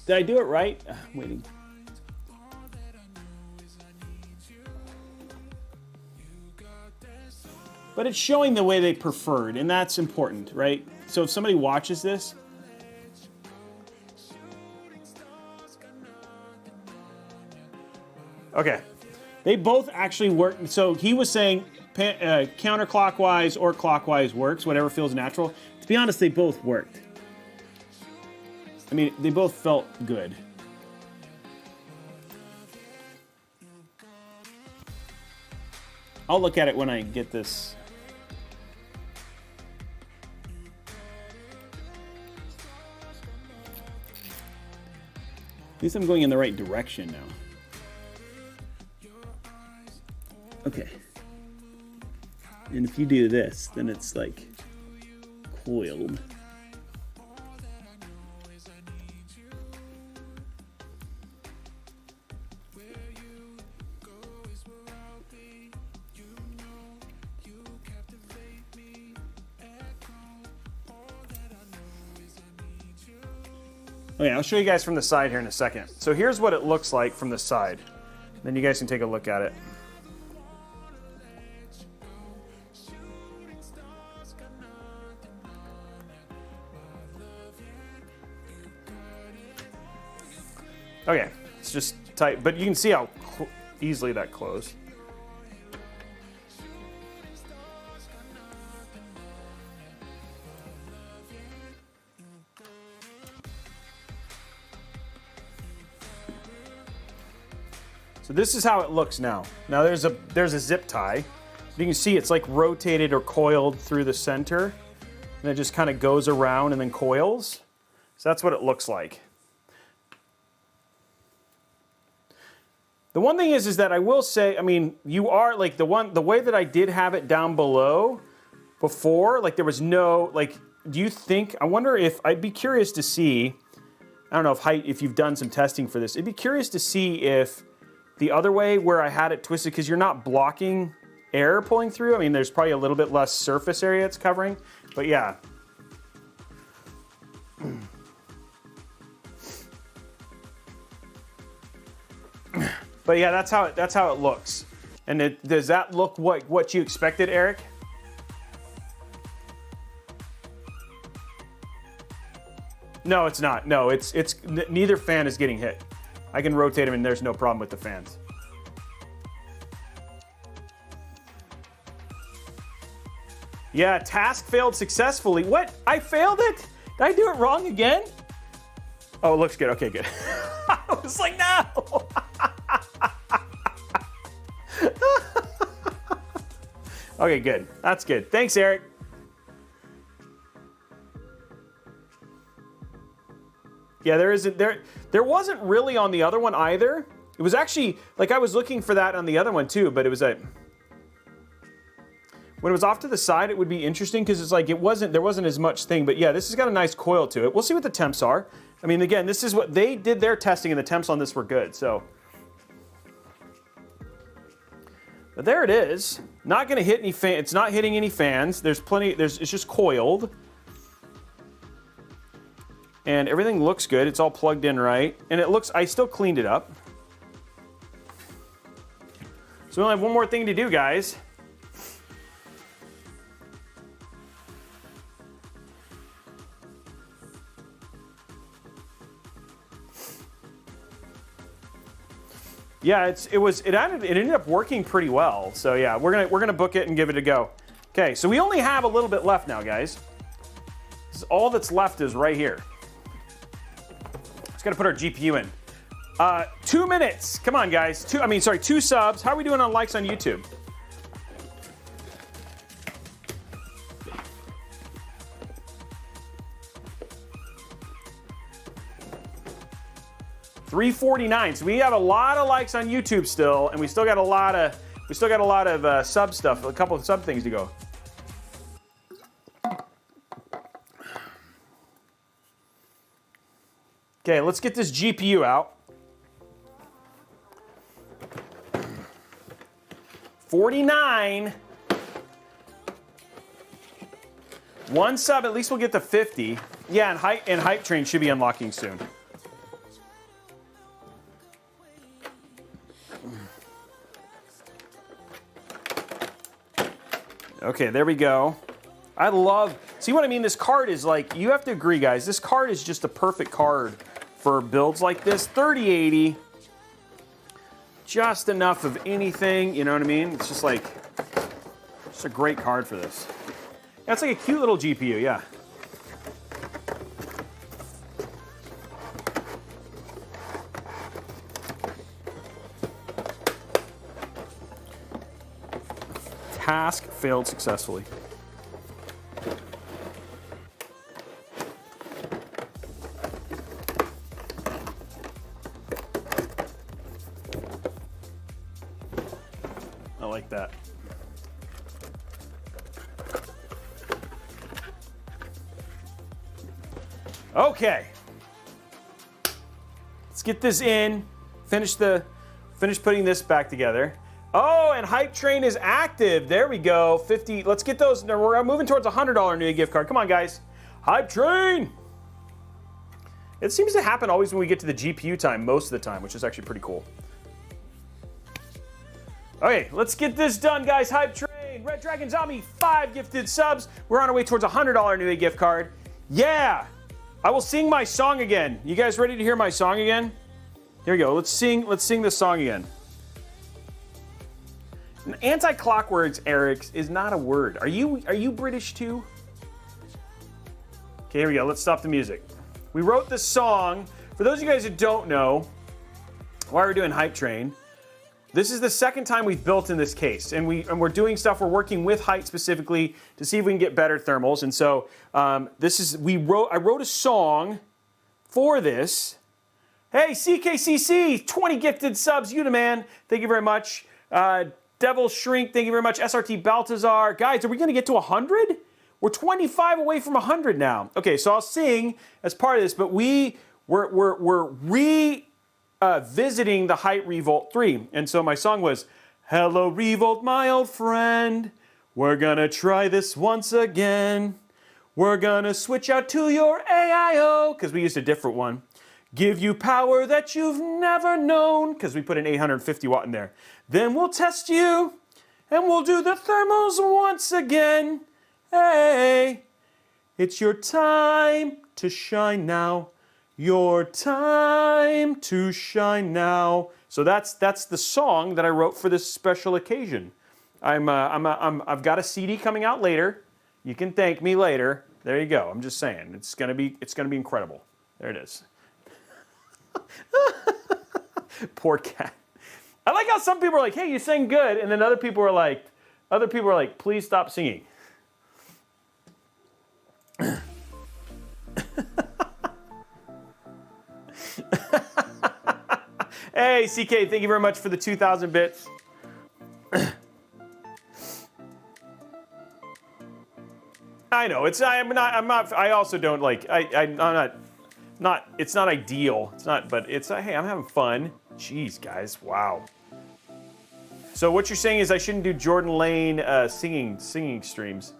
S1: Did I do it right? I'm waiting. But it's showing the way they preferred, and that's important, right? So if somebody watches this, okay, they both actually work. So he was saying counterclockwise or clockwise works, whatever feels natural. To be honest, they both worked. I mean, they both felt good. I'll look at it when I get this. At least I'm going in the right direction now. Okay. And if you do this, then it's like coiled. Okay, I'll show you guys from the side here in a second. So here's what it looks like from the side. Then you guys can take a look at it. Okay, it's just tight, but you can see how easily that closed. So this is how it looks now. Now there's a zip tie. You can see it's like rotated or coiled through the center, and it just kind of goes around and then coils. So that's what it looks like. The one thing is that I will say, I mean, you are like the way that I did have it down below, before, like there was no, like, do you think, I wonder if, I'd be curious to see, I don't know if you've done some testing for this, I'd be curious to see if the other way where I had it twisted, because you're not blocking air pulling through. I mean, there's probably a little bit less surface area it's covering, but yeah. But yeah, that's how it looks. And does that look what you expected, Eric? No, it's not. No, it's neither fan is getting hit. I can rotate them and there's no problem with the fans. Yeah, task failed successfully. What? I failed it? Did I do it wrong again? Oh, it looks good. Okay, good. I was like, no. Okay, good. That's good. Thanks, Eric. Yeah, there wasn't really on the other one either. It was actually, like I was looking for that on the other one too, but it was when it was off to the side, it would be interesting because it's like there wasn't as much thing, but yeah, this has got a nice coil to it. We'll see what the temps are. I mean, again, this is what they did their testing and the temps on this were good, so. But there it is. Not gonna hit any fan, it's not hitting any fans. There's plenty, it's just coiled. And everything looks good. It's all plugged in right. And it looks, I still cleaned it up. So we only have one more thing to do, guys. Yeah, it ended up working pretty well. So yeah, we're gonna book it and give it a go. Okay, so we only have a little bit left now, guys. All that's left is right here. Just gotta put our GPU in. 2 minutes. Come on, guys. 2 subs. How are we doing on likes on YouTube? $349. So we have a lot of likes on YouTube still, and we still got a lot of sub stuff. A couple of sub things to go. Okay, let's get this GPU out. 49. One sub, at least we'll get to 50. Yeah, and Hype Train should be unlocking soon. Okay, there we go. See what I mean? This card is like, you have to agree, guys, this card is just a perfect card for builds like this. 3080, just enough of anything, you know what I mean? It's just like, it's a great card for this. Yeah, it's like a cute little GPU, yeah. Task failed successfully. I like that. Okay. Let's get this in. Finish putting this back together. Oh, and Hype Train is active. There we go. 50. Let's get those. We're moving towards a $100 Newegg gift card. Come on, guys. Hype Train. It seems to happen always when we get to the GPU time, most of the time, which is actually pretty cool. Okay, let's get this done, guys. Hype Train. Red Dragon Zombie, 5 gifted subs. We're on our way towards a $100 Newegg gift card. Yeah. I will sing my song again. You guys ready to hear my song again? Here we go. Let's sing this song again. Anti-clockworks, Eric, is not a word. Are you British too? Okay, here we go. Let's stop the music. We wrote this song. For those of you guys who don't know why we're doing Hype Train, this is the second time we've built in this case, and we're doing stuff. We're working with Hyte specifically to see if we can get better thermals. And so I wrote a song for this. Hey, CKCC, 20 gifted subs, you the man. Thank you very much. Devil Shrink, thank you very much. SRT Baltazar. Guys, are we going to get to 100? We're 25 away from 100 now. Okay, so I'll sing as part of this, but we're visiting the Hyte Revolt 3. And so my song was, hello Revolt, my old friend. We're gonna try this once again. We're gonna switch out to your AIO, because we used a different one. Give you power that you've never known, because we put an 850 watt in there. Then we'll test you, and we'll do the thermals once again. Hey, it's your time to shine now. Your time to shine now. So that's the song that I wrote for this special occasion. I've got a CD coming out later. You can thank me later. There you go. I'm just saying it's gonna be incredible. There it is. Poor cat. I like how some people are like, "Hey, you sang good," and then other people are like, "Please stop singing." Hey, CK, thank you very much for the 2,000 bits. I know I also don't like. I'm not. It's not ideal. It's not. But it's. Hey, I'm having fun. Jeez, guys. Wow. So what you're saying is I shouldn't do Jordan Lane singing streams.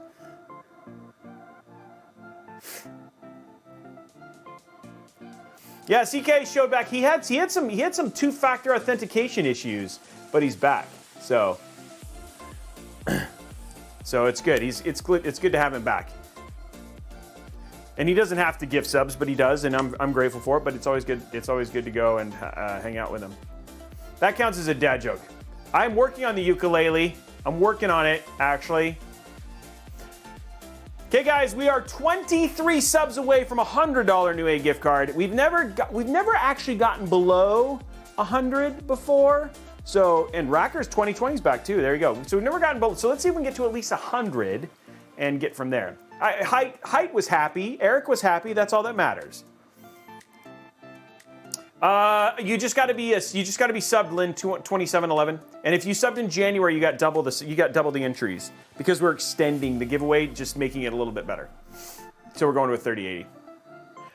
S1: Yeah, CK showed back. He had some two-factor authentication issues, but he's back. So it's good. It's good to have him back. And he doesn't have to gift subs, but he does, and I'm grateful for it. But it's always good. It's always good to go and hang out with him. That counts as a dad joke. I'm working on the ukulele. I'm working on it, actually. Okay, guys, we are 23 subs away from a $100 Newegg gift card. We've never actually gotten below 100 before. So, and Racker's 2020 is back too. There you go. So we've never gotten below. So let's see if we can get to at least 100 and get from there. Hyte was happy. Eric was happy. That's all that matters. You just got to be subbed, Lynn, 2711. And if you subbed in January, you got double the entries because we're extending the giveaway, just making it a little bit better. So we're going to a 3080.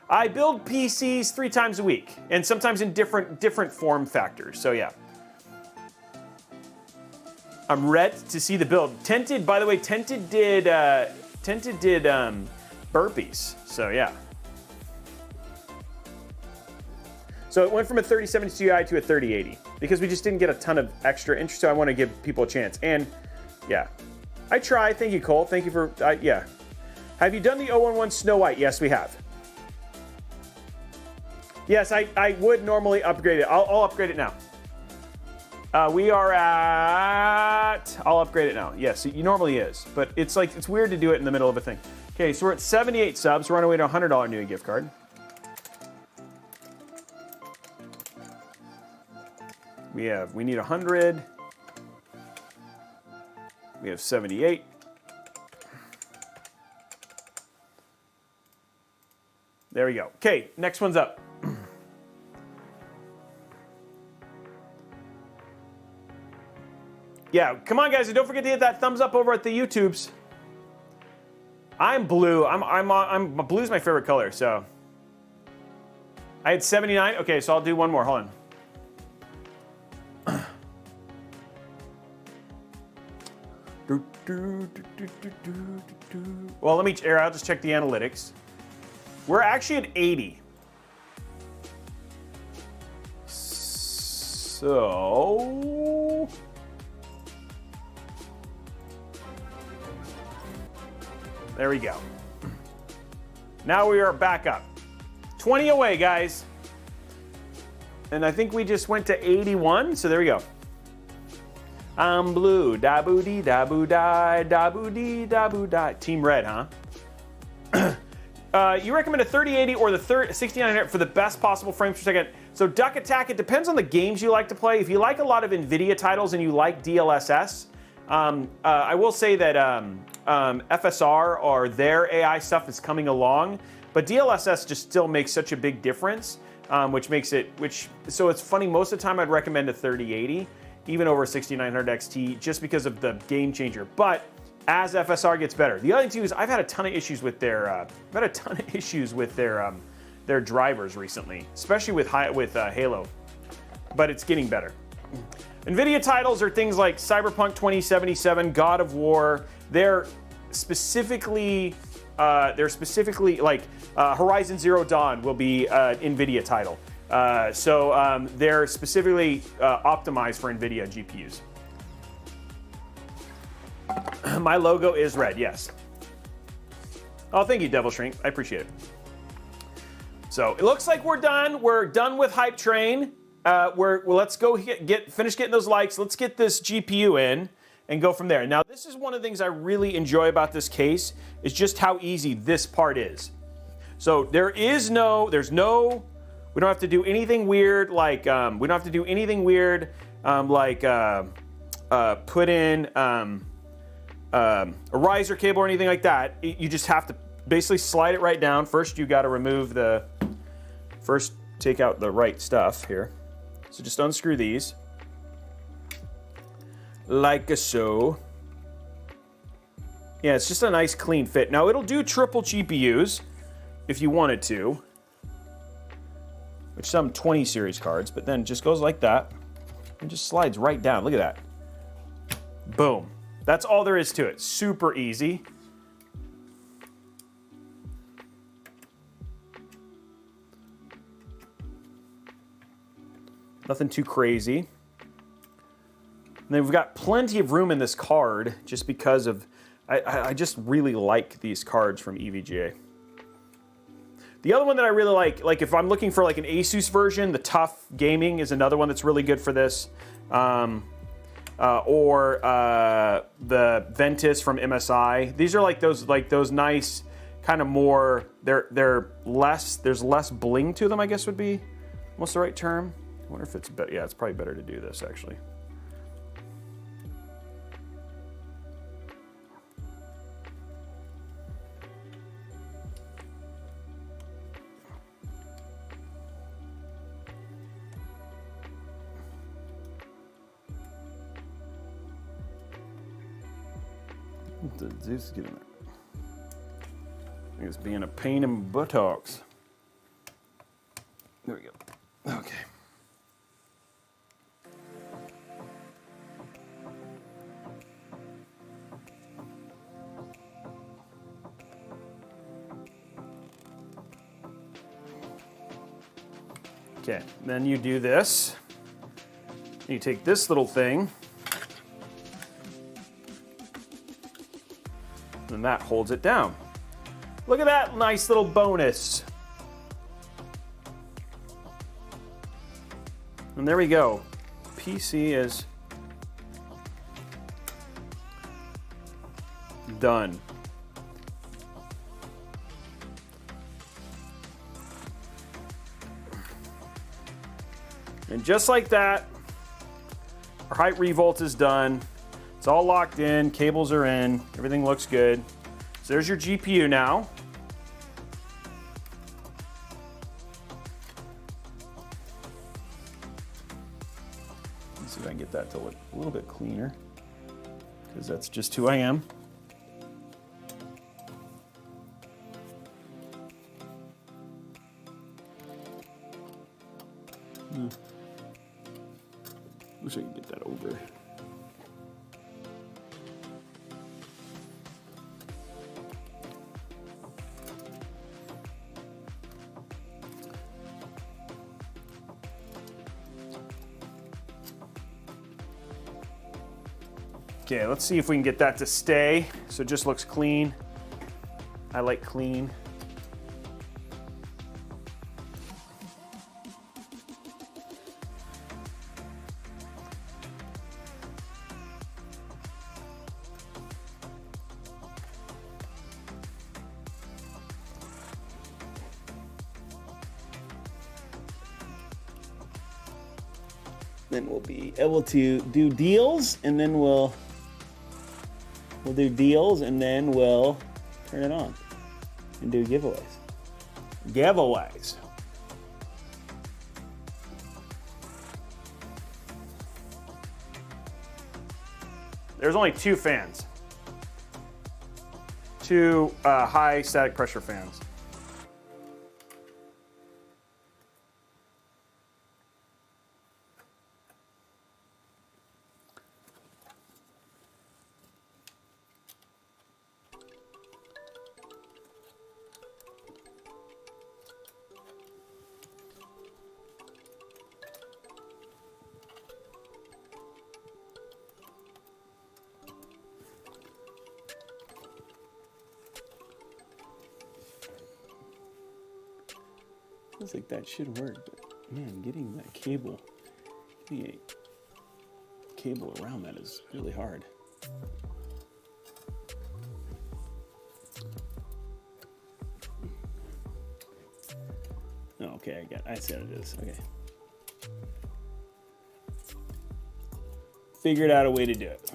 S1: I build PCs 3 times a week, and sometimes in different form factors. So yeah, I'm ready to see the build. Tented, by the way, Tented did burpees. So yeah. So it went from a 3070 Ti to a 3080 because we just didn't get a ton of extra interest. So I want to give people a chance. And yeah, I try. Thank you, Cole. Thank you for, yeah. Have you done the 011 Snow White? Yes, we have. Yes, I would normally upgrade it. I'll upgrade it now. We are at, I'll upgrade it now. Yes, it normally is, but it's weird to do it in the middle of a thing. Okay, so we're at 78 subs. We're on our way to a $100 Newegg gift card. We need 100. We have 78. There we go. Okay, next one's up. Yeah, come on, guys, and don't forget to hit that thumbs up over at the YouTubes. I'm blue. Blue's my favorite color, so. I had 79. Okay, so I'll do one more. Hold on. Well, I'll just check the analytics. We're actually at 80. So there we go. Now we are back up. 20 away, guys. And I think we just went to 81, so there we go. I'm blue, da boo dee da boo die, da boo dee da boo die. Team red, huh? You recommend a 3080 or the 6900 for the best possible frames per second. So Duck Attack, it depends on the games you like to play. If you like a lot of NVIDIA titles and you like DLSS, I will say that FSR or their AI stuff is coming along, but DLSS just still makes such a big difference, so it's funny, most of the time I'd recommend a 3080. even over 6900 XT, just because of the game changer. But as FSR gets better, the other thing too is I've had a ton of issues with their their drivers recently, especially with Halo. But it's getting better. NVIDIA titles are things like Cyberpunk 2077, God of War. They're specifically like Horizon Zero Dawn will be an NVIDIA title. So they're specifically optimized for NVIDIA GPUs. My logo is red, yes. Oh, thank you, Devil Shrink. I appreciate it. So it looks like we're done. We're done with Hype Train. Let's go finish getting those likes. Let's get this GPU in and go from there. Now, this is one of the things I really enjoy about this case is just how easy this part is. So we don't have to do anything weird like put in a riser cable or anything like that. You just have to basically slide it right down. First, you got to remove take out the right stuff here. So just unscrew these, like so. Yeah, it's just a nice clean fit. Now it'll do triple GPUs if you wanted to, which some 20 series cards, but then it just goes like that and just slides right down. Look at that. Boom. That's all there is to it. Super easy. Nothing too crazy. And then we've got plenty of room in this card just because of, I just really like these cards from EVGA. The other one that I really like if I'm looking for like an Asus version, the Tough Gaming is another one that's really good for this. Or the Ventus from MSI. These are like those nice kind of more, there's less bling to them, I guess would be almost the right term. I wonder if it's better. Yeah, it's probably better to do this actually. Zeus get in there. I think it's being a pain in buttocks. There we go. Okay. Okay, then you do this. You take this little thing, and that holds it down. Look at that nice little bonus. And there we go. PC is done. And just like that, our Hyte Revolt is done. It's all locked in, cables are in, everything looks good. So there's your GPU now. Let's see if I can get that to look a little bit cleaner, because that's just who I am. Wish I could get that over. Okay, let's see if we can get that to stay so it just looks clean. I like clean. Then we'll be able to do deals, and then we'll do deals, and then we'll turn it on and do giveaways. Giveaways. There's only 2 fans. 2 high static pressure fans. Feels like that should work, but man, getting that cable, getting a cable around that is really hard. Oh, okay, I see what it is. Okay. Figured out a way to do it.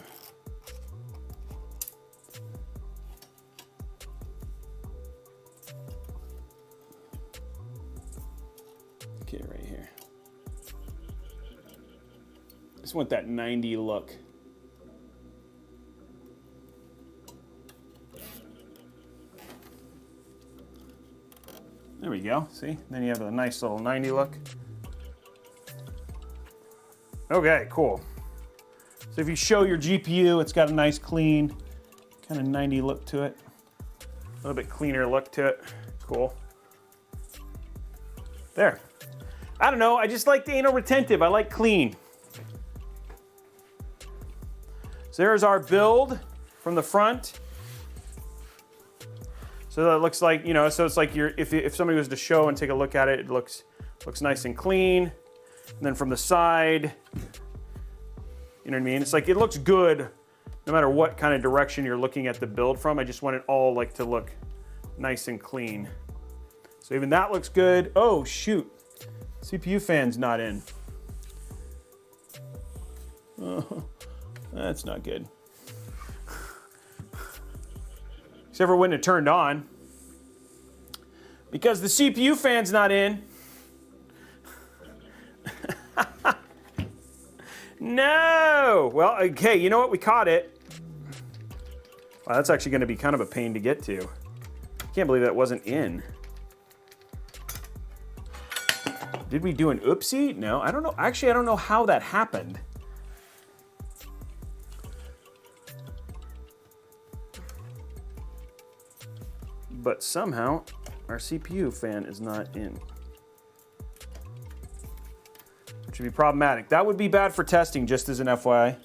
S1: Okay, right here. Just want that 90 look. There we go, see? Then you have a nice little 90 look. Okay, cool. So if you show your GPU, it's got a nice clean, kind of 90 look to it. A little bit cleaner look to it, cool. There. I don't know, I just like the anal retentive, I like clean. So there's our build from the front. So that looks like, you know, so it's like if somebody was to show and take a look at it, it looks nice and clean. And then from the side, you know what I mean? It's like, it looks good no matter what kind of direction you're looking at the build from. I just want it all like to look nice and clean. So even that looks good. Oh, shoot. CPU fan's not in. Oh, that's not good. Except for when it turned on. Because the CPU fan's not in. No! Well, okay, you know what? We caught it. Wow, that's actually going to be kind of a pain to get to. Can't believe that wasn't in. Did we do an oopsie? No, I don't know. Actually, I don't know how that happened. But somehow, our CPU fan is not in. Which would be problematic. That would be bad for testing, just as an FYI.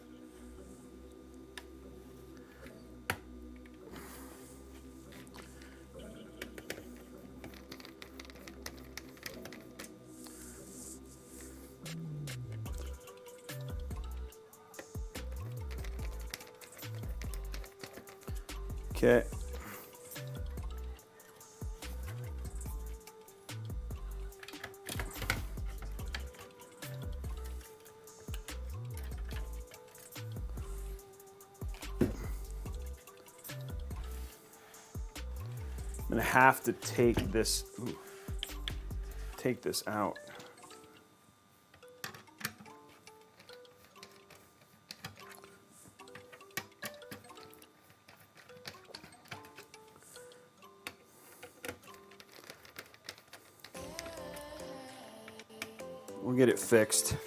S1: Okay. I'm gonna have to take this out. We'll get it fixed.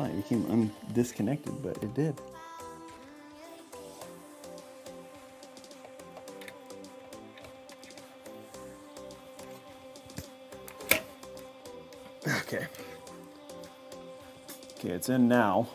S1: It became disconnected, but it did. Okay. Okay, it's in now.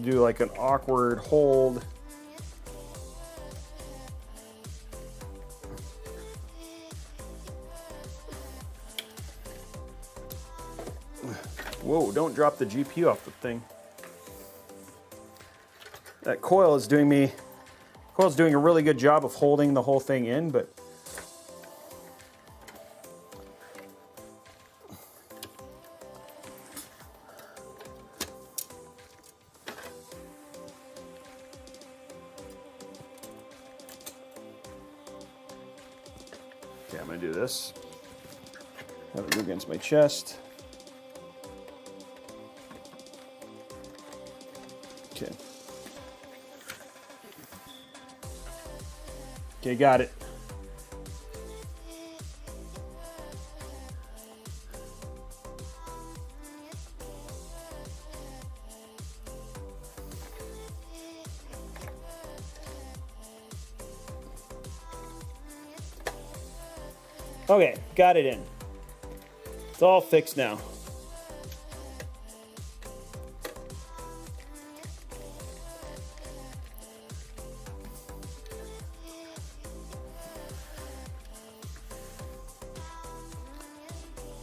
S1: do like an awkward hold. Whoa, don't drop the GPU off the thing. That coil is doing a really good job of holding the whole thing in, but okay, I'm gonna do this. Have it go against my chest. Okay. Okay, got it. Okay, got it in. It's all fixed now.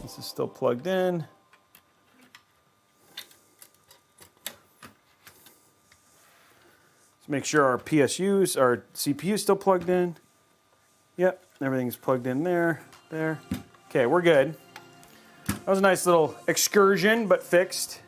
S1: This is still plugged in. Let's make sure our PSUs, our CPU is still plugged in. Yep, everything's plugged in there. Okay, we're good. That was a nice little excursion, but fixed.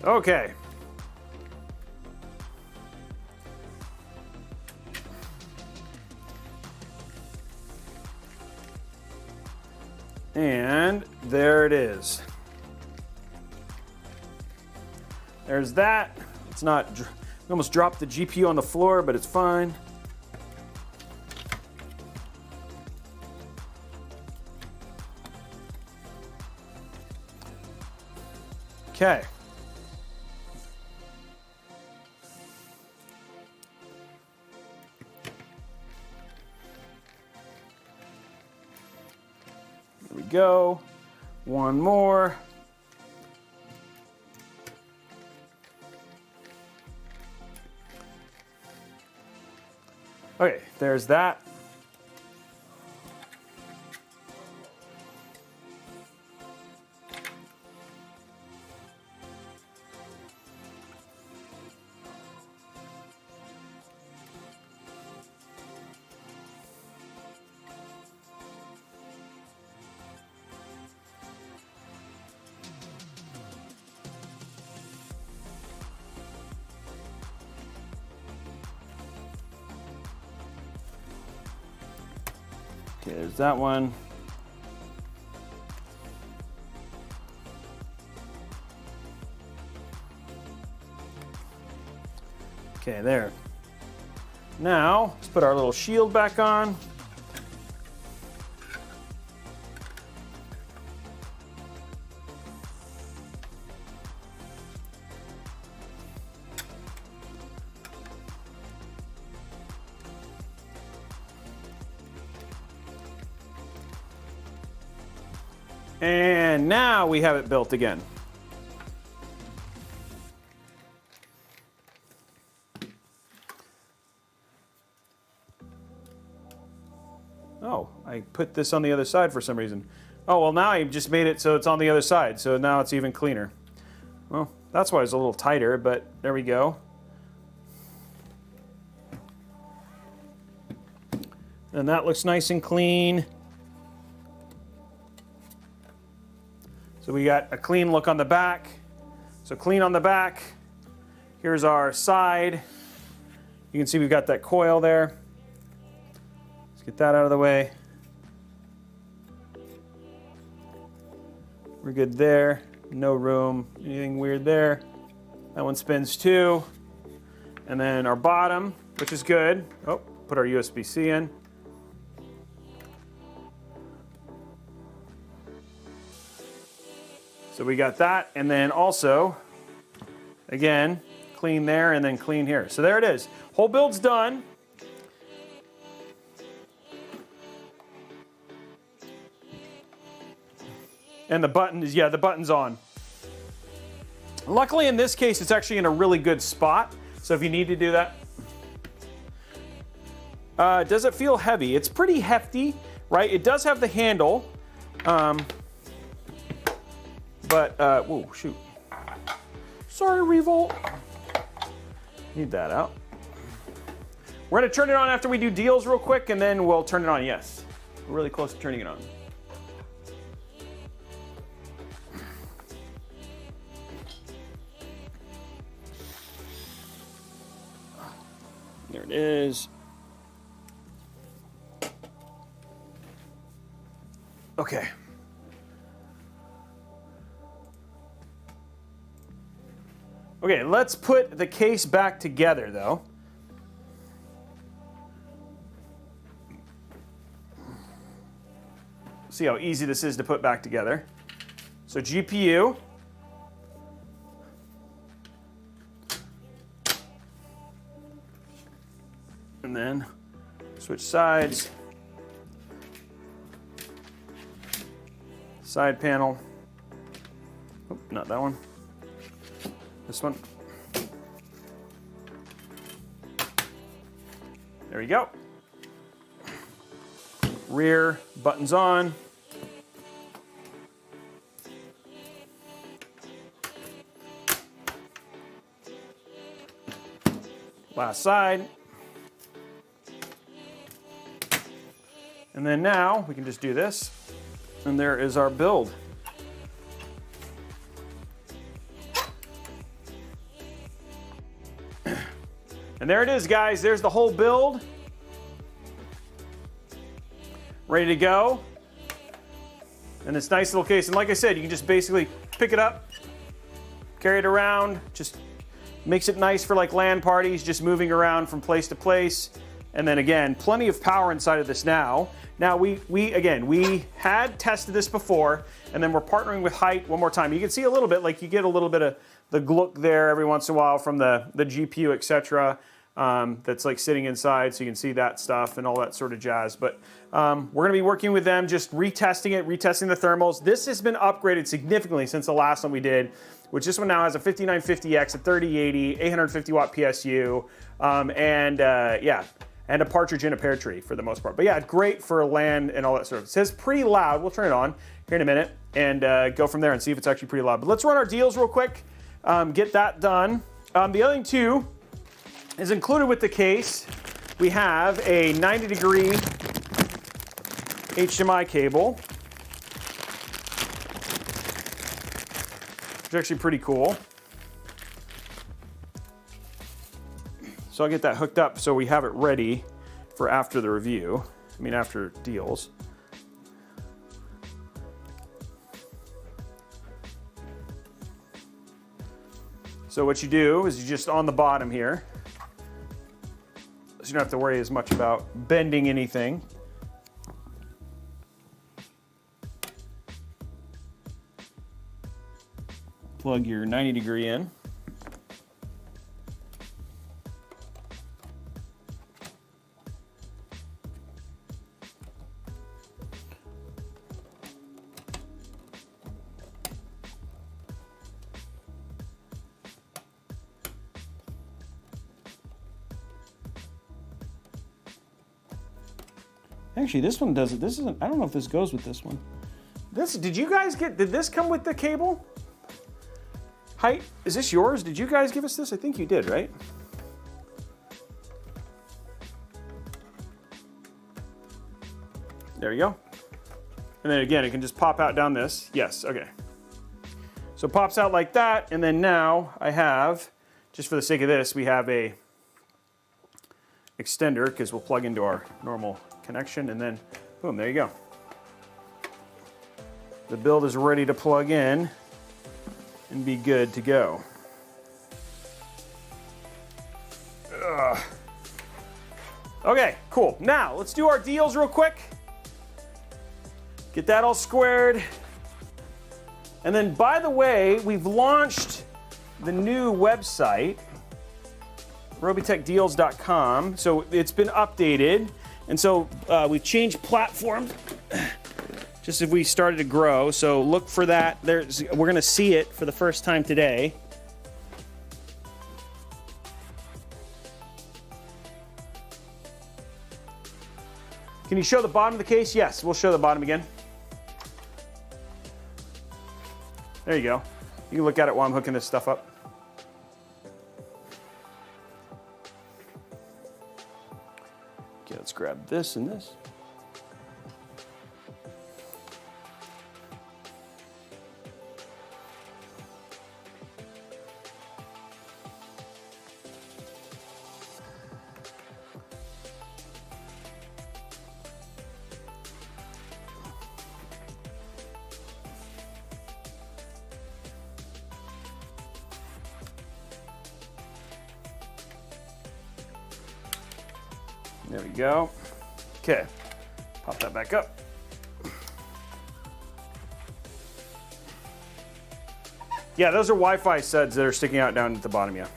S1: Okay. And there it is. There's that. It's not, we almost dropped the GPU on the floor, but it's fine. Okay. There we go. One more. Okay, there's that. Okay, there's that one. Okay, there. Now, let's put our little shield back on. And now we have it built again. Oh, I put this on the other side for some reason. Oh, well, now I just made it so it's on the other side, so now it's even cleaner. Well, that's why it's a little tighter, but there we go. And that looks nice and clean. So we got a clean look on the back. So clean on the back. Here's our side. You can see we've got that coil there. Let's get that out of the way. We're good there. No room, anything weird there. That one spins too. And then our bottom, which is good. Oh, put our USB-C in. So we got that, and then also, again, clean there and then clean here. So there it is. Whole build's done. And the button is, yeah, the button's on. Luckily in this case, it's actually in a really good spot. So if you need to do that. Does it feel heavy? It's pretty hefty, right? It does have the handle. Whoa, shoot. Sorry, Revolt. Need that out. We're gonna turn it on after we do deals real quick, and then we'll turn it on, yes. We're really close to turning it on. There it is. Okay. Okay, let's put the case back together though. See how easy this is to put back together. So GPU. And then switch sides. Side panel. Oh, not that one. This one. There we go. Rear buttons on. Last side. And then now we can just do this. And there is our build. And there it is, guys. There's the whole build. Ready to go. And this nice little case. And like I said, you can just basically pick it up, carry it around. Just makes it nice for like LAN parties, just moving around from place to place. And then again, plenty of power inside of this now. Now we had tested this before, and then we're partnering with Hyte one more time. You can see a little bit, like you get a little bit of the glook there every once in a while from the GPU, etc. That's like sitting inside, so you can see that stuff and all that sort of jazz. But we're going to be working with them, just retesting the thermals. This has been upgraded significantly since the last one we did, which this one now has a 5950X, a 3080, 850 watt PSU, and a partridge in a pear tree for the most part. But yeah, great for LAN and all that sort of. It says pretty loud. We'll turn it on here in a minute and go from there and see if it's actually pretty loud. But let's run our deals real quick, get that done. The other thing too is included with the case, we have a 90-degree HDMI cable, which is actually pretty cool. So I'll get that hooked up so we have it ready for after the review. I mean, after deals. So what you do is you just on the bottom here, so you don't have to worry as much about bending anything. Plug your 90-degree in. Actually, this one does it. This isn't, I don't know if this goes with this one. Did this come with the cable? Hyte, is this yours? Did you guys give us this? I think you did, right? There you go. And then again, it can just pop out down this. Yes, okay. So it pops out like that, and then now I have, just for the sake of this, we have a extender, because we'll plug into our normal connection, and then boom, there you go. The build is ready to plug in and be good to go. Ugh. Okay, cool. Now let's do our deals real quick. Get that all squared. And then, by the way, we've launched the new website, Robeytechdeals.com. So it's been updated. And so we've changed platforms just if we started to grow. So look for that. We're going to see it for the first time today. Can you show the bottom of the case? Yes, we'll show the bottom again. There you go. You can look at it while I'm hooking this stuff up. Okay, let's grab this and this. There we go. Okay, pop that back up. Yeah, those are Wi-Fi studs that are sticking out down at the bottom, yeah.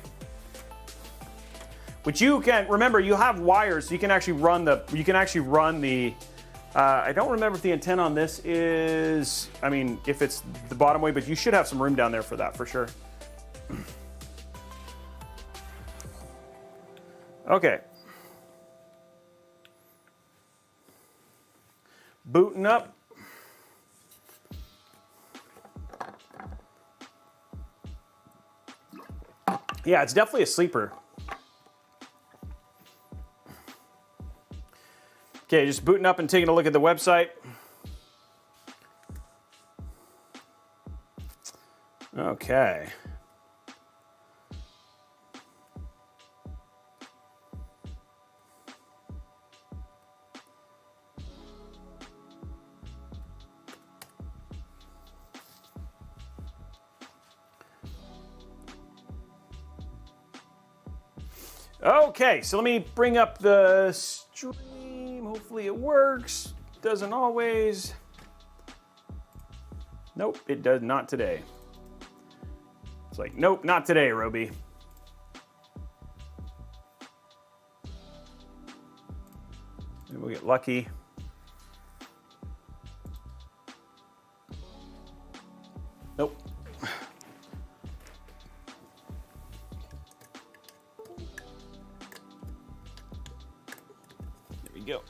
S1: Which you can, remember, you have wires, so you can actually run the, I don't remember if the antenna on this is, I mean, if it's the bottom way, but you should have some room down there for that, for sure. Okay. Booting up. Yeah, it's definitely a sleeper. Okay, just booting up and taking a look at the website. Okay. Okay, so let me bring up the stream. Hopefully it works. Doesn't always. Nope, it does not today. It's like, nope, not today, Robey. Maybe we'll get lucky. Nope. Go.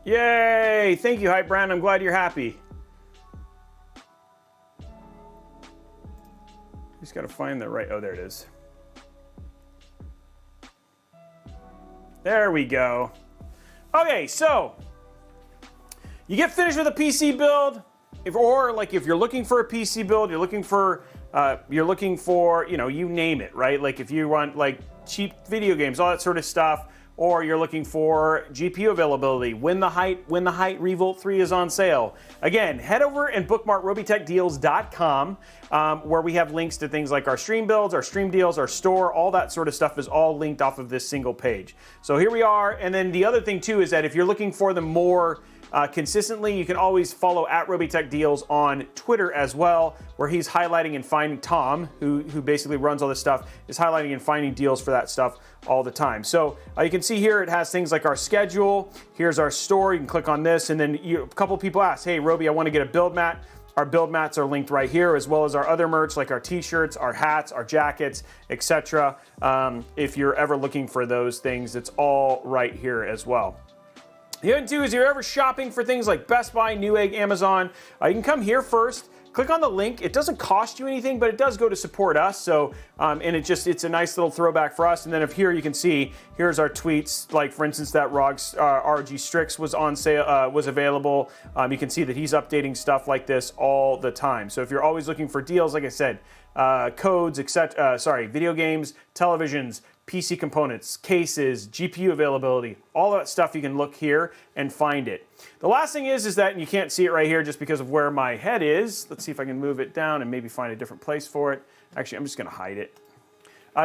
S1: Yay! Thank you, Hyte Brand. I'm glad you're happy. Just got to find the right. Oh, there it is. There we go. Okay, so you get finished with a PC build, if you're looking for a PC build, you're looking for, you know, you name it, right? Like if you want like cheap video games, all that sort of stuff, or you're looking for GPU availability when the Hyte Revolt 3 is on sale. Again, head over and bookmark Robeytechdeals.com, where we have links to things like our stream builds, our stream deals, our store, all that sort of stuff is all linked off of this single page. So here we are, and then the other thing too is that if you're looking for them more consistently, you can always follow at Robeytech Deals on Twitter as well, where he's highlighting and finding Tom, who basically runs all this stuff, is highlighting and finding deals for that stuff all the time. So you can see here it has things like our schedule. Here's our store. You can click on this, and then a couple people ask, hey, Robey, I want to get a build mat. Our build mats are linked right here, as well as our other merch like our t-shirts, our hats, our jackets, etc. If you're ever looking for those things, it's all right here as well. The other thing too is if you're ever shopping for things like Best Buy, Newegg, Amazon, you can come here first. Click on the link. It doesn't cost you anything, but it does go to support us. So, and it's a nice little throwback for us. And then if here you can see, here's our tweets. Like for instance, that RG Strix was on sale, was available. You can see that he's updating stuff like this all the time. So if you're always looking for deals, like I said, codes, etc. Video games, televisions, PC components, cases, GPU availability, all that stuff. You can look here and find it. The last thing is that, and you can't see it right here just because of where my head is. Let's see if I can move it down and maybe find a different place for it. Actually, I'm just going to hide it.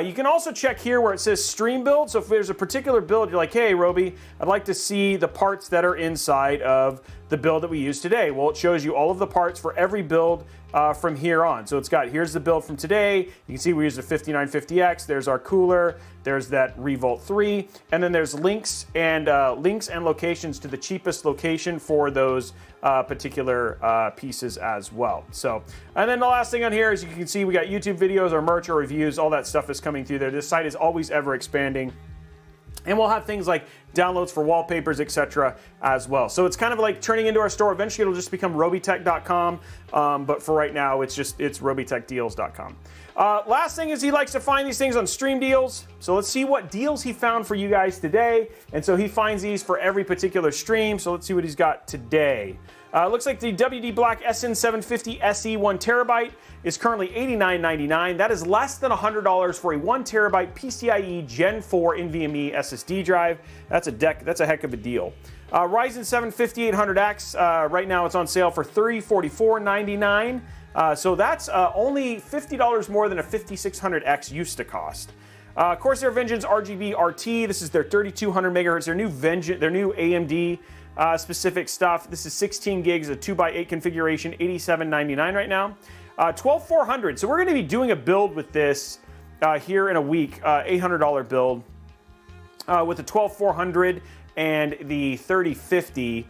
S1: You can also check here where it says stream build. So if there's a particular build, you're like, hey, Robey, I'd like to see the parts that are inside of the build that we use today. Well, it shows you all of the parts for every build from here on. So it's got, here's the build from today. You can see we use the 5950X. There's our cooler. There's that Revolt 3. And then there's links and locations to the cheapest location for those particular pieces as well. So, and then the last thing on here is you can see we got YouTube videos, our merch, our reviews, all that stuff is coming through there. This site is always ever expanding. And we'll have things like downloads for wallpapers, etc. as well. So it's kind of like turning into our store. Eventually it'll just become robeytech.com. But for right now, it's robeytechdeals.com. Last thing is he likes to find these things on Stream Deals. So let's see what deals he found for you guys today. And so he finds these for every particular stream. So let's see what he's got today. Looks like the WD Black SN750 SE 1TB is currently $89.99. That is less than $100 for a 1TB PCIe Gen 4 NVMe SSD drive. That's a heck of a deal. Ryzen 7 5800X, right now it's on sale for $344.99. So that's only $50 more than a 5600X used to cost. Corsair Vengeance RGB RT, this is their 3200 megahertz, their new AMD specific stuff. This is 16 gigs, a 2x8 configuration, $87.99 right now. 12400, so we're going to be doing a build with this here in a week, $800 build with the 12400 and the 3050.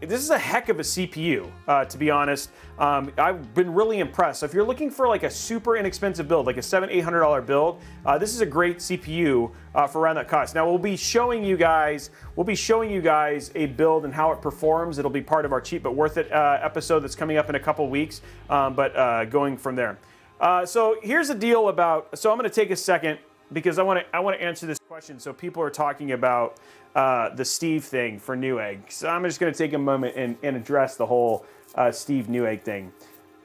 S1: This is a heck of a CPU, to be honest. I've been really impressed. So if you're looking for like a super inexpensive build, like a $700-800 build, this is a great CPU for around that cost. Now we'll be showing you guys a build and how it performs. It'll be part of our cheap but worth it episode that's coming up in a couple weeks. But going from there. So here's the deal about. So I'm going to take a second because I want to answer this question. So people are talking about the Steve thing for Newegg. So I'm just going to take a moment and address the whole Steve Newegg thing.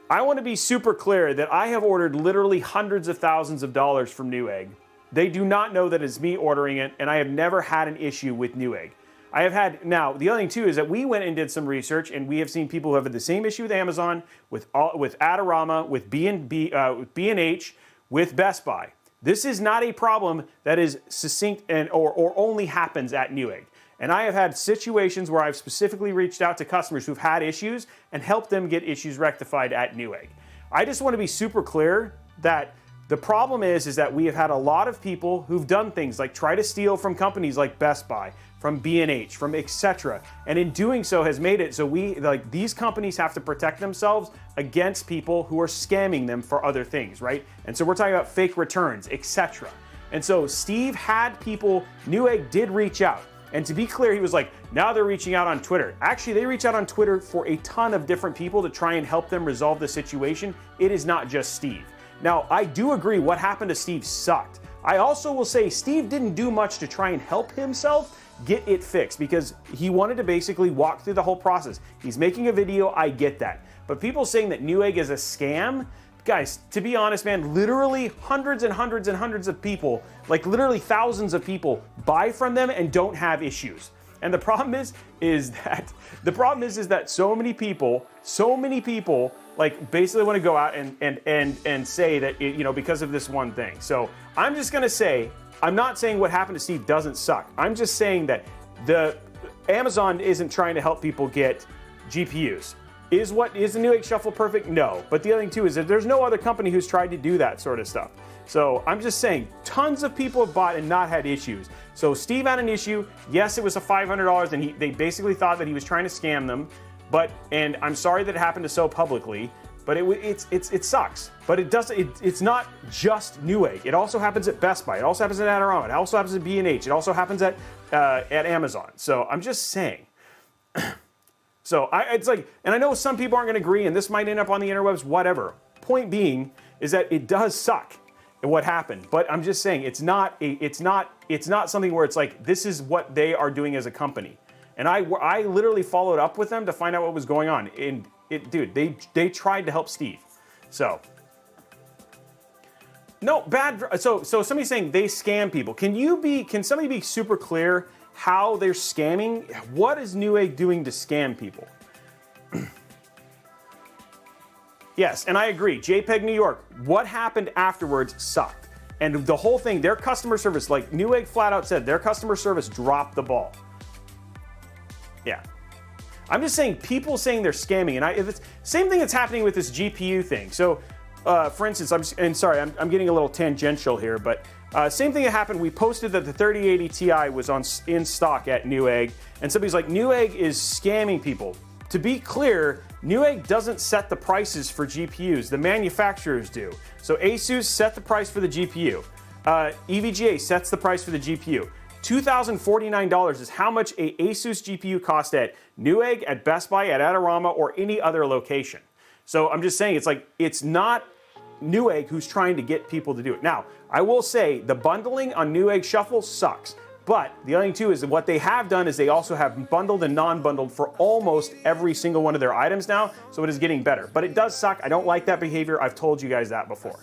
S1: I want to be super clear that I have ordered literally hundreds of thousands of dollars from Newegg. They do not know that it's me ordering it, and I have never had an issue with Newegg. I have had, now, the other thing too is that we went and did some research, and we have seen people who have had the same issue with Amazon, with Adorama, with B&H, with Best Buy. This is not a problem that is succinct or only happens at Newegg. And I have had situations where I've specifically reached out to customers who've had issues and helped them get issues rectified at Newegg. I just want to be super clear that the problem is that we have had a lot of people who've done things like try to steal from companies like Best Buy, from B&H, from etc. And in doing so has made it so these companies have to protect themselves against people who are scamming them for other things, right? And so we're talking about fake returns, etc. And so Steve had people, Newegg did reach out. And to be clear, he was like, now they're reaching out on Twitter. Actually, they reach out on Twitter for a ton of different people to try and help them resolve the situation. It is not just Steve. Now, I do agree what happened to Steve sucked. I also will say Steve didn't do much to try and help himself get it fixed because he wanted to basically walk through the whole process. He's making a video, I get that. But people saying that Newegg is a scam, guys, to be honest, man, literally hundreds and hundreds and hundreds of people, like literally thousands of people buy from them and don't have issues. And the problem is that so many people like basically want to go out and say that, you know, because of this one thing. So I'm just going to say, I'm not saying what happened to Steve doesn't suck. I'm just saying that the Amazon isn't trying to help people get GPUs. Is the Newegg Shuffle perfect? No. But the other thing too is that there's no other company who's tried to do that sort of stuff. So I'm just saying, tons of people have bought and not had issues. So Steve had an issue. Yes, it was a $500, and they basically thought that he was trying to scam them. And I'm sorry that it happened so publicly. But it sucks. But it's not just Newegg. It also happens at Best Buy. It also happens at Adorama. It also happens at B&H. It also happens at Amazon. So I'm just saying. So it's like, and I know some people aren't going to agree, and this might end up on the interwebs, whatever. Point being is that it does suck what happened. But I'm just saying it's not something where it's like this is what they are doing as a company. And I literally followed up with them to find out what was going on. And dude, they tried to help Steve. So No, bad. So somebody's saying they scam people. Can somebody be super clear how they're scamming? What is Newegg doing to scam people? Yes, and I agree. JPEG New York, what happened afterwards sucked. And the whole thing, their customer service, like Newegg flat out said, their customer service dropped the ball. Yeah. I'm just saying, people saying they're scamming, and it's same thing that's happening with this GPU thing. So, for instance, I'm getting a little tangential here, but same thing that happened. We posted that the 3080 Ti was in stock at Newegg, and somebody's like, Newegg is scamming people. To be clear, Newegg doesn't set the prices for GPUs. The manufacturers do. So ASUS set the price for the GPU. EVGA sets the price for the GPU. $2,049 is how much a ASUS GPU cost at Newegg, at Best Buy, at Adorama, or any other location. So I'm just saying, it's not Newegg who's trying to get people to do it. Now, I will say the bundling on Newegg Shuffle sucks. But the other thing too is that what they have done is they also have bundled and non-bundled for almost every single one of their items now, so it is getting better. But it does suck. I don't like that behavior. I've told you guys that before.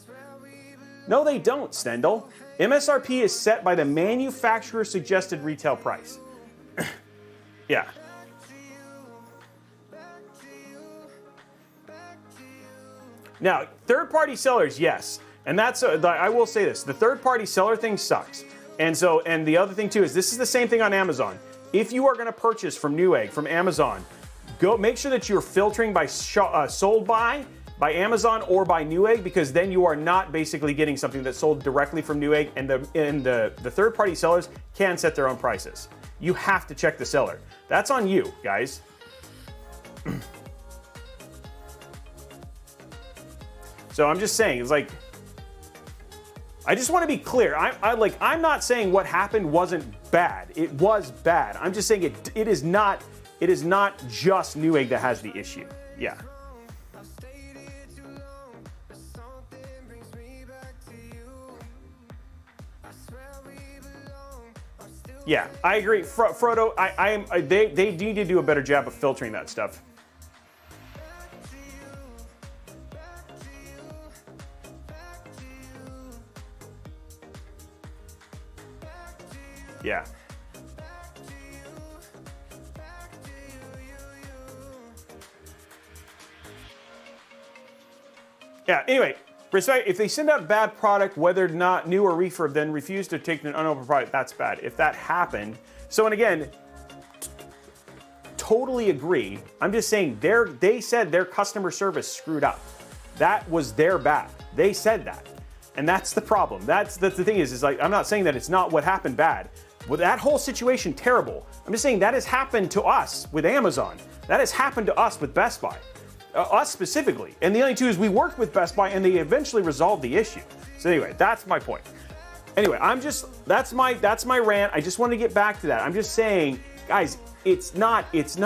S1: No, they don't, Stendhal. MSRP is set by the manufacturer suggested retail price. Yeah. Now, third-party sellers, yes. And that's, I will say this, the third-party seller thing sucks. And the other thing too is this is the same thing on Amazon. If you are going to purchase from Newegg, from Amazon, make sure that you're filtering by sold by Amazon or by Newegg, because then you are not basically getting something that's sold directly from Newegg, and the third-party sellers can set their own prices. You have to check the seller. That's on you, guys. So I'm just saying, it's like, I just want to be clear. I'm not saying what happened wasn't bad. It was bad. I'm just saying it is not just Newegg that has the issue. Yeah. Yeah, I agree. Frodo, they need to do a better job of filtering that stuff. Yeah. Yeah, anyway, if they send out bad product, whether not new or refurb, then refuse to take an unopened product, that's bad. If that happened, so, and again, totally agree. I'm just saying they said their customer service screwed up. That was their bad. They said that. And that's the problem. That's the thing is like, I'm not saying that it's not what happened bad. With that whole situation, terrible. I'm just saying that has happened to us with Amazon. That has happened to us with Best Buy. Us specifically. And the only two is we worked with Best Buy and they eventually resolved the issue. So anyway, that's my point. Anyway, that's my rant. I just wanted to get back to that. I'm just saying, guys, it's not just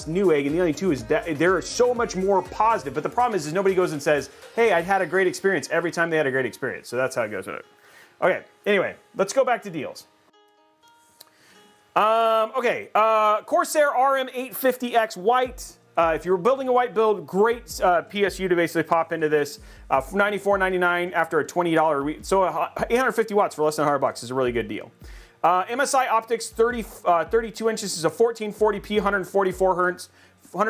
S1: Newegg, and the only two is that there is so much more positive. But the problem is nobody goes and says, hey, I had a great experience every time they had a great experience. So that's how it goes with it. Okay, anyway, let's go back to deals. Corsair RM850X white. If you're building a white build, great PSU to basically pop into this. $94.99 after a $20 so 850 watts for less than $100 is a really good deal. MSI Optics 32 inches is a 1440p, 144 hertz, 1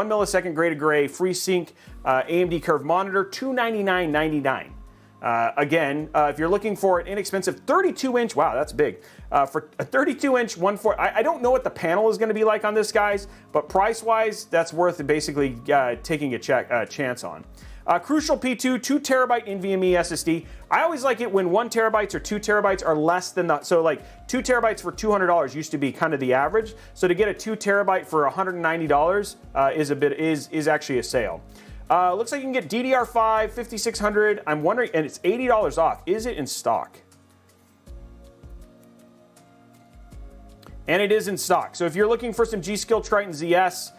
S1: millisecond gray to gray, FreeSync AMD curved monitor, $299.99. Again, if you're looking for an inexpensive 32-inch, wow, that's big. For a 32-inch 140, I don't know what the panel is going to be like on this, guys, but price-wise, that's worth basically taking a chance on. Crucial P2, 2 terabyte NVMe SSD. I always like it when 1 terabytes or 2 terabytes are less than that. So like 2 terabytes for $200 used to be kind of the average. So to get a 2 terabyte for $190 is actually a sale. Looks like you can get DDR5 5600. I'm wondering, and it's $80 off. Is it in stock? And it is in stock. So if you're looking for some G-Skill Triton ZS,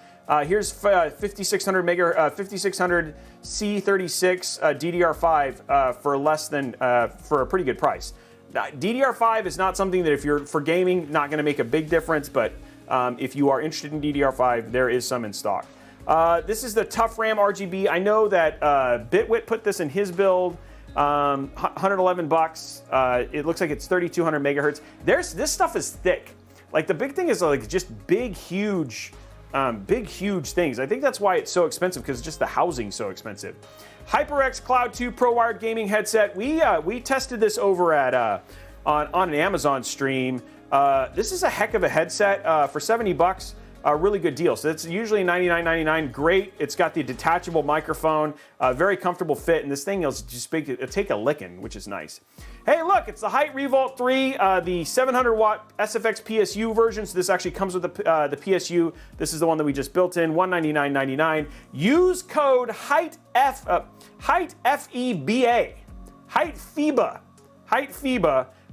S1: here's 5600 C36 DDR5 for less than for a pretty good price. DDR5 is not something that if you're for gaming, not going to make a big difference, but if you are interested in DDR5, there is some in stock. This is the Tough RAM RGB. I know that Bitwit put this in his build. $111. It looks like it's 3200 megahertz. This stuff is thick. Like the big thing is like just big, huge things. I think that's why it's so expensive, because just the housing's so expensive. HyperX Cloud 2 Pro Wired Gaming Headset. We tested this over at on an Amazon stream. This is a heck of a headset for 70 bucks. A really good deal. So it's usually $99.99. Great. It's got the detachable microphone, very comfortable fit, and this thing will just it'll take a licking, which is nice. Hey, look, it's the Hyte Revolt 3, the 700 watt SFX PSU version. So this actually comes with the PSU. This is the one that we just built in, $199.99. Use code HYTEFEBA, Hyte FEBA.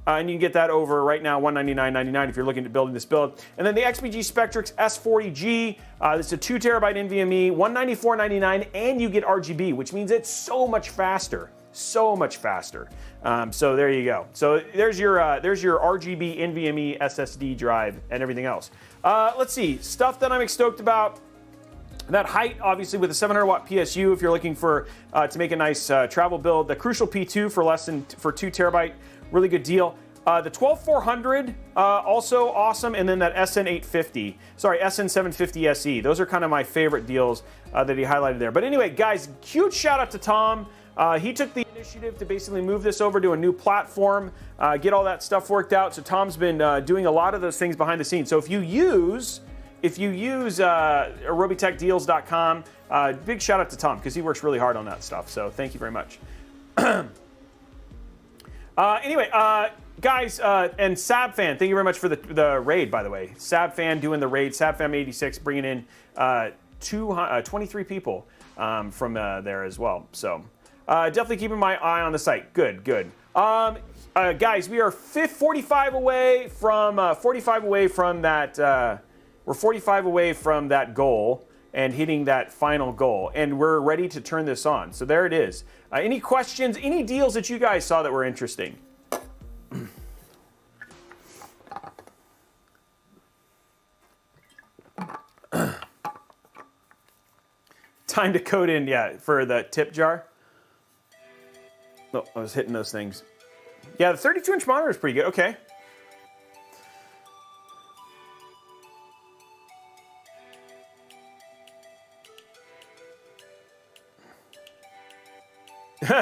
S1: And you can get that over right now, $199.99 if you're looking to build this build. And then the XPG Spectrix S40G, it's a 2 terabyte NVMe, $194.99, and you get RGB, which means it's so much faster. So much faster. So there you go. So there's your RGB NVMe SSD drive and everything else. Let's see, stuff that I'm stoked about. That Hyte, obviously, with a 700 watt PSU, if you're looking for to make a nice travel build. The Crucial P2 for 2 terabyte, really good deal. The 12400, also awesome, and then that SN750 SE. Those are kind of my favorite deals that he highlighted there. But anyway, guys, huge shout out to Tom. He took the initiative to basically move this over to a new platform, get all that stuff worked out. So Tom's been doing a lot of those things behind the scenes. So if you use Robeytechdeals.com, big shout out to Tom, because he works really hard on that stuff. So thank you very much. Anyway, guys, and Sabfan, thank you very much for the raid, by the way. Sabfan doing the raid, Sabfam86 bringing in 23 people from there as well. So definitely keeping my eye on the site. Good. Guys, we are 45 away from that. We're 45 away from that goal and hitting that final goal, and we're ready to turn this on. So there it is. Any questions, any deals that you guys saw that were interesting? Time to code in, yeah, for the tip jar. Oh, I was hitting those things. Yeah, the 32-inch monitor is pretty good. Okay.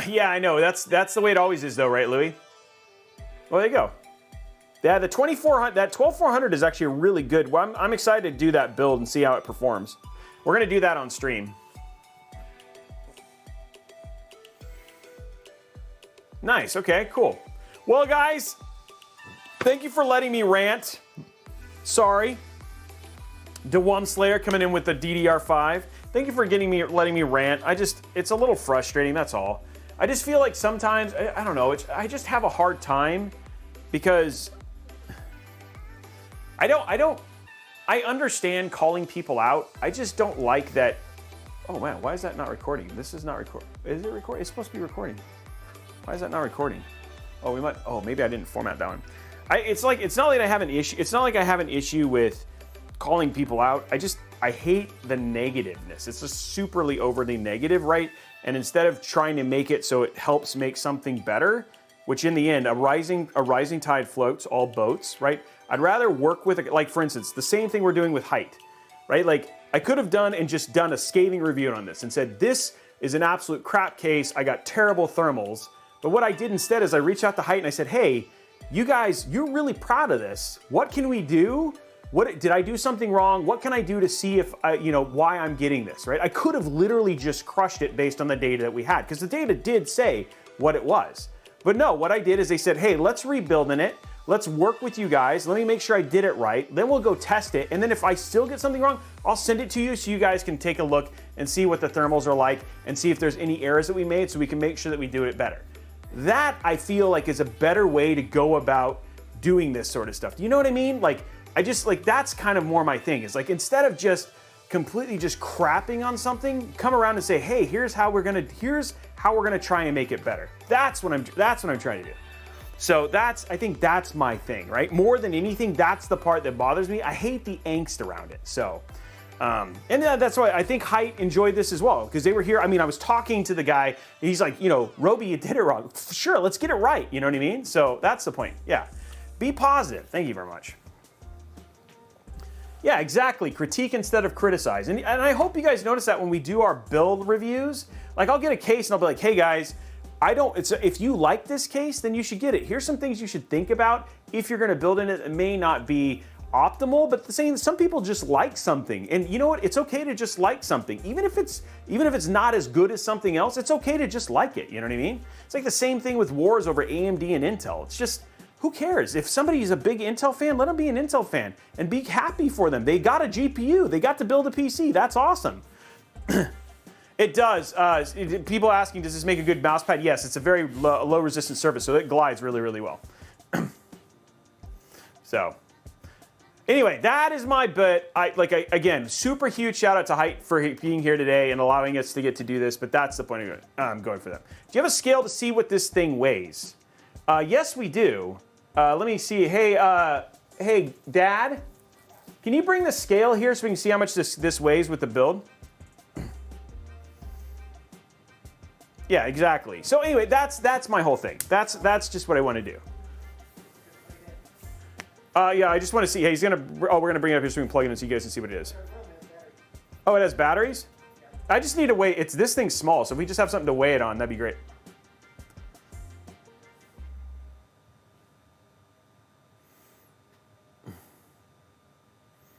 S1: Yeah, I know. That's the way it always is, though, right, Louis? Well, there you go. Yeah, the 2400, that 12400 is actually really good. Well, I'm excited to do that build and see how it performs. We're going to do that on stream. Nice. Okay, cool. Well, guys, thank you for letting me rant. Sorry. DeWan Slayer coming in with the DDR5. Thank you for letting me rant. It's a little frustrating, that's all. I just feel like sometimes, I don't know, I just have a hard time because I understand calling people out. I just don't like that. Oh man, why is that not recording? This is not recording. Is it recording? It's supposed to be recording. Why is that not recording? Oh, maybe I didn't format that one. It's not like I have an issue. It's not like I have an issue with calling people out. I hate the negativeness. It's just superly overly negative, right? And instead of trying to make it so it helps make something better, which in the end, a rising tide floats all boats, right? I'd rather work with, like for instance, the same thing we're doing with Hyte, right? Like I could have done a scathing review on this and said, this is an absolute crap case. I got terrible thermals. But what I did instead is I reached out to Hyte and I said, hey, you guys, you're really proud of this. What can we do? Did I do something wrong? What can I do to see if why I'm getting this, right? I could have literally just crushed it based on the data that we had, because the data did say what it was. But no, what I did is they said, hey, let's rebuild in it. Let's work with you guys. Let me make sure I did it right. Then we'll go test it. And then if I still get something wrong, I'll send it to you so you guys can take a look and see what the thermals are like and see if there's any errors that we made so we can make sure that we do it better. That I feel like is a better way to go about doing this sort of stuff. Do you know what I mean? That's kind of more my thing, is like, instead of just completely just crapping on something, come around and say, hey, here's how we're gonna try and make it better. That's what I'm trying to do. So I think that's my thing, right? More than anything, that's the part that bothers me. I hate the angst around it. So And that's why I think Hyte enjoyed this as well, because they were here. I mean, I was talking to the guy, and he's like, you know, Robey, you did it wrong. Sure, let's get it right. You know what I mean? So that's the point. Yeah. Be positive. Thank you very much. Yeah, exactly. Critique instead of criticize. And I hope you guys notice that when we do our build reviews, like I'll get a case and I'll be like, hey guys, if you like this case, then you should get it. Here's some things you should think about if you're going to build in it. It may not be optimal, but some people just like something, and you know what? It's okay to just like something, even if it's not as good as something else. It's okay to just like it. You know what I mean? It's like the same thing with wars over AMD and Intel. It's just, who cares? If somebody's a big Intel fan, let them be an Intel fan and be happy for them. They got a GPU. They got to build a PC. That's awesome. It does. People asking, does this make a good mouse pad? Yes, it's a very low resistance surface, so it glides really, really well. So. Anyway, that is my bit. Again, super huge shout out to Hyte for being here today and allowing us to get to do this, but that's the point of it. I'm going for that. Do you have a scale to see what this thing weighs? Yes, we do. Let me see. Hey, Dad, can you bring the scale here so we can see how much this weighs with the build? Yeah, exactly. So anyway, that's my whole thing. That's just what I want to do. Yeah, I just want to see. Hey, we're gonna bring it up here so we can plug it in so you guys can see what it is. Oh, it has batteries? I just need to weigh. This thing's small, so if we just have something to weigh it on, that'd be great.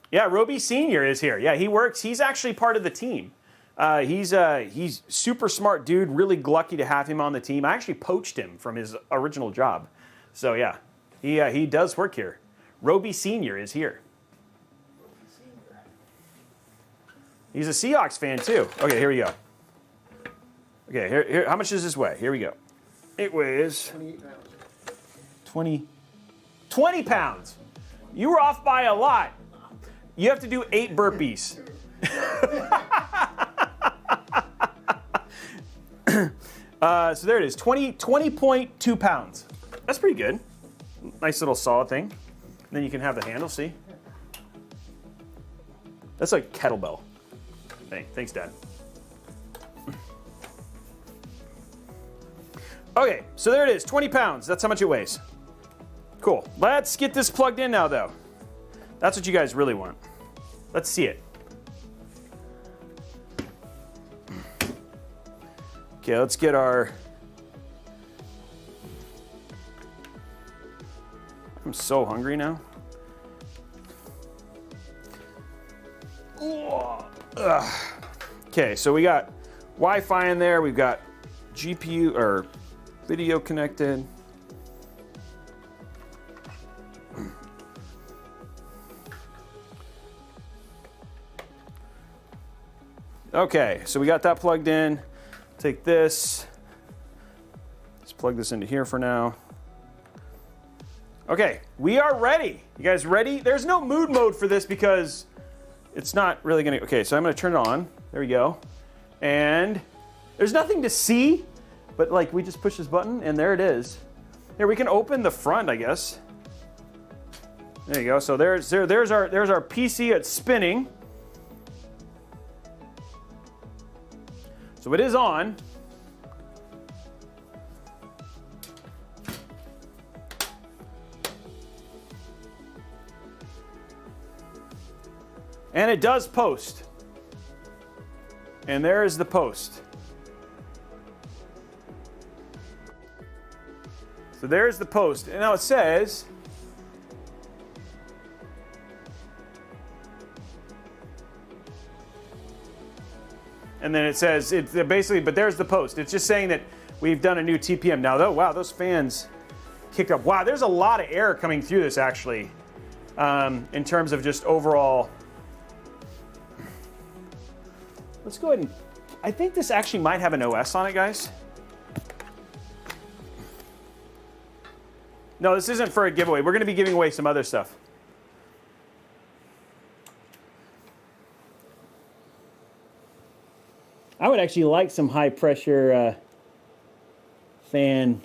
S1: Yeah, Robey Senior is here. Yeah, he works. He's actually part of the team. He's super smart dude. Really lucky to have him on the team. I actually poached him from his original job. So yeah, he does work here. Robey Senior is here. He's a Seahawks fan too. Okay, here we go. Okay, here. How much does this weigh? Here we go. It weighs
S2: 28 pounds.
S1: 20 pounds. You were off by a lot. You have to do 8 burpees. So there it is, 20.2 pounds. That's pretty good. Nice little solid thing. And then you can have the handle, see? That's like kettlebell. Hey, thanks, Dad. Okay, so there it is, 20 pounds. That's how much it weighs. Cool. Let's get this plugged in now, though. That's what you guys really want. Let's see it. Okay, let's get our... I'm so hungry now. Okay, so we got Wi-Fi in there. We've got GPU or video connected. Okay, so we got that plugged in. Take this. Let's plug this into here for now. Okay, we are ready. You guys ready? There's no mood mode for this because it's not really gonna, okay, so I'm gonna turn it on. There we go. And there's nothing to see, but like we just push this button and there it is. Here, we can open the front, I guess. There you go. So there's our PC. It's spinning. So it is on. And it does post. And there is the post. So there's the post. And now it says, and then it says, it's basically, but there's the post. It's just saying that we've done a new TPM. Now, though, wow, those fans kicked up. Wow, there's a lot of air coming through this, actually, in terms of just overall. Let's go ahead and, I think this actually might have an OS on it, guys. No, this isn't for a giveaway. We're going to be giving away some other stuff. I would actually like some high pressure fan.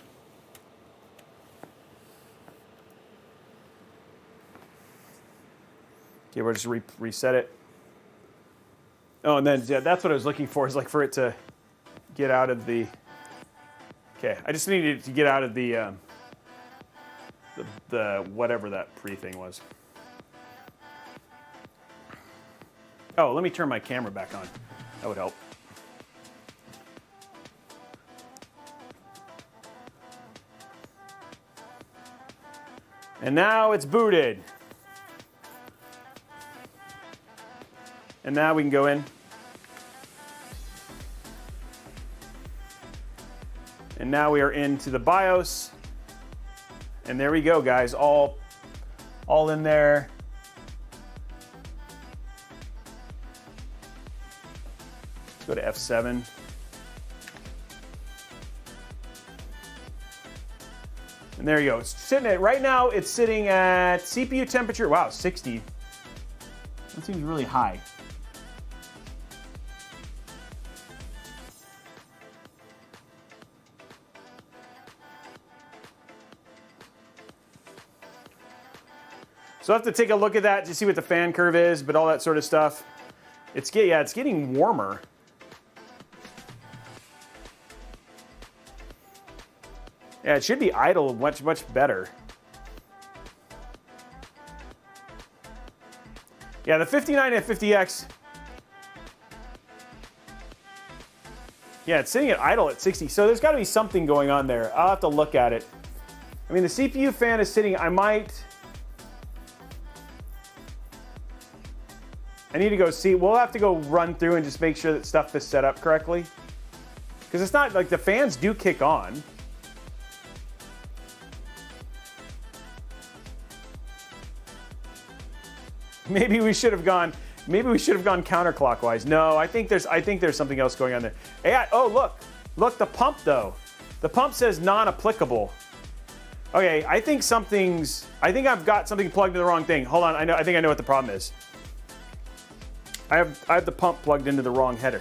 S1: Okay, we'll just reset it. Oh, and then yeah, that's what I was looking for, is like for it to get out of the, okay, I just needed it to get out of the whatever that pre-thing was. Oh, let me turn my camera back on. That would help. And now it's booted. And now we can go in. And now we are into the BIOS. And there we go, guys, all in there. Let's go to F7. And there you go. It's sitting at, right now it's sitting at CPU temperature, wow, 60. That seems really high. So I have to take a look at that to see what the fan curve is, but all that sort of stuff. It's getting warmer. Yeah, it should be idle much better. Yeah, the 5950X. Yeah, it's sitting at idle at 60. So there's got to be something going on there. I'll have to look at it. I mean, the CPU fan is sitting, I need to go see. We'll have to go run through and just make sure that stuff is set up correctly. Because it's not like the fans do kick on. Maybe we should have gone counterclockwise. No, I think there's something else going on there. Oh, look, the pump though. The pump says non-applicable. Okay, I think I've got something plugged into the wrong thing. Hold on, I think I know what the problem is. I have the pump plugged into the wrong header.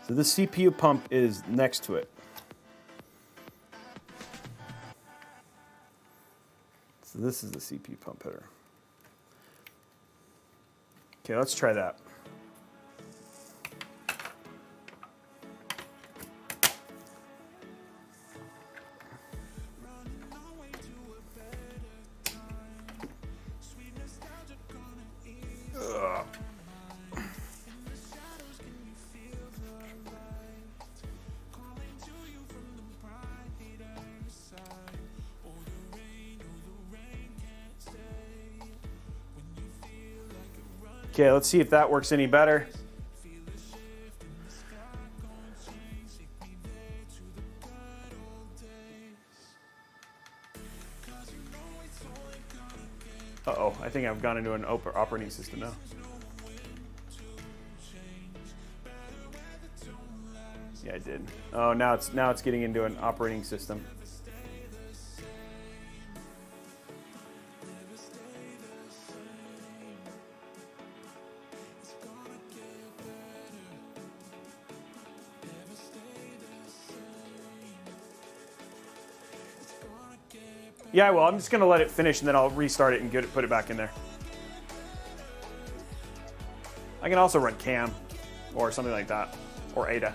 S1: So the CPU pump is next to it. So this is the CPU pump header. Okay, let's try that. Okay, let's see if that works any better. Uh-oh, I think I've gone into an operating system now. Yeah, I did. Oh, now it's getting into an operating system. Yeah, well, I'm just going to let it finish and then I'll restart it and put it back in there. I can also run CAM or something like that, or ADA.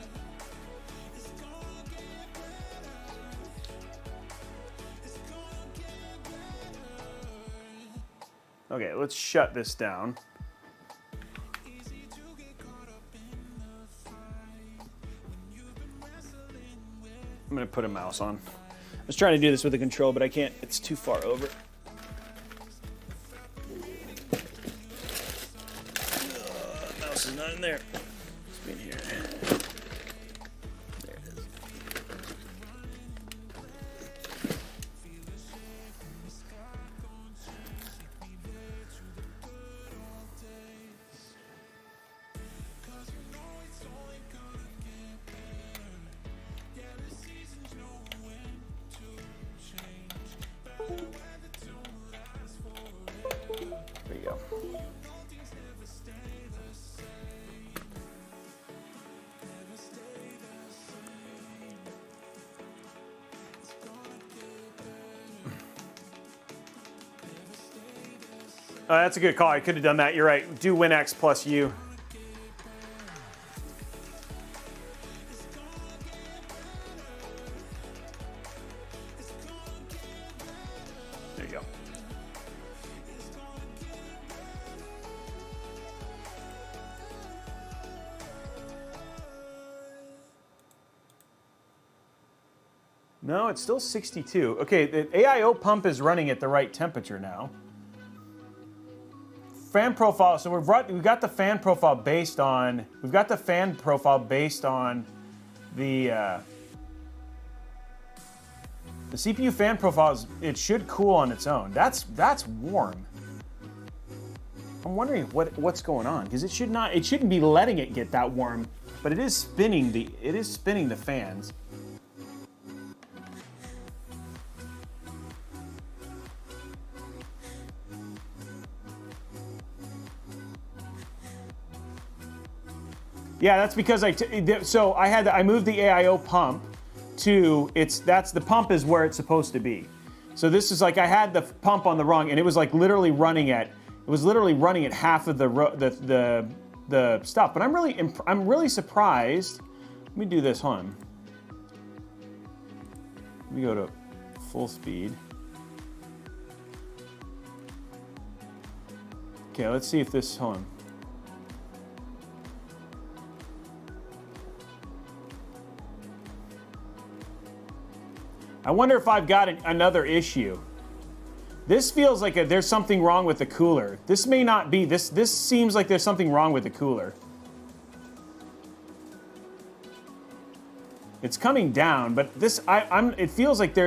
S1: Okay, let's shut this down. I'm going to put a mouse on. I was trying to do this with a control, but I can't. It's too far over. Mouse is not in there. It's been here. There it is. There you go. That's a good call. I could have done that. You're right. Do WinX plus U. There you go. No, it's still 62. Okay, the AIO pump is running at the right temperature now. Fan profile. So we've got the fan profile based on the CPU fan profile. It should cool on its own. That's warm. I'm wondering what's going on because it shouldn't be letting it get that warm, but it is spinning the fans. Yeah, that's because I moved the AIO pump to the pump is where it's supposed to be. So this is like I had the pump on the rung and it was like literally running at half of the stuff. But I'm really surprised. Let me do this, hold on. Let me go to full speed. Okay, let's see if this, hold on. I wonder if I've got another issue. This feels like there's something wrong with the cooler. This may not be. This seems like there's something wrong with the cooler. It's coming down, but it feels like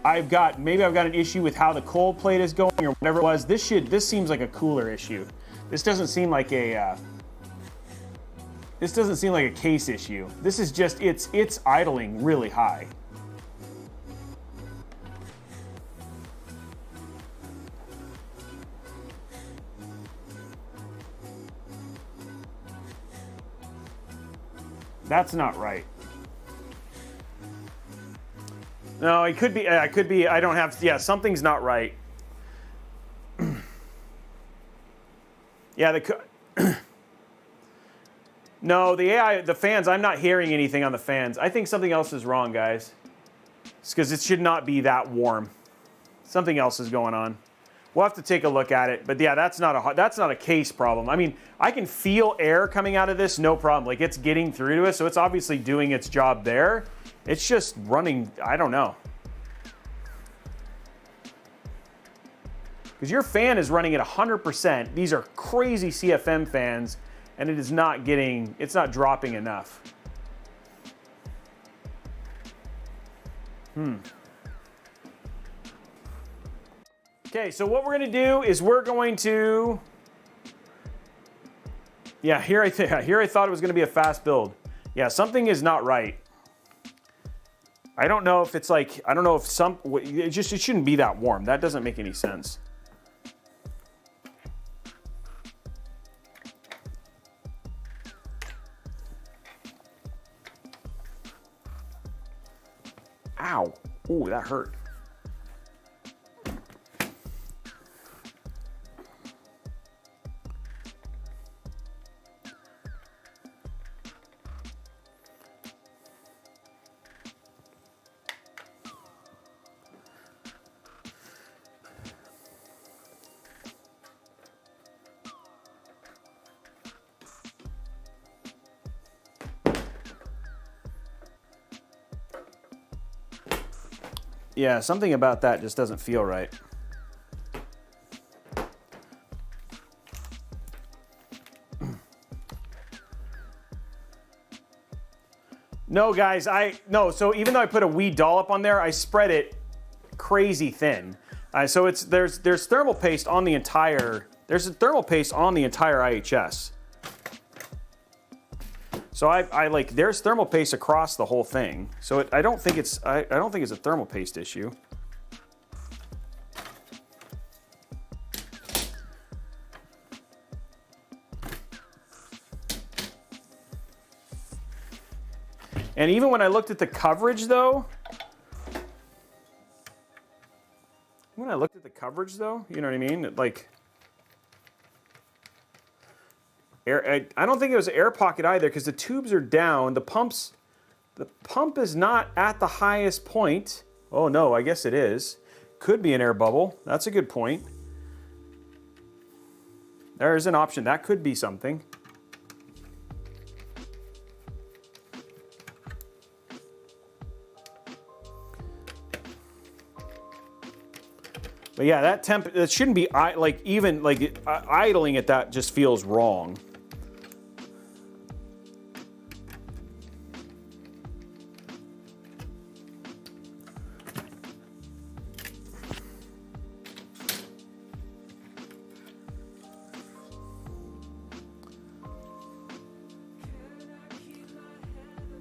S1: I've got an issue with how the cold plate is going or whatever it was. This seems like a cooler issue. This doesn't seem like a case issue. This is just it's idling really high. That's not right. No, it could be. I don't have. Yeah, something's not right. Yeah, no, the fans. I'm not hearing anything on the fans. I think something else is wrong, guys. It's because it should not be that warm. Something else is going on. We'll have to take a look at it, but yeah, that's not a case problem. I mean, I can feel air coming out of this, no problem. Like it's getting through to us, so it's obviously doing its job there. It's just running, I don't know. Because your fan is running at 100%. These are crazy CFM fans, and it's not dropping enough. Okay, so what we're going to do is we're going to... Yeah, here I thought it was going to be a fast build. Yeah, something is not right. I don't know if it's like... I don't know if it shouldn't be that warm. That doesn't make any sense. Ow. Ooh, that hurt. Yeah, something about that just doesn't feel right. No, guys, so even though I put a wee dollop on there, I spread it crazy thin. So there's thermal paste on the entire IHS. So there's thermal paste across the whole thing. So I don't think it's a thermal paste issue. And even when I looked at the coverage though, you know what I mean? air. I don't think it was air pocket either because the tubes are down. The pump is not at the highest point. Oh no, I guess it is. Could be an air bubble. That's a good point. There's an option. That could be something. But yeah, that temp, it shouldn't be like even like idling at that just feels wrong.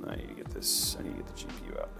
S1: I need to get this, I need to get the GPU out.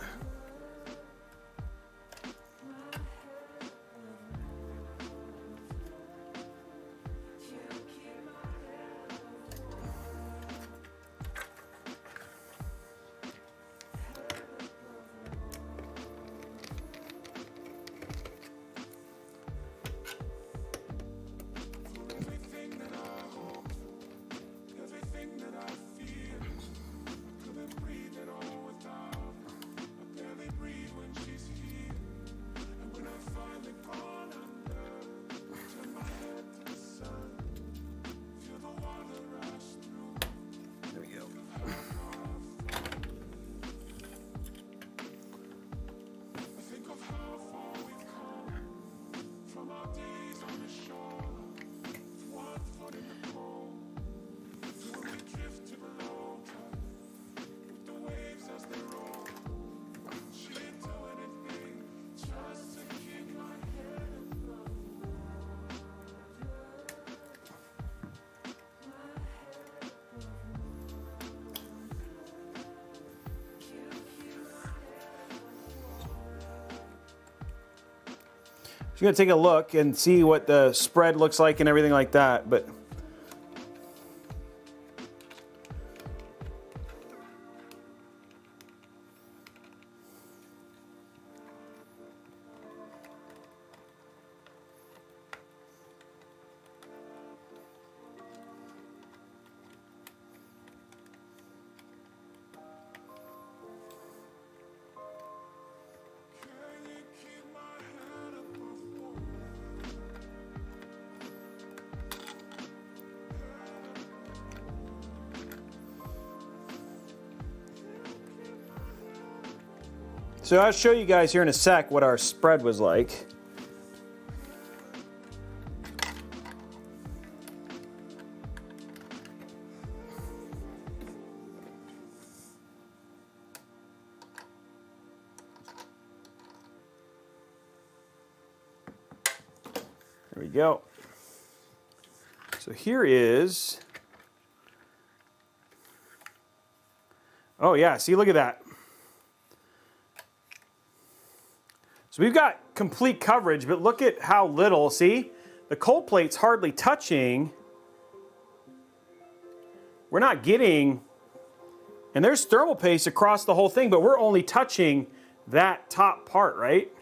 S1: I'm going to take a look and see what the spread looks like and everything like that, but so I'll show you guys here in a sec what our spread was like. There we go. So here is, oh yeah, see, look at that. So we've got complete coverage, but look at how little, see? The cold plate's hardly touching. We're not getting, and there's thermal paste across the whole thing, but we're only touching that top part, right?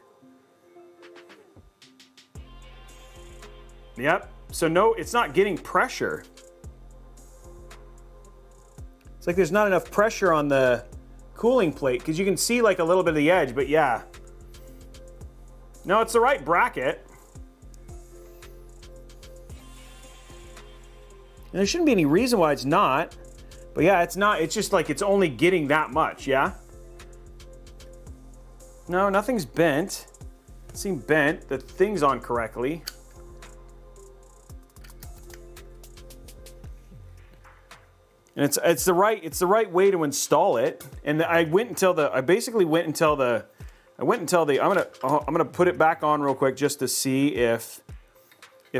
S1: Yep, so no, it's not getting pressure. It's like there's not enough pressure on the cooling plate, because you can see like a little bit of the edge, but yeah. No, it's the right bracket. And there shouldn't be any reason why it's not. But yeah, it's not. It's just like it's only getting that much, yeah? No, nothing's bent. It seemed bent. The thing's on correctly. And it's the right way to install it. And I basically went until the I'm gonna put it back on real quick just to see if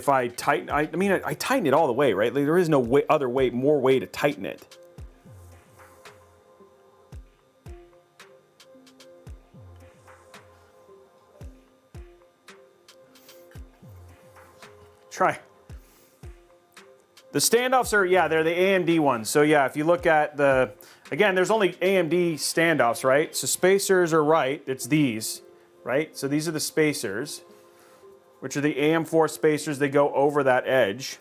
S1: I tighten. I mean I tighten it all the way, right? Like, there is no more way to tighten it. Try. The standoffs are, yeah, they're the AMD ones. So yeah, if you look at the, again, there's only AMD standoffs, right? So spacers are right, it's these, right? So these are the spacers, which are the AM4 spacers. They go over that edge.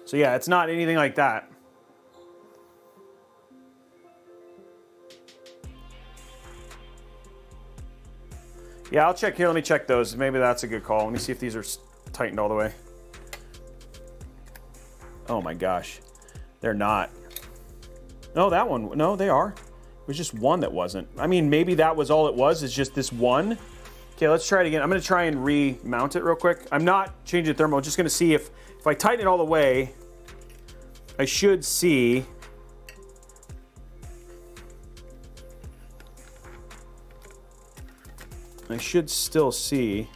S1: So yeah, it's not anything like that. Yeah, I'll check here. Let me check those. Maybe that's a good call. Let me see if these are tightened all the way. Oh my gosh. They're not. No, that one. No, they are. It was just one that wasn't. I mean, maybe that was all it was. It's just this one. Okay, let's try it again. I'm going to try and remount it real quick. I'm not changing the thermal. I'm just going to see if I tighten it all the way, I should see. I should still see.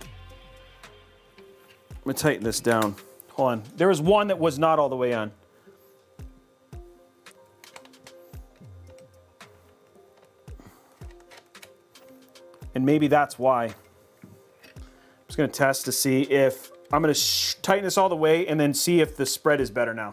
S1: I'm going to tighten this down. Hold on. There was one that was not all the way on. And maybe that's why. I'm just going to test to see if I'm going to tighten this all the way and then see if the spread is better now.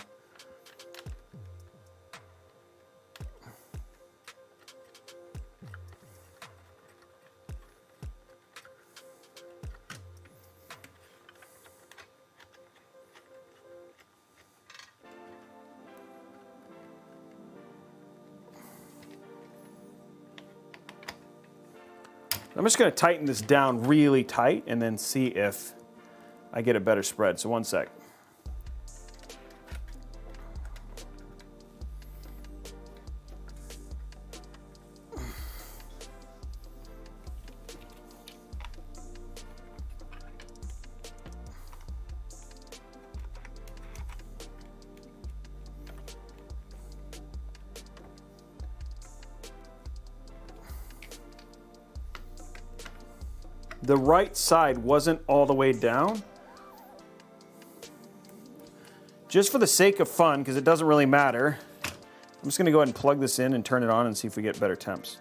S1: I'm just going to tighten this down really tight and then see if I get a better spread. So one sec. The right side wasn't all the way down. Just for the sake of fun, because it doesn't really matter, I'm just going to go ahead and plug this in and turn it on and see if we get better temps.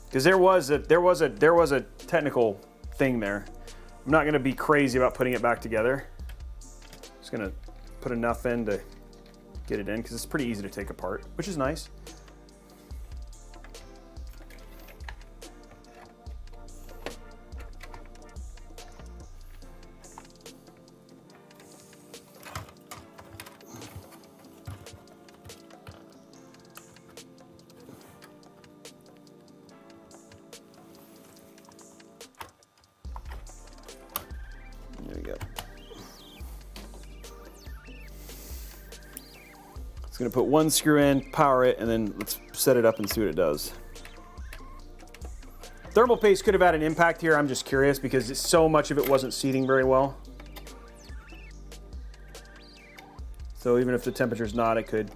S1: Because there was a technical thing there. I'm not going to be crazy about putting it back together. Just going to put enough in to get it in because it's pretty easy to take apart, which is nice. There we go. Going to put one screw in, power it, and then let's set it up and see what it does. Thermal paste could have had an impact here. I'm just curious because so much of it wasn't seating very well. So even if the temperature's not, it could.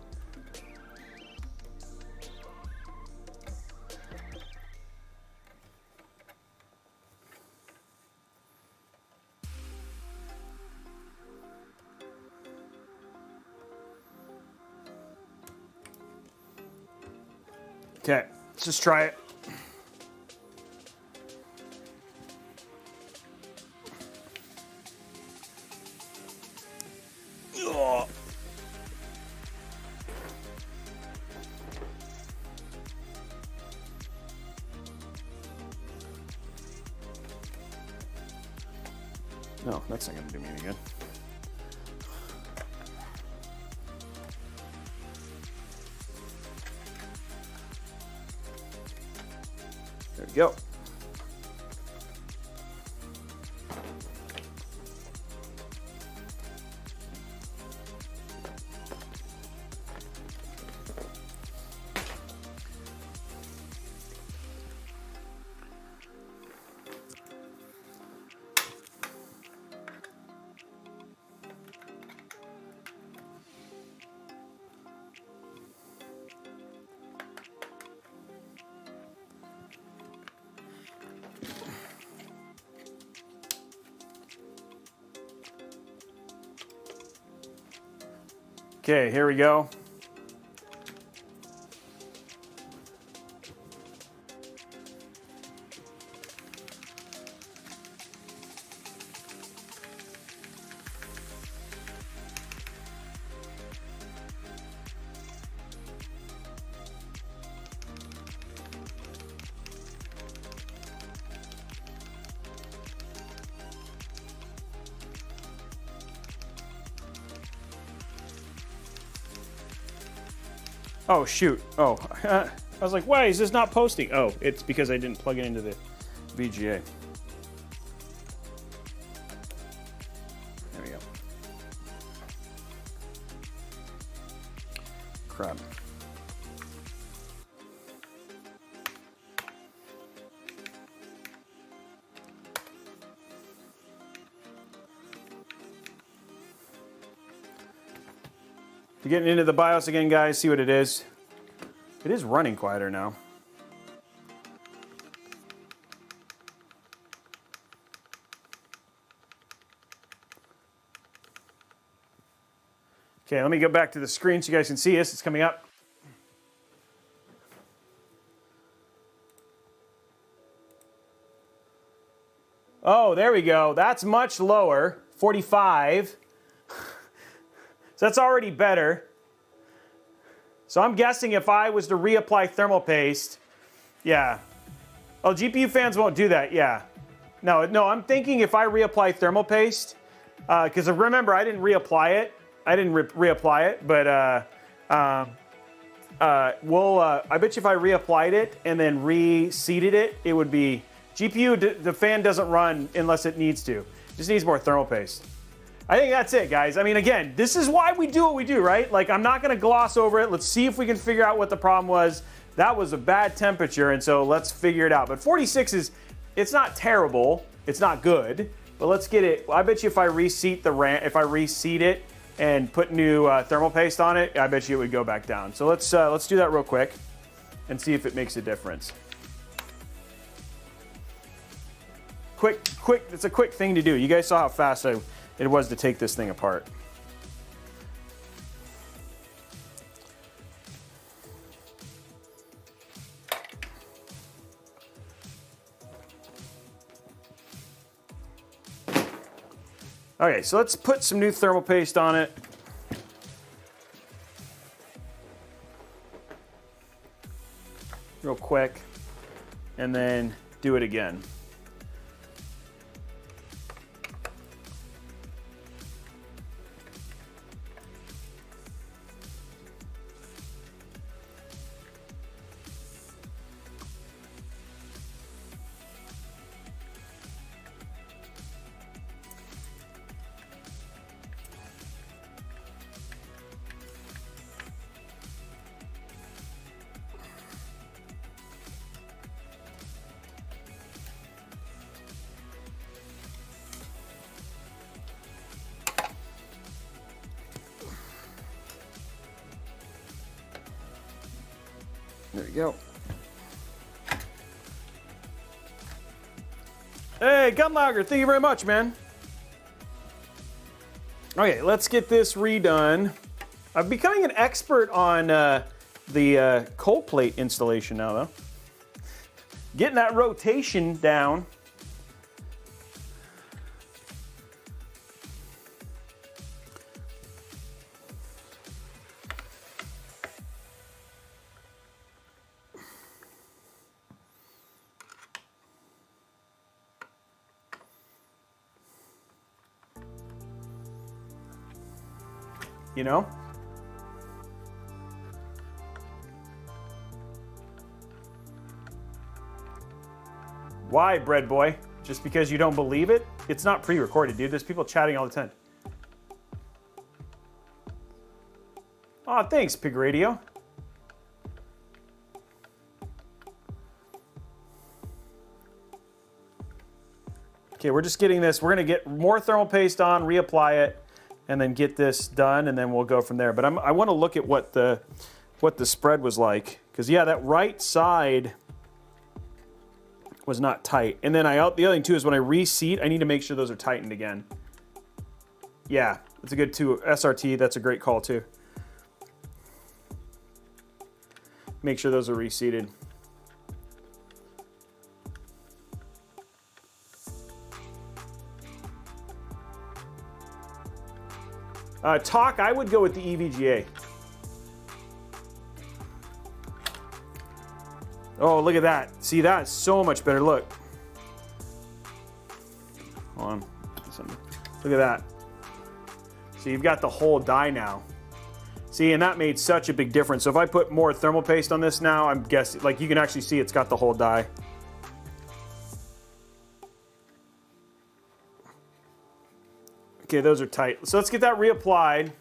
S1: Okay, let's just try it. Ugh. No, that's not going to do me any good. There we go. Okay, here we go. Oh, shoot. Oh, I was like, why is this not posting? Oh, it's because I didn't plug it into the VGA. There we go. Crap. Getting into the BIOS again, guys. See what it is. It is running quieter now. Okay, let me go back to the screen so you guys can see this. It's coming up. Oh, there we go. That's much lower. 45. So that's already better. So I'm guessing if I was to reapply thermal paste, yeah. Oh, GPU fans won't do that, yeah. No, I'm thinking if I reapply thermal paste, because remember, I didn't reapply it. I didn't reapply it, but I bet you if I reapplied it and then reseated it, it would be, GPU, the fan doesn't run unless it needs to. It just needs more thermal paste. I think that's it, guys. I mean, again, this is why we do what we do, right? Like, I'm not going to gloss over it. Let's see if we can figure out what the problem was. That was a bad temperature, and so let's figure it out. But 46 is, it's not terrible. It's not good, but let's get it. I bet you if I reseat the RAM, if I reseat it and put new thermal paste on it, I bet you it would go back down. So let's do that real quick and see if it makes a difference. Quick, it's a quick thing to do. You guys saw how fast it was to take this thing apart. Okay, so let's put some new thermal paste on it. Real quick, and then do it again. There we go. Hey, Gunlogger, thank you very much, man. Okay, let's get this redone. I'm becoming an expert on the cold plate installation now, though. Getting that rotation down. You know? Why, bread boy? Just because you don't believe it? It's not pre-recorded, dude. There's people chatting all the time. Aw, thanks, Pig Radio. Okay, we're just getting this. We're gonna get more thermal paste on, reapply it, and then get this done, and then we'll go from there. But I want to look at what the spread was like, because yeah, that right side was not tight. And then the other thing too is when I reseat, I need to make sure those are tightened again. Yeah, that's a good too. SRT, that's a great call too. Make sure those are reseated. Talk, I would go with the EVGA. Oh, look at that. See, that's so much better. Look. Hold on. Look at that. So you've got the whole die now. See, and that made such a big difference. So if I put more thermal paste on this now, I'm guessing, like you can actually see it's got the whole die. Okay, those are tight. So let's get that reapplied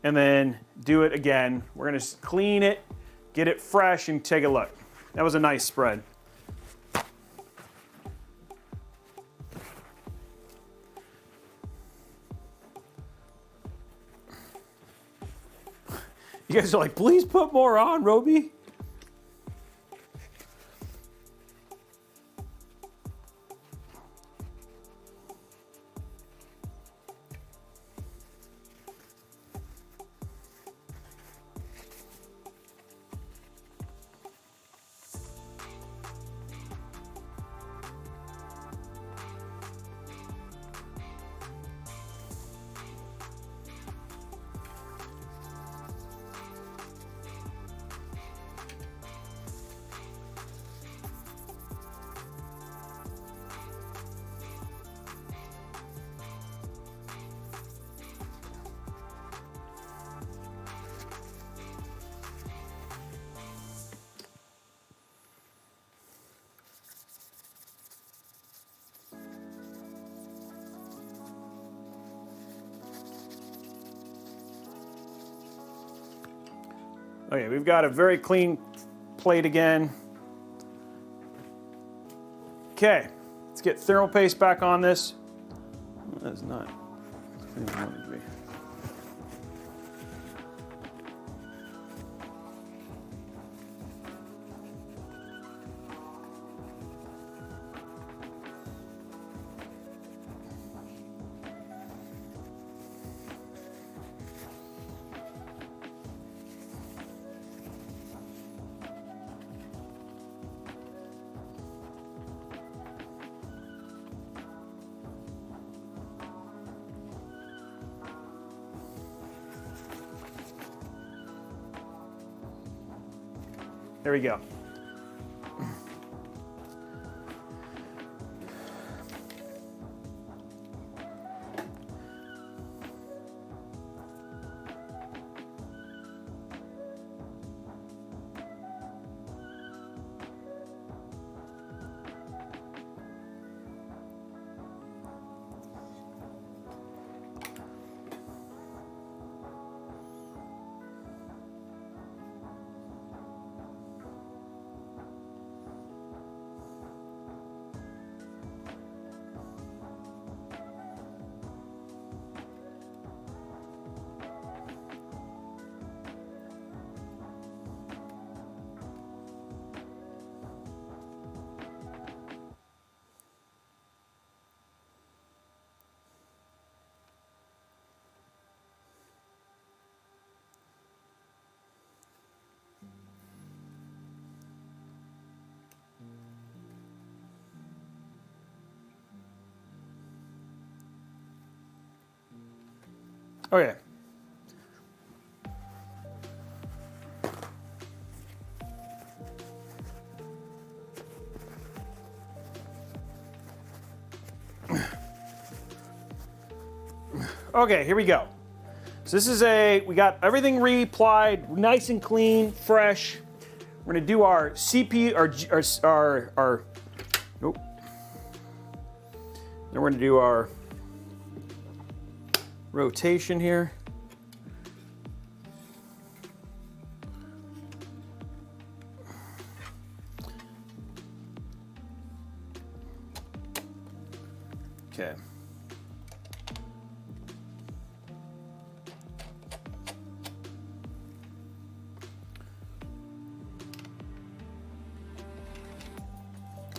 S1: and then do it again. We're gonna clean it, get it fresh, and take a look. That was a nice spread. You guys are like, please put more on, Robey. Okay, we've got a very clean plate again. Okay, let's get thermal paste back on this. That's not what I wanted to be. There we go. Okay. Okay, here we go. So this is we got everything reapplied, nice and clean, fresh. We're gonna do our CPU, nope. Then we're gonna do our rotation here. Okay.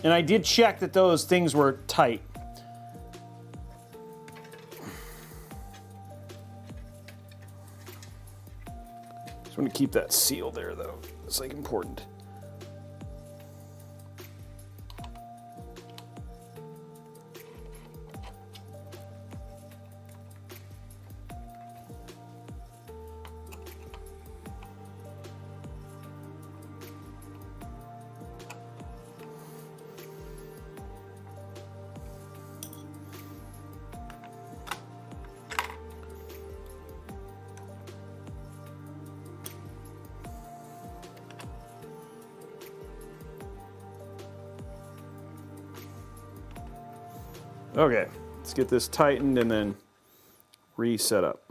S1: And I did check that those things were tight. Just want to keep that seal there though. It's like important. Okay, let's get this tightened and then reset up.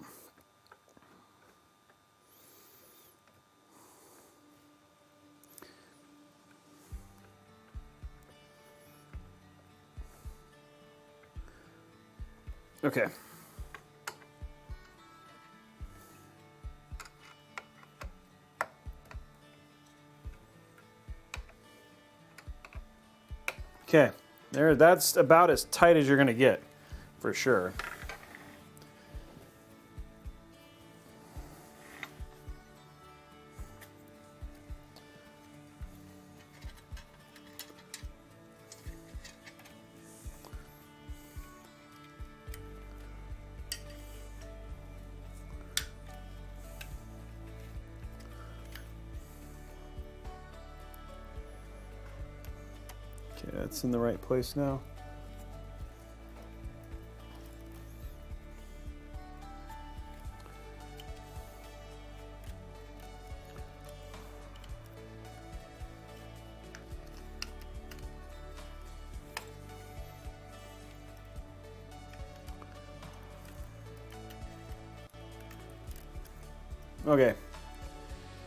S1: Okay. Okay, there, that's about as tight as you're gonna get, for sure. Okay, that's in the right place now. Okay,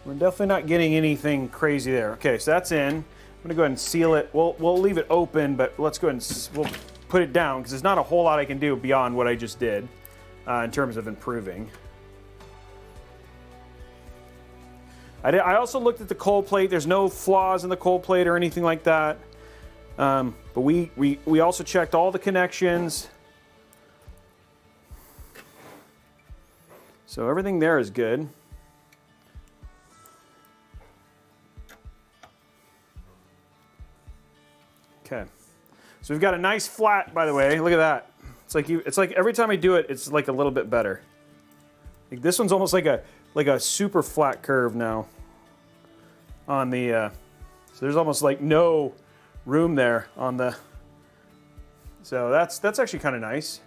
S1: we're definitely not getting anything crazy there. Okay, so that's in. I'm gonna go ahead and seal it. We'll leave it open, but let's go ahead and we'll put it down because there's not a whole lot I can do beyond what I just did in terms of improving. I also looked at the cold plate. There's no flaws in the cold plate or anything like that. But we also checked all the connections. So everything there is good. Okay, so we've got a nice flat, by the way. Look at that. It's like every time I do it, it's like a little bit better. Like this one's almost like a super flat curve now. On the, so there's almost like no room there on the. So that's actually kind of nice.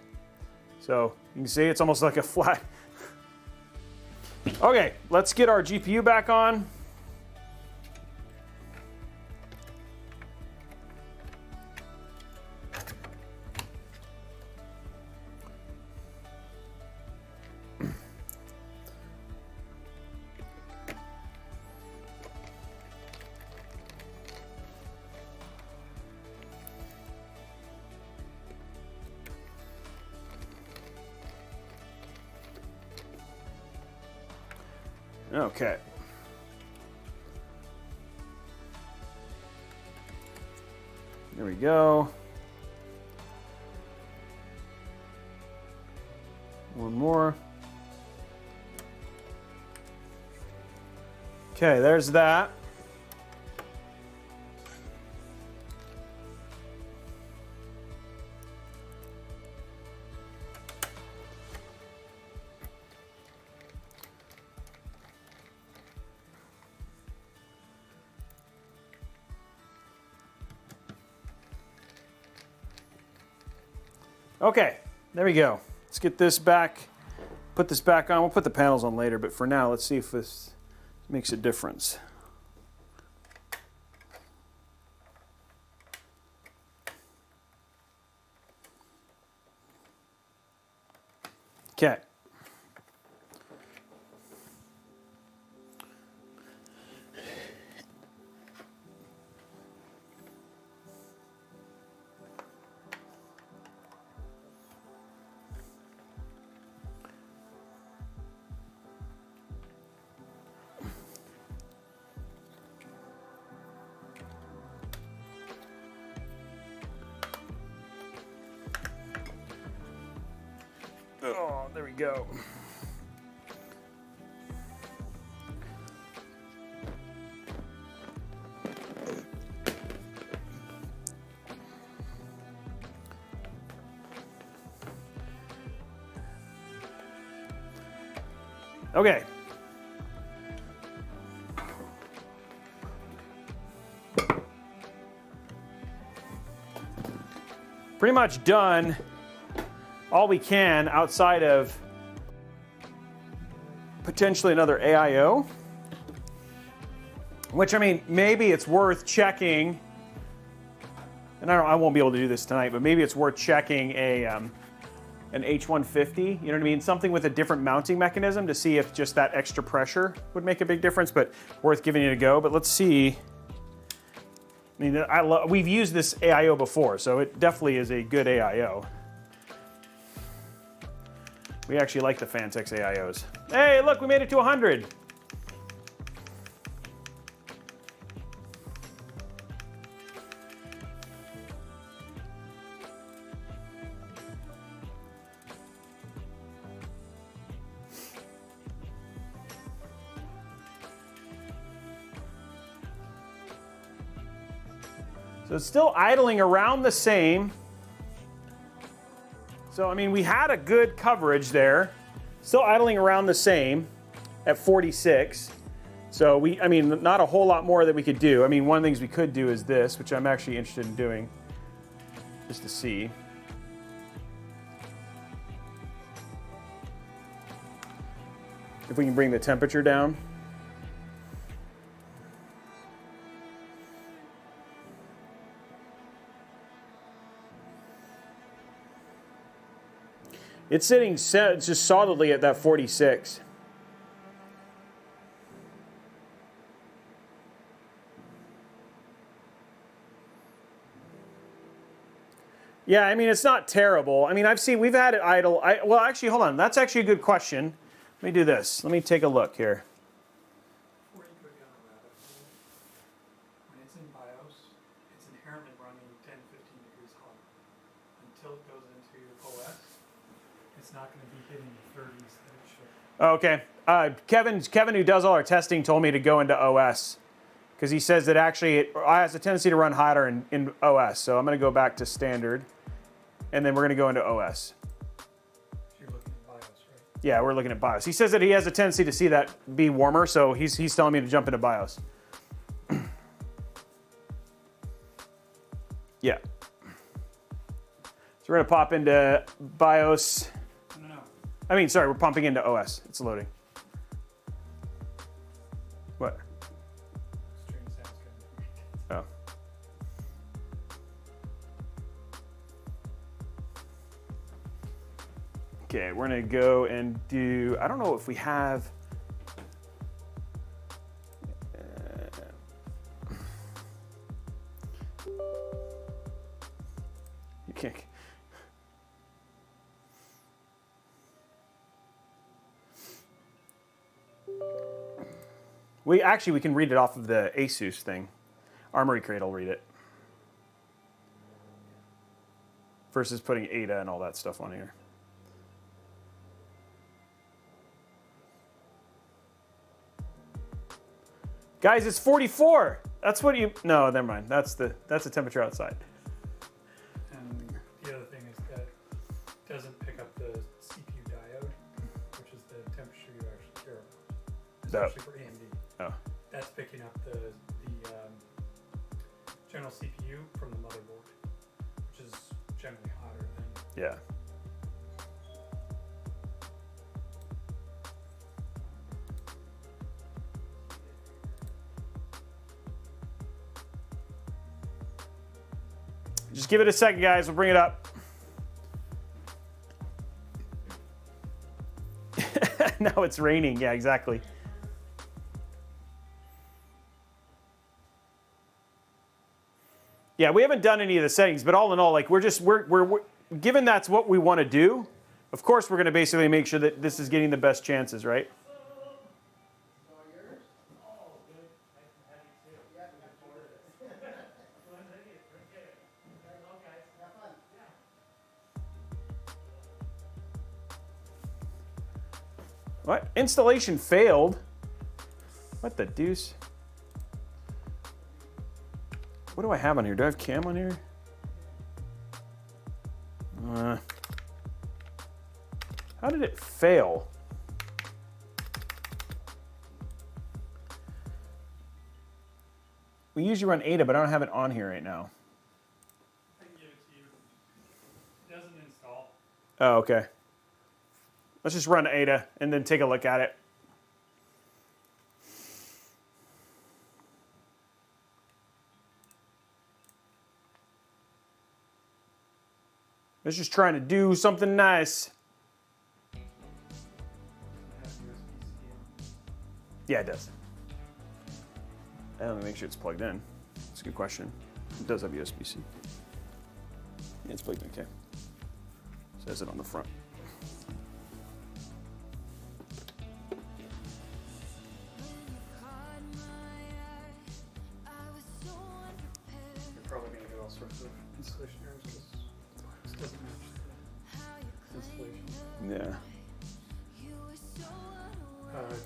S1: So you can see it's almost like a flat. Okay, let's get our GPU back on. Okay. There we go. One more. Okay, there's that. Okay, there we go. Let's get this back, put this back on. We'll put the panels on later, but for now, let's see if this makes a difference. Okay. Oh, there we go. Okay. Pretty much done all we can outside of potentially another AIO, which, I mean, maybe it's worth checking and I won't be able to do this tonight, but maybe it's worth checking an H150, you know what I mean? Something with a different mounting mechanism to see if just that extra pressure would make a big difference, but worth giving it a go. But let's see. I mean, we've used this AIO before, so it definitely is a good AIO. We actually like the Fantex AIOs. Hey, look, we made it to 100. So it's still idling around the same. So, I mean, we had a good coverage there. Still idling around the same at 46. So I mean, not a whole lot more that we could do. I mean, one of the things we could do is this, which I'm actually interested in doing, just to see. If we can bring the temperature down. It's sitting just solidly at that 46. Yeah, I mean, it's not terrible. I mean, we've had it idle. Well, actually, hold on. That's actually a good question. Let me do this. Let me take a look here.
S2: Before you go down a rabbit hole, when it's in BIOS, it's inherently running 10, 15 degrees hotter. Until it goes into OS, it's not going to be hitting the 30s that it should.
S1: Okay. Kevin, who does all our testing, told me to go into OS because he says that actually it has a tendency to run hotter in OS. So I'm going to go back to standard, and then we're going to go into OS.
S2: You're looking at BIOS, right?
S1: Yeah, we're looking at BIOS. He says that he has a tendency to see that be warmer, so he's telling me to jump into BIOS. Yeah. So we're going to pop into BIOS.
S2: No.
S1: I mean, sorry, we're pumping into OS. It's loading. What?
S2: Stream sounds good.
S1: Oh. Okay, we're going to go and do, I don't know if we have. You can't. We can read it off of the ASUS thing. Armory Crate will read it. Versus putting ADA and all that stuff on here. Guys, it's 44. That's what you, no, never mind. That's the temperature outside.
S2: And the other thing is that it doesn't pick up the CPU diode, which is the temperature you actually care about, especially for AMD.
S1: Oh.
S2: That's picking up the general CPU from the motherboard, which is generally hotter than.
S1: Yeah. Just give it a second, guys. We'll bring it up. Now it's raining. Yeah, exactly. Yeah, we haven't done any of the settings, but all in all, like we're given that's what we want to do. Of course, we're going to basically make sure that this is getting the best chances, right? What? Installation failed? What the deuce? What do I have on here? Do I have cam on here? How did it fail? We usually run AIDA, but I don't have it on here right now.
S2: I can give it to you. It doesn't install.
S1: Oh, okay. Let's just run AIDA and then take a look at it. was just trying to do something nice. Yeah, it does. Let me make sure it's plugged in. That's a good question. It does have USB-C. Yeah, it's plugged in, okay. Says it on the front.
S2: You're probably going to get all sorts of installation errors because this doesn't match the installation.
S1: Yeah.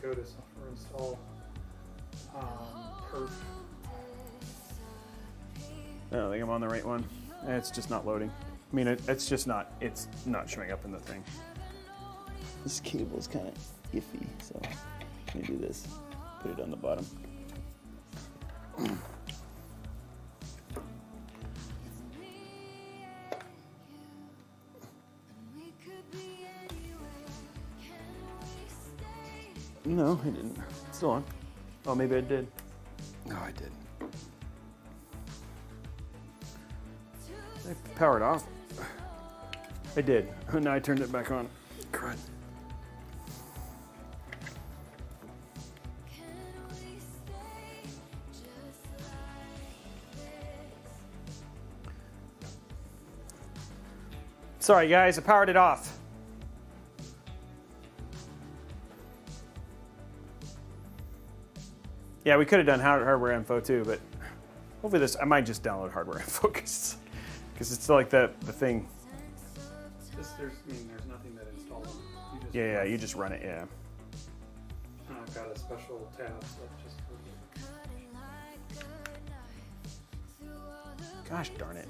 S2: Go to software install. Perf.
S1: I don't think I'm on the right one. It's just not loading. I mean, it's not showing up in the thing. This cable is kind of iffy, so let me do this. Put it on the bottom. No, I didn't. It's still on. Oh, maybe I did. No, I didn't. I powered off. I did. Now I turned it back on. Crud. Sorry, guys. I powered it off. Yeah, we could have done hardware info too, but hopefully this, I might just download hardware info because it's like the thing.
S2: There's nothing that installs it.
S1: Yeah, you just run it, yeah.
S2: And I've got a special tab just for
S1: Gosh darn it.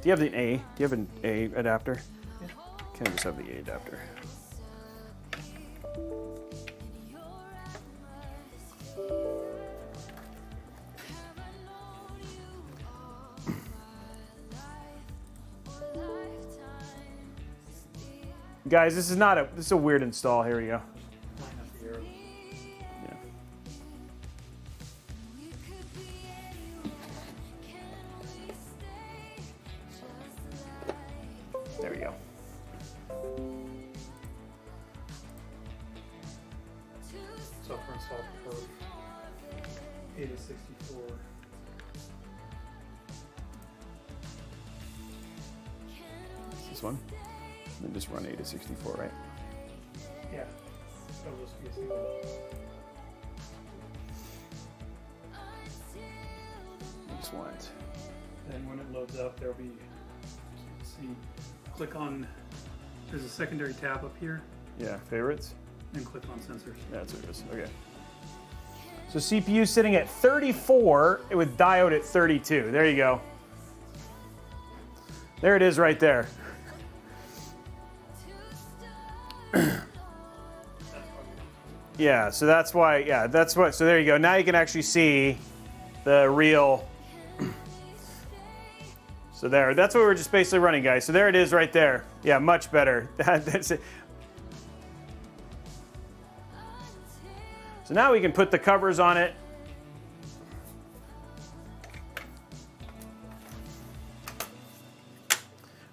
S1: Do you have the A? Do you have an A adapter?
S2: Yeah.
S1: Can I just have the A adapter? Guys, this is a weird install. Here we go.
S2: line up the arrow.
S1: Yeah. There we go.
S2: Software install for 8064.
S1: Is this one? Then just run 8064, right?
S2: Yeah. That'll just be a single.
S1: I just want.
S2: Then when it loads up, there'll be, click on, there's a secondary tab up here,
S1: Yeah, favorites.
S2: and click on sensors.
S1: Yeah, that's what it is. Okay. So CPU sitting at 34 with diode at 32. There you go. There it is right there. Yeah, so that's why, yeah, that's what, so there you go. Now you can actually see the real, so there, that's what we're just basically running, guys. So there it is right there. Yeah, much better. That's it. So now we can put the covers on it.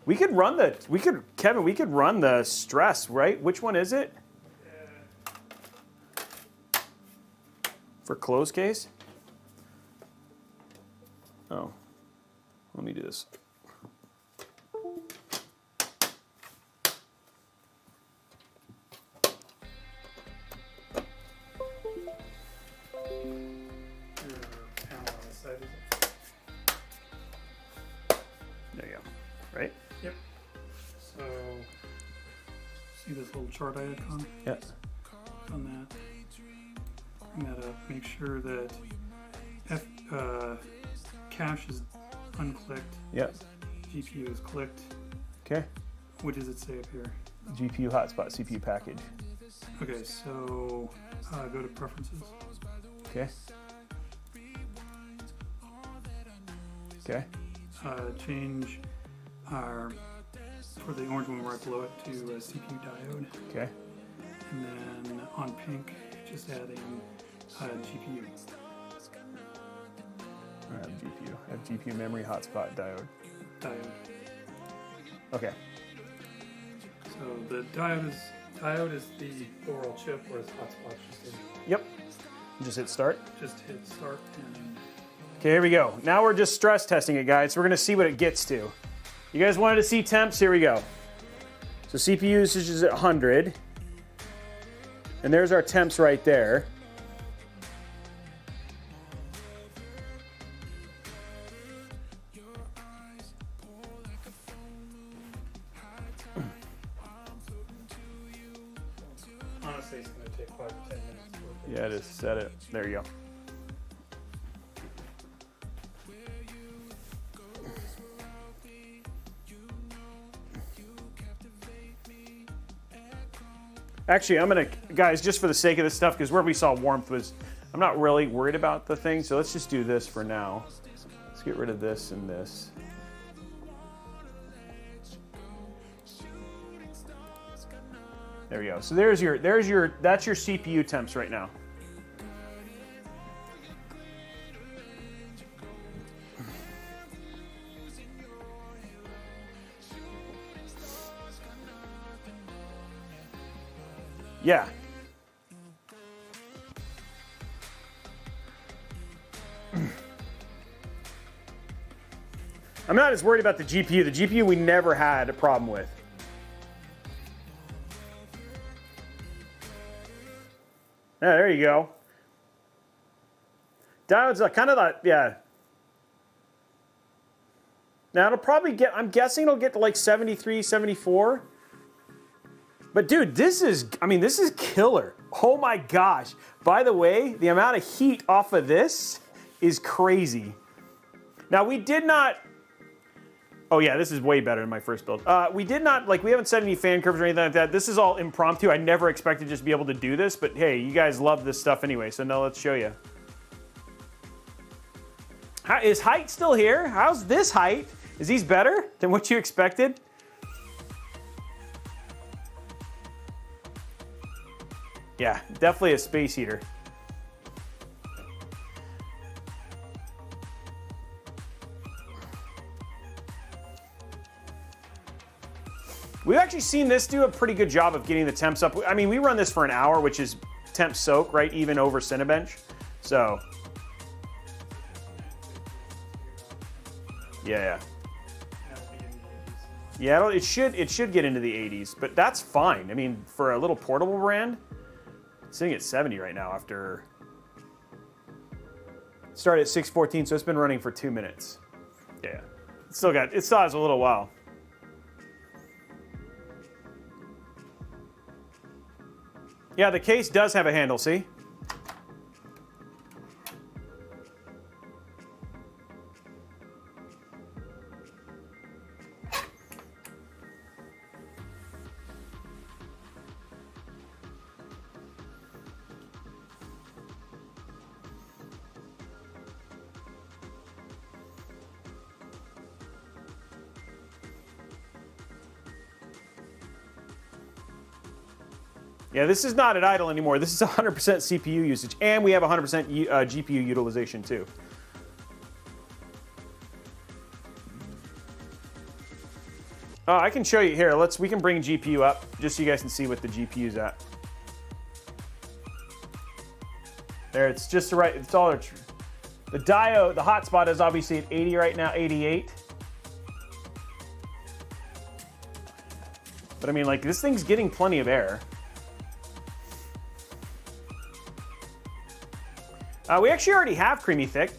S1: We could run the, Kevin, we could run the stress, right? Which one is it? For closed case? Oh, let me do this.
S2: Panel on this side, is it?
S1: There you go. Right?
S2: Yep. So, see this little chart icon?
S1: Yeah.
S2: Click on that. Bring that up. Make sure that cache is unclicked.
S1: Yep.
S2: GPU is clicked.
S1: Okay.
S2: What does it say up here?
S1: GPU hotspot CPU package.
S2: Okay, so go to preferences.
S1: Okay. Okay.
S2: Change our, for the orange one right below it, to CPU diode.
S1: Okay.
S2: And then on pink, just add in GPU.
S1: I have GPU. I have GPU memory hotspot diode.
S2: Diode.
S1: Okay.
S2: So the diode is the overall chip, whereas hotspot's just
S1: Yep. Just hit start.
S2: Just hit start and.
S1: Okay, here we go. Now we're just stress testing it, guys. We're gonna see what it gets to. You guys wanted to see temps? Here we go. So CPU usage is at 100. And there's our temps right there.
S2: Honestly, it's going to take 5 to 10 minutes.
S1: Yeah, just set it. There you go. Actually, I'm gonna, guys, just for the sake of this stuff, because where we saw warmth was, I'm not really worried about the thing, so let's just do this for now. Let's get rid of this and this. There we go. So that's your CPU temps right now. Yeah. I'm not as worried about the GPU. The GPU we never had a problem with. Yeah, there you go. Diodes are kind of that, yeah. Now it'll probably get, I'm guessing it'll get to like 73, 74. But dude, this is killer. Oh my gosh. By the way, the amount of heat off of this is crazy. Now we did not, oh yeah, this is way better than my first build. We did not, like, we haven't set any fan curves or anything like that. This is all impromptu. I never expected to just be able to do this, but hey, you guys love this stuff anyway, so now let's show you. Is Hyte still here? How's this Hyte? Is he better than what you expected? Yeah, definitely a space heater. We've actually seen this do a pretty good job of getting the temps up. I mean, we run this for an hour, which is temp soak, right? Even over Cinebench. So, yeah. Yeah, it should get into the 80s, but that's fine. I mean, for a little portable brand, it's sitting at 70 right now after it started at 6:14, so it's been running for 2 minutes. Yeah, it still has a little while. Yeah, the case does have a handle, see? Yeah, this is not at idle anymore. This is 100% CPU usage, and we have 100% GPU utilization too. I can show you here. We can bring GPU up just so you guys can see what the GPU's at. There, it's just right. It's all the diode. The hotspot is obviously at 80 right now, 88. But I mean, like, this thing's getting plenty of air. We actually already have creamy thick.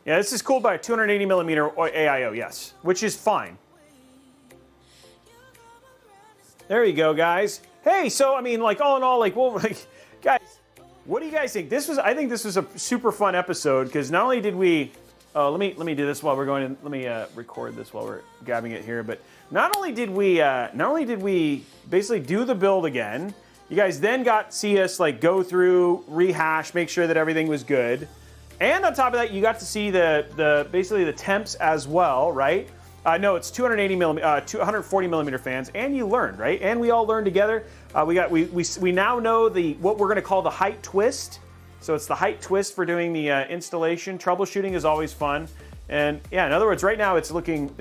S1: Yeah, this is cooled by a 280 millimeter AIO, yes, which is fine. There you go, guys. Hey, so I mean, like, all in all, like, well, like, guys, what do you guys think? I think this was a super fun episode because not only did we, let me do this while we're going in. Let me record this while we're grabbing it here. But not only did we basically do the build again, You guys then got to see us like go through, rehash, make sure that everything was good. And on top of that, you got to see basically the temps as well, right? No, it's 240 millimeter fans, and you learned, right? And we all learned together. We now know what we're going to call the Hyte twist. So it's the Hyte twist for doing the installation. Troubleshooting is always fun, and yeah, in other words, right now it's looking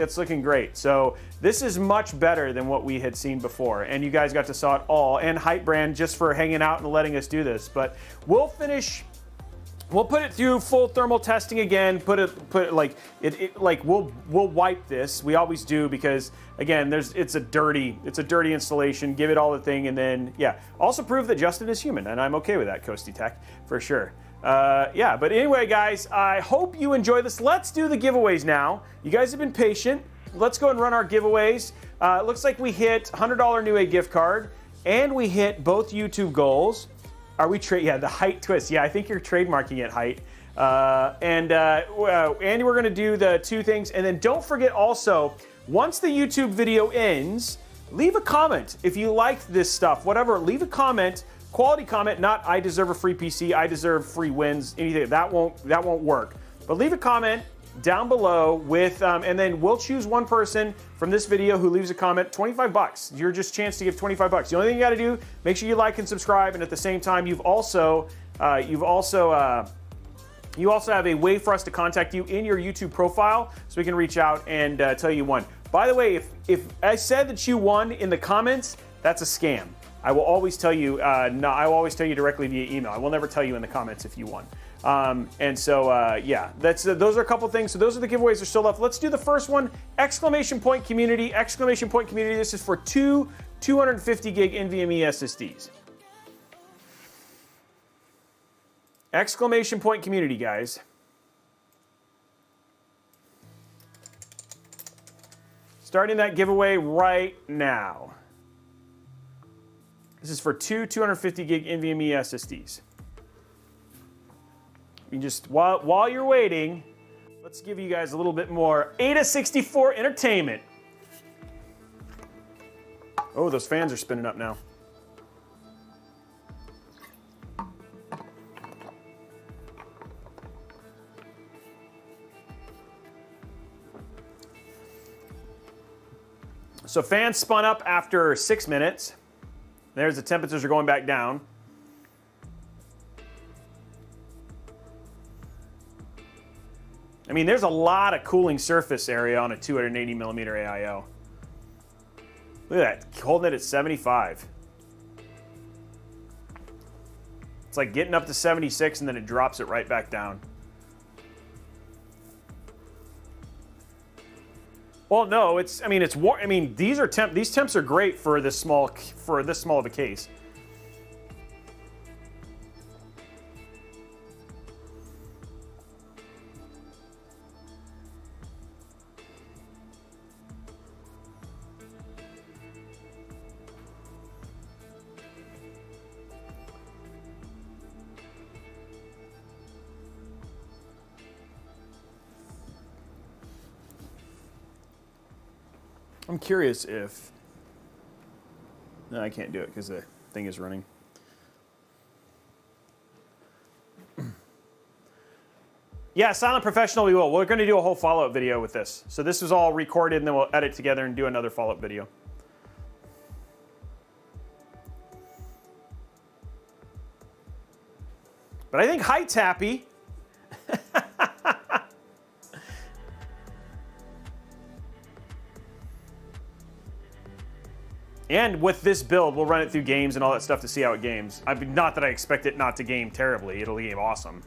S1: great. So this is much better than what we had seen before, and you guys got to saw it all. And Hyte brand just for hanging out and letting us do this. But we'll finish. We'll put it through full thermal testing again. We'll wipe this. We always do because again, it's a dirty installation. Give it all the thing, and then yeah. Also prove that Justin is human, and I'm okay with that, Coasty Tech for sure. Yeah, but anyway, guys, I hope you enjoy this. Let's do the giveaways now. You guys have been patient. Let's go and run our giveaways. It looks like we hit $100 Newegg gift card, and we hit both YouTube goals. Are we yeah, the Hyte twist. Yeah, I think you're trademarking it, Hyte. Andy, we're gonna do the two things. And then don't forget also, once the YouTube video ends, leave a comment. If you liked this stuff, whatever, leave a comment, quality comment, not I deserve a free PC, I deserve free wins, anything, that won't work. But leave a comment down below with, and then we'll choose one person from this video who leaves a comment, $25. Your just chance to give $25. The only thing you got to do, make sure you like and subscribe, and at the same time, you also have a way for us to contact you in your YouTube profile, so we can reach out and tell you won. By the way, if I said that you won in the comments, that's a scam. I will always tell you. I will always tell you directly via email. I will never tell you in the comments if you won. Yeah, those are a couple things. So those are the giveaways that are still left. Let's do the first one. Exclamation point community. Exclamation point community. This is for two 250 gig NVMe SSDs. Exclamation point community, guys. Starting that giveaway right now. This is for two 250 gig NVMe SSDs. You just while you're waiting, let's give you guys a little bit more AIDA64 entertainment. Oh, those fans are spinning up now. So fans spun up after 6 minutes. There's the temperatures are going back down. I mean, there's a lot of cooling surface area on a 280 millimeter AIO. Look at that, holding it at 75. It's like getting up to 76 and then it drops it right back down. Well, no, it's warm. I mean, these temps are great for this small of a case. I'm curious if... No, I can't do it because the thing is running. Yeah, Silent Professional, we will. We're going to do a whole follow-up video with this. So this was all recorded, and then we'll edit together and do another follow-up video. But I think Hyte's happy. And with this build, we'll run it through games and all that stuff to see how it games. I mean, not that I expect it not to game terribly. It'll game awesome.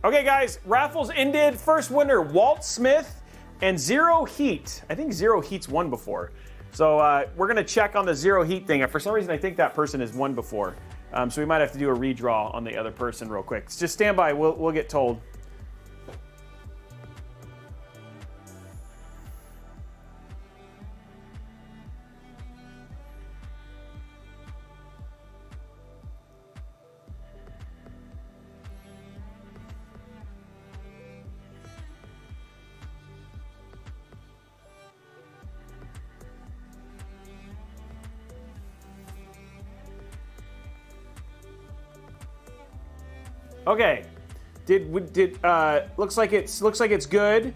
S1: Okay, guys, raffles ended. First winner, Walt Smith and Zero Heat. I think Zero Heat's won before. So we're going to check on the Zero Heat thing. For some reason, I think that person has won before. So we might have to do a redraw on the other person real quick. Just stand by. We'll get told. Okay. Looks like it's good.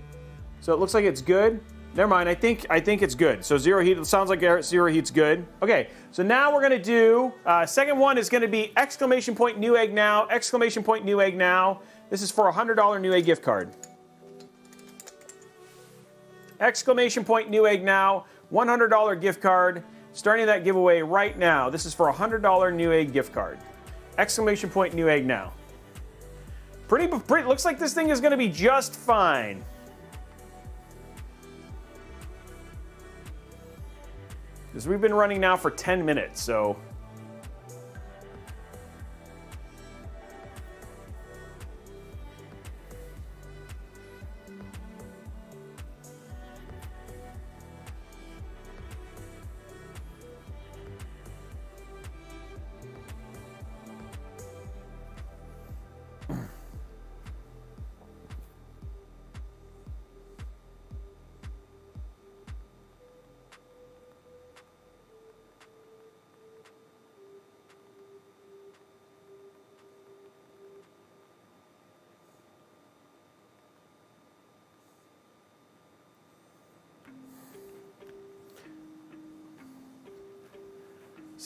S1: So it looks like it's good. Never mind. I think it's good. So zero heat. It sounds like zero heat's good. Okay. So now we're gonna do second one is gonna be exclamation point Newegg now. Exclamation point Newegg now. This is for a $100 Newegg gift card. Exclamation point Newegg now. $100 gift card. Starting that giveaway right now. This is for a $100 Newegg gift card. Exclamation point Newegg now. Pretty. Looks like this thing is gonna be just fine. Because we've been running now for 10 minutes, so.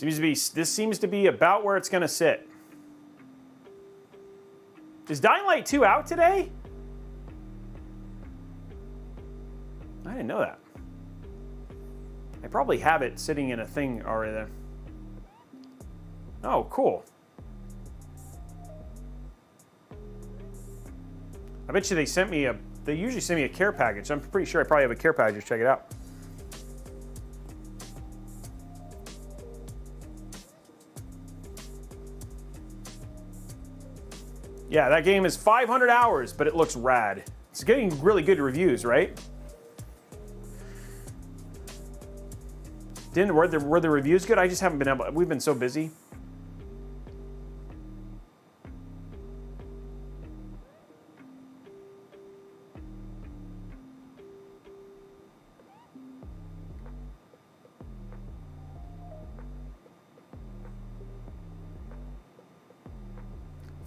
S1: This seems to be about where it's going to sit. Is Dying Light 2 out today? I didn't know that. I probably have it sitting in a thing already there. Oh, cool. I bet you they usually send me a care package. I'm pretty sure I probably have a care package. Check it out. Yeah, that game is 500 hours, but it looks rad. It's getting really good reviews, right? Were the reviews good? I just haven't been able. We've been so busy.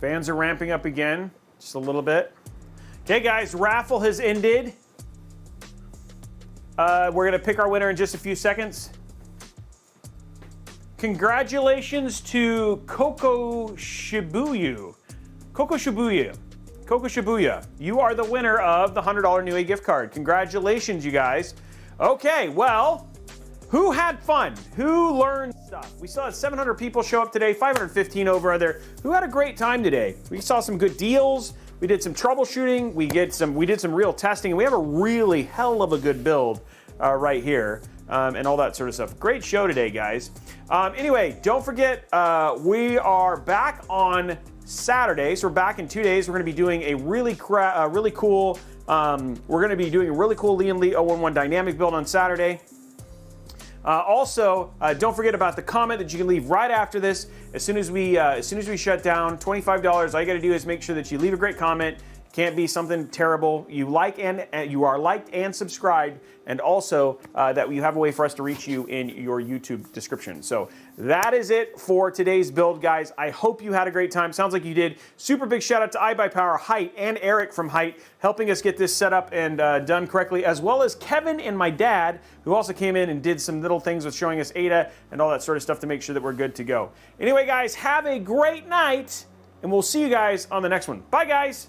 S1: Fans are ramping up again, just a little bit. Okay, guys, raffle has ended. We're gonna pick our winner in just a few seconds. Congratulations to Coco Shibuya. Coco Shibuya. You are the winner of the $100 Newegg gift card. Congratulations, you guys. Okay, well, who had fun? Who learned stuff? We saw 700 people show up today, 515 over there. Who had a great time today? We saw some good deals. We did some troubleshooting. We did some real testing. And we have a really hell of a good build right here and all that sort of stuff. Great show today, guys. Anyway, don't forget, we are back on Saturday. So we're back in 2 days. We're going to be doing a really cool Liam Lee 011 dynamic build on Saturday. Also, don't forget about the comment that you can leave right after this. As soon as we shut down, $25. All you got to do is make sure that you leave a great comment. Can't be something terrible. You are liked and subscribed, and also that you have a way for us to reach you in your YouTube description. So that is it for today's build, guys. I hope you had a great time. Sounds like you did. Super big shout out to iBuyPower, Hyte, and Eric from Hyte, helping us get this set up and done correctly, as well as Kevin and my dad, who also came in and did some little things with showing us ADA and all that sort of stuff to make sure that we're good to go. Anyway, guys, have a great night, and we'll see you guys on the next one. Bye, guys.